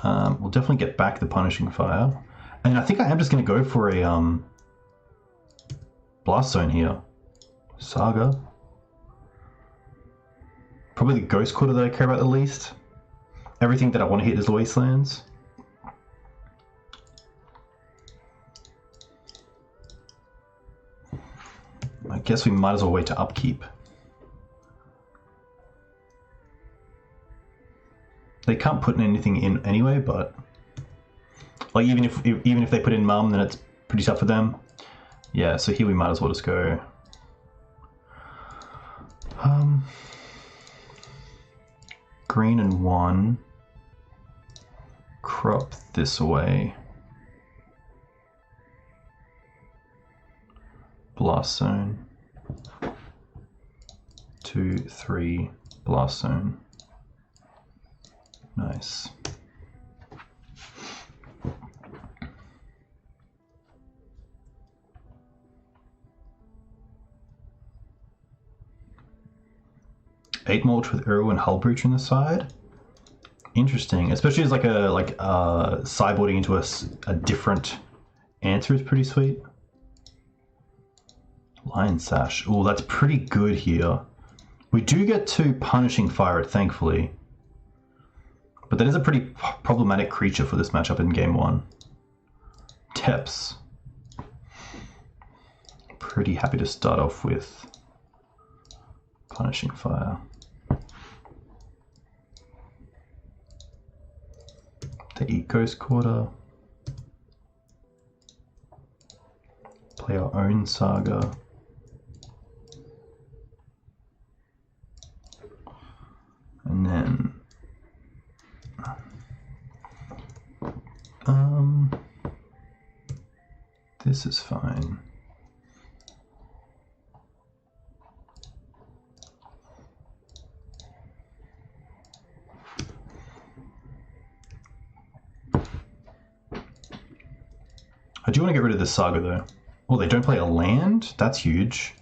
We'll definitely get back the Punishing Fire. And I think I am just going to go for a Blast Zone here. Saga. Probably the Ghost Quarter that I care about the least. Everything that I want to hit is Wastelands. I guess we might as well wait to upkeep. They can't put anything in anyway, but like even if they put in Mum, then it's pretty tough for them. Yeah, so here we might as well just go. Green and 1. Crop this away. Blast Zone. 2, 3, Blast Zone. Nice. Eight mulch with Uro and Hull Breach on the side. Interesting, especially as like a sideboarding into a different answer is pretty sweet. Lion Sash. Oh, that's pretty good here. We do get to Punishing Fire it, thankfully. But that is a pretty problematic creature for this matchup in game 1. Teps. Pretty happy to start off with Punishing Fire. They eat Ghost Quarter. Play our own Saga. And then this is fine. I do want to get rid of this Saga though. Oh, they don't play a land? That's huge.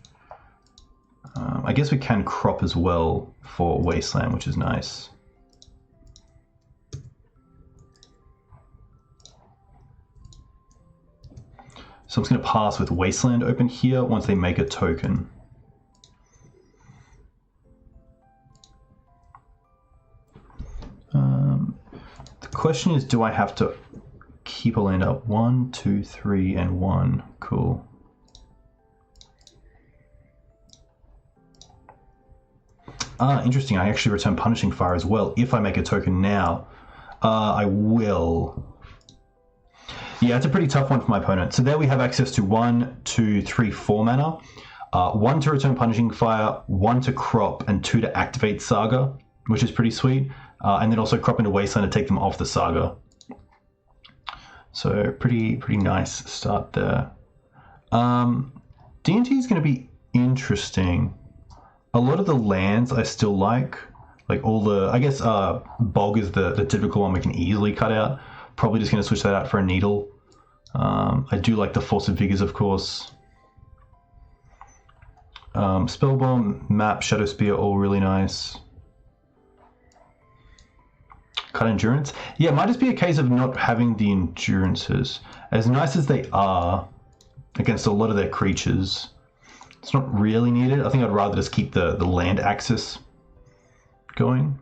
I guess we can crop as well for Wasteland, which is nice. So I'm just going to pass with Wasteland open here once they make a token. The question is, do I have to keep a land up? 1, 2, 3, and 1. Cool. Interesting. I actually return Punishing Fire as well. If I make a token now, I will. Yeah, it's a pretty tough one for my opponent. So there we have access to 1, 2, 3, 4 mana. 1 to return Punishing Fire, 1 to crop, and 2 to activate Saga, which is pretty sweet. And then also crop into Wasteland to take them off the Saga. So pretty nice start there. D&T is going to be interesting. A lot of the lands I still like all the, I guess Bog is the typical one we can easily cut out. Probably just going to switch that out for a Needle. I do like the Force of Vigors, of course. Spellbomb, Map, Shadow Spear, all really nice. Cut Endurance. Yeah, it might just be a case of not having the Endurances. As nice as they are against a lot of their creatures, it's not really needed. I think I'd rather just keep the land axis going.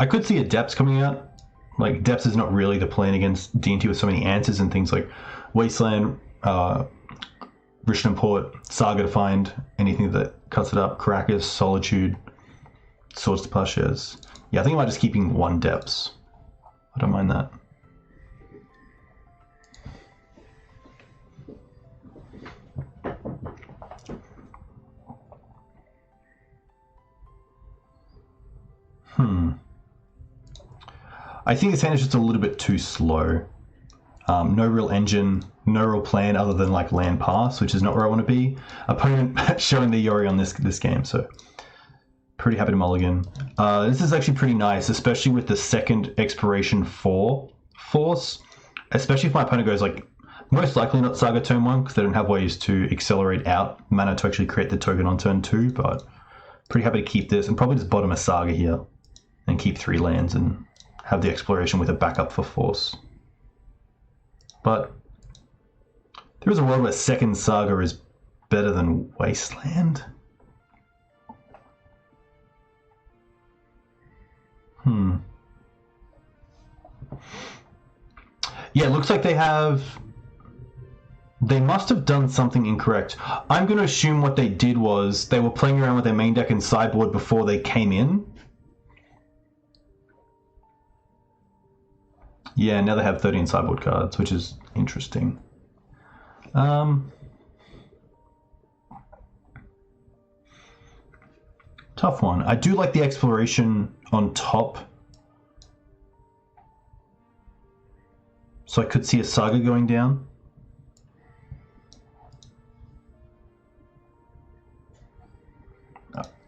I could see a Depths coming out. Like, Depths is not really the plan against D&T with so many answers and things like Wasteland, Rishton Port, Saga to find anything that cuts it up, Caracas, Solitude, Swords to Plowshares. Yeah, I think I might just keeping 1 Depths. I don't mind that. I think this hand is just a little bit too slow. No real engine, no real plan other than like land pass, which is not where I want to be. Opponent showing the Yori on this game, so pretty happy to mulligan. This is actually pretty nice, especially with the second expiration for Force. Especially if my opponent goes like, most likely not Saga turn 1 because they don't have ways to accelerate out mana to actually create the token on turn 2, but pretty happy to keep this and probably just bottom a Saga here and keep 3 lands and have the exploration with a backup for Force. But there is a world where second Saga is better than Wasteland. Yeah, it looks like they must have done something incorrect. I'm going to assume what they did was they were playing around with their main deck and sideboard before they came in. Yeah, now they have 13 sideboard cards, which is interesting. Tough one. I do like the exploration on top. So I could see a Saga going down.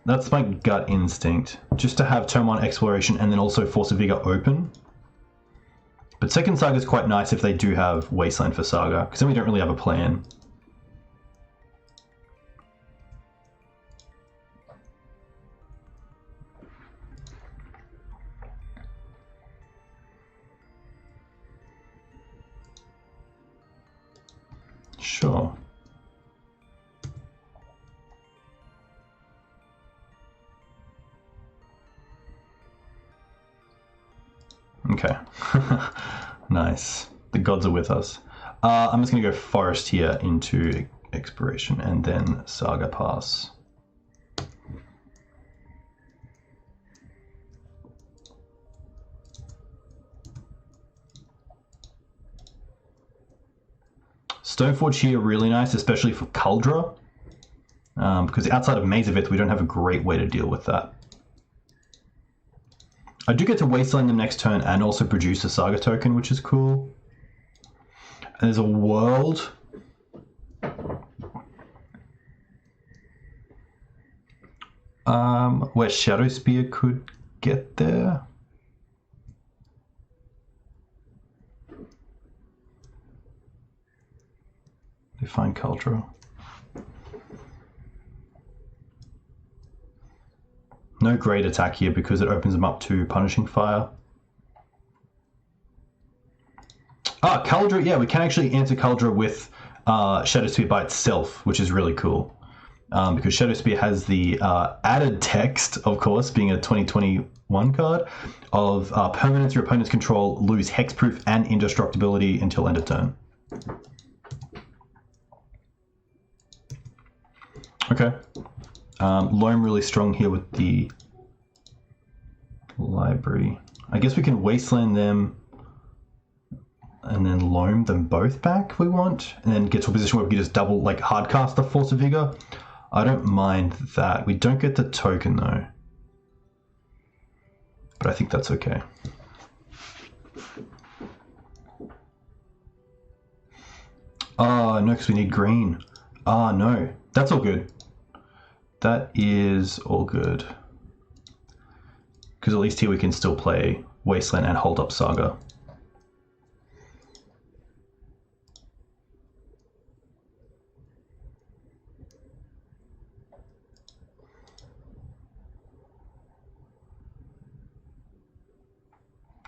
That's my gut instinct. Just to have turn 1 exploration and then also Force of Vigor open. But second Saga is quite nice if they do have Wasteland for Saga, because then we don't really have a plan. Sure. Okay. Nice. The gods are with us. I'm just going to go Forest here into Exploration and then Saga Pass. Stoneforge here really nice, especially for Kaldra, because outside of Mazavith we don't have a great way to deal with that. I do get to Wasteland the next turn and also produce a Saga token, which is cool. And there's a world. Where Shadow Spear could get there. Define Kaldra. No great attack here because it opens them up to Punishing Fire. Ah, Kaldra, yeah, we can actually answer Kaldra with Shadow Spear by itself, which is really cool. Because Shadow Spear has the added text, of course, being a 2021 card, of permanents your opponents control lose hexproof and indestructibility until end of turn. Okay. Loam really strong here with the library. I guess we can Wasteland them and then Loam them both back if we want, and then get to a position where we can just double, like, hardcast the Force of Vigor. I don't mind that. We don't get the token though, but I think that's okay. Ah, no, because we need green. Ah, no, that's all good. That is all good. Because at least here we can still play Wasteland and hold up Saga.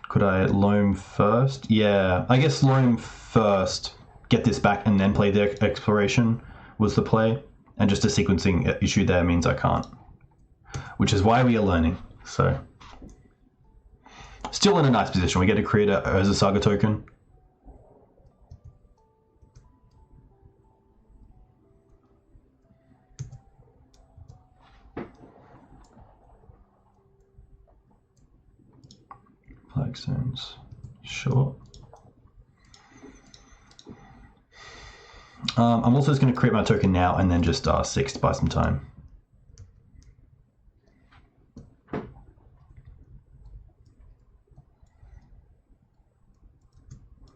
Could I Loam first? Yeah, I guess Loam first, get this back, and then play the exploration was the play. And just a sequencing issue there means I can't. Which is why we are learning, so. Still in a nice position. We get to create as a Saga token. Flag zones. Sure. I'm also just going to create my token now and then just 6 to buy some time.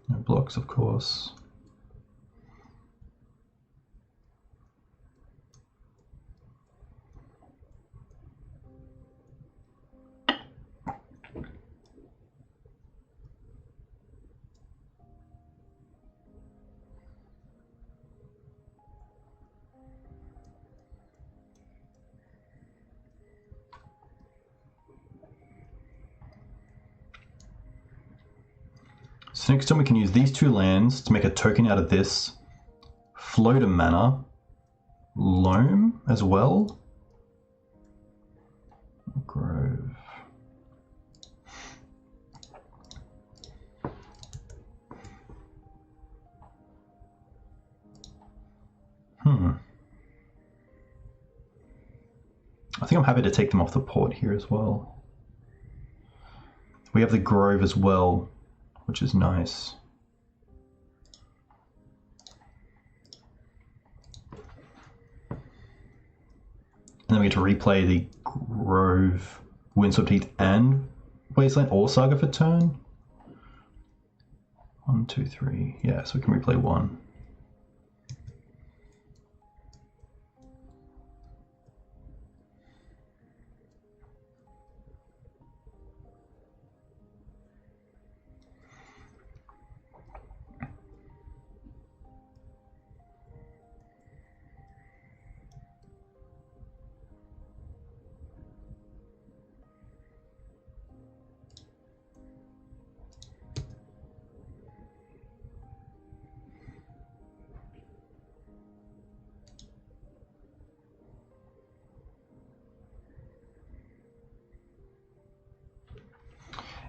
No blocks, of course. So next time we can use these 2 lands to make a token out of this, float a mana, loam as well. Grove. I think I'm happy to take them off the port here as well. We have the Grove as well, which is nice. And then we get to replay the Grove, Windswept Heath, and Wasteland or Saga for turn. 1, 2, 3. Yeah, so we can replay 1.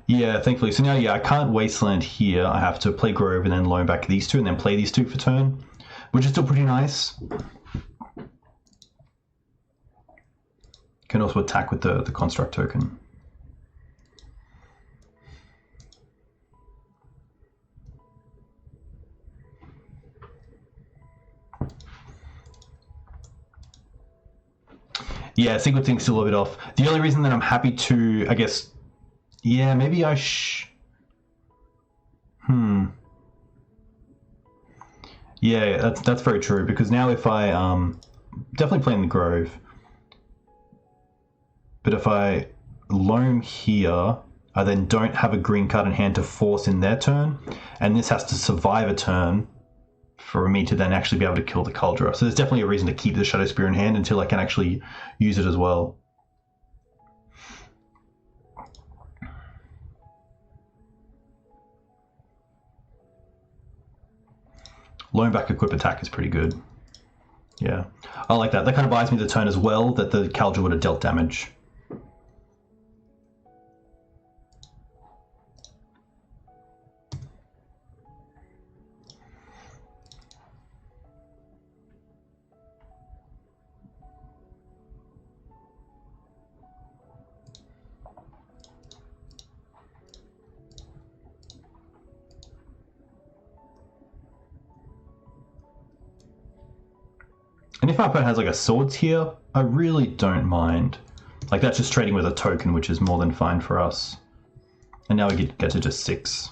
Yeah, thankfully. So now, yeah, I can't Wasteland here. I have to play Grove and then loan back these 2 and then play these 2 for turn, which is still pretty nice. Can also attack with the Construct token. Yeah, sequencing's still a bit off. The only reason that I'm happy to, I guess, yeah, maybe I Yeah, that's very true, because now if I definitely playing the Grove, but if I loam here, I then don't have a green card in hand to force in their turn, and this has to survive a turn for me to then actually be able to kill the Cauldron. So there's definitely a reason to keep the Shadow Spear in hand until I can actually use it as well. Loan back equip attack is pretty good. Yeah, I like that. That kind of buys me the turn as well that the Cauldron would have dealt damage. And if my opponent has like a Swords here, I really don't mind. Like that's just trading with a token, which is more than fine for us. And now we get to just 6.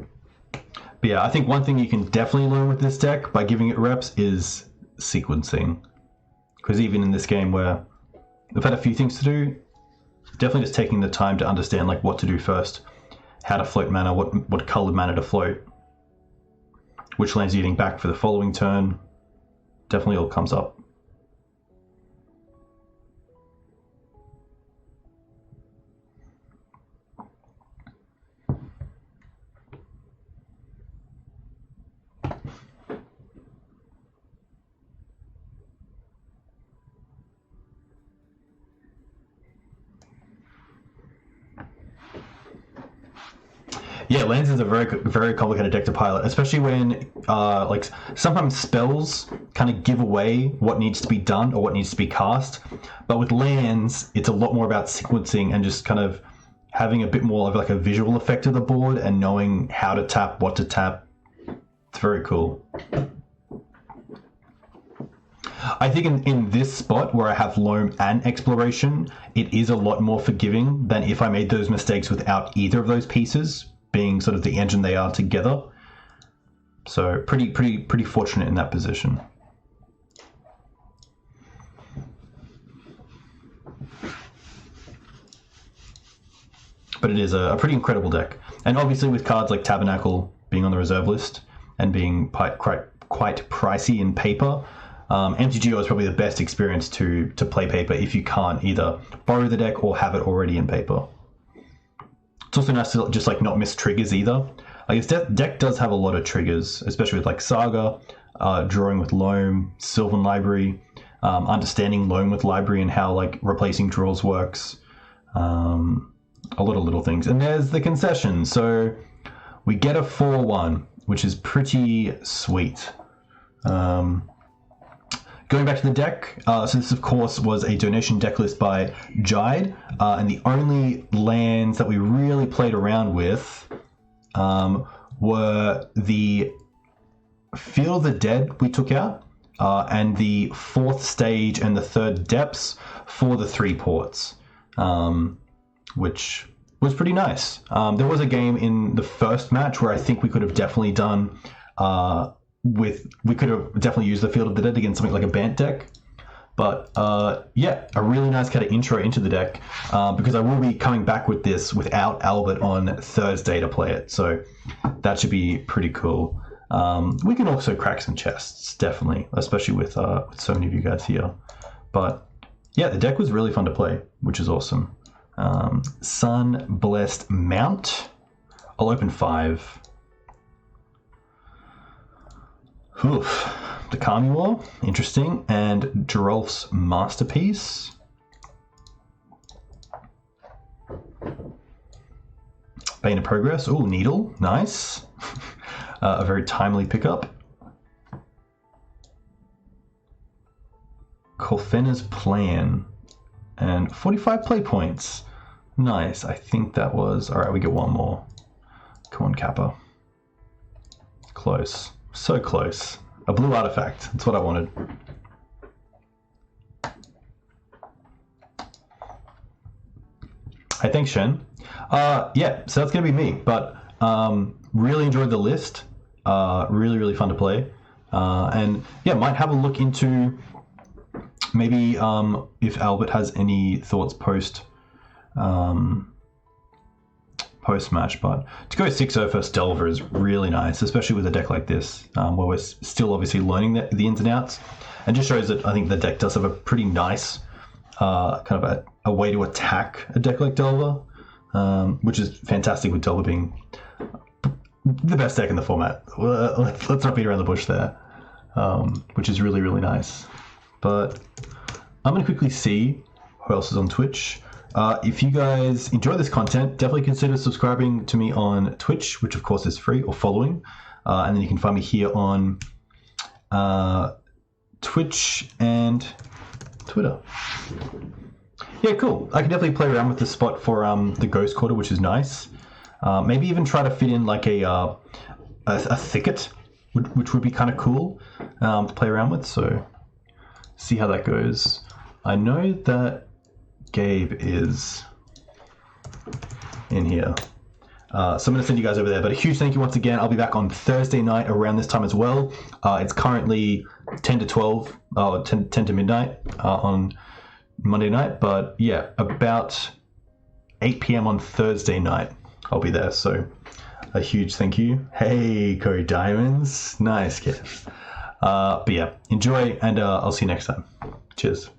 But yeah, I think one thing you can definitely learn with this deck by giving it reps is sequencing. Because even in this game where I've had a few things to do, definitely just taking the time to understand like what to do first, how to float mana, what colored mana to float, which lands you're getting back for the following turn, definitely all comes up. Yeah, lands is a very complicated deck to pilot, especially when like sometimes spells kind of give away what needs to be done or what needs to be cast. But with lands, it's a lot more about sequencing and just kind of having a bit more of like a visual effect of the board and knowing how to tap, what to tap. It's very cool. I think in this spot where I have Loam and Exploration, it is a lot more forgiving than if I made those mistakes without either of those pieces being sort of the engine they are together. So pretty fortunate in that position. But it is a pretty incredible deck. And obviously with cards like Tabernacle being on the reserve list and being quite pricey in paper, MTGO is probably the best experience to play paper if you can't either borrow the deck or have it already in paper. It's also nice to just like not miss triggers either. I guess deck does have a lot of triggers, especially with like Saga, drawing with Loam, Sylvan Library, understanding Loam with Library and how like replacing draws works. A lot of little things. And there's the concession. So we get a 4/1, which is pretty sweet. Going back to the deck, so this of course was a donation deck list by Jide, and the only lands that we really played around with were the Field of the Dead we took out, and the 4th stage and the 3rd depths for the 3 ports, which was pretty nice. There was a game in the first match where I think we could have definitely done we could have definitely used the Field of the Dead against something like a Bant deck. But yeah, a really nice kind of intro into the deck, because I will be coming back with this without Albert on Thursday to play it. So that should be pretty cool. We can also crack some chests, definitely, especially with so many of you guys here. But yeah, the deck was really fun to play, which is awesome. Sun Blessed Mount. I'll open 5. Oof. The Carnivore, interesting, and Gerolf's Masterpiece. Bane of Progress, ooh, Needle, nice. A very timely pickup. Corfena's Plan, and 45 play points. Nice, I think that was, all right, we get one more. Come on, Kappa. Close, so close. A blue artifact. That's what I wanted. Hey, thanks, Shen. Yeah, so that's going to be me. But really enjoyed the list. Really, really fun to play. And yeah, might have a look into maybe if Albert has any thoughts post match, but to go 6-0 first Delver is really nice, especially with a deck like this, where we're still obviously learning the ins and outs, and just shows that I think the deck does have a pretty nice kind of a way to attack a deck like Delver, which is fantastic with Delver being the best deck in the format. Let's not beat around the bush there, which is really, really nice. But I'm going to quickly see who else is on Twitch. If you guys enjoy this content, definitely consider subscribing to me on Twitch, which of course is free, or following. And then you can find me here on Twitch and Twitter. Yeah, cool. I can definitely play around with this spot for the Ghost Quarter, which is nice. Maybe even try to fit in like a thicket, which would be kind of cool to play around with. So see how that goes. I know that Gabe is in here. So I'm going to send you guys over there. But a huge thank you once again. I'll be back on Thursday night around this time as well. It's currently 10 to 12, 10 to midnight on Monday night. But yeah, about 8 p.m. on Thursday night, I'll be there. So a huge thank you. Hey, Corey Diamonds. Nice, kid. But yeah, enjoy, and I'll see you next time. Cheers.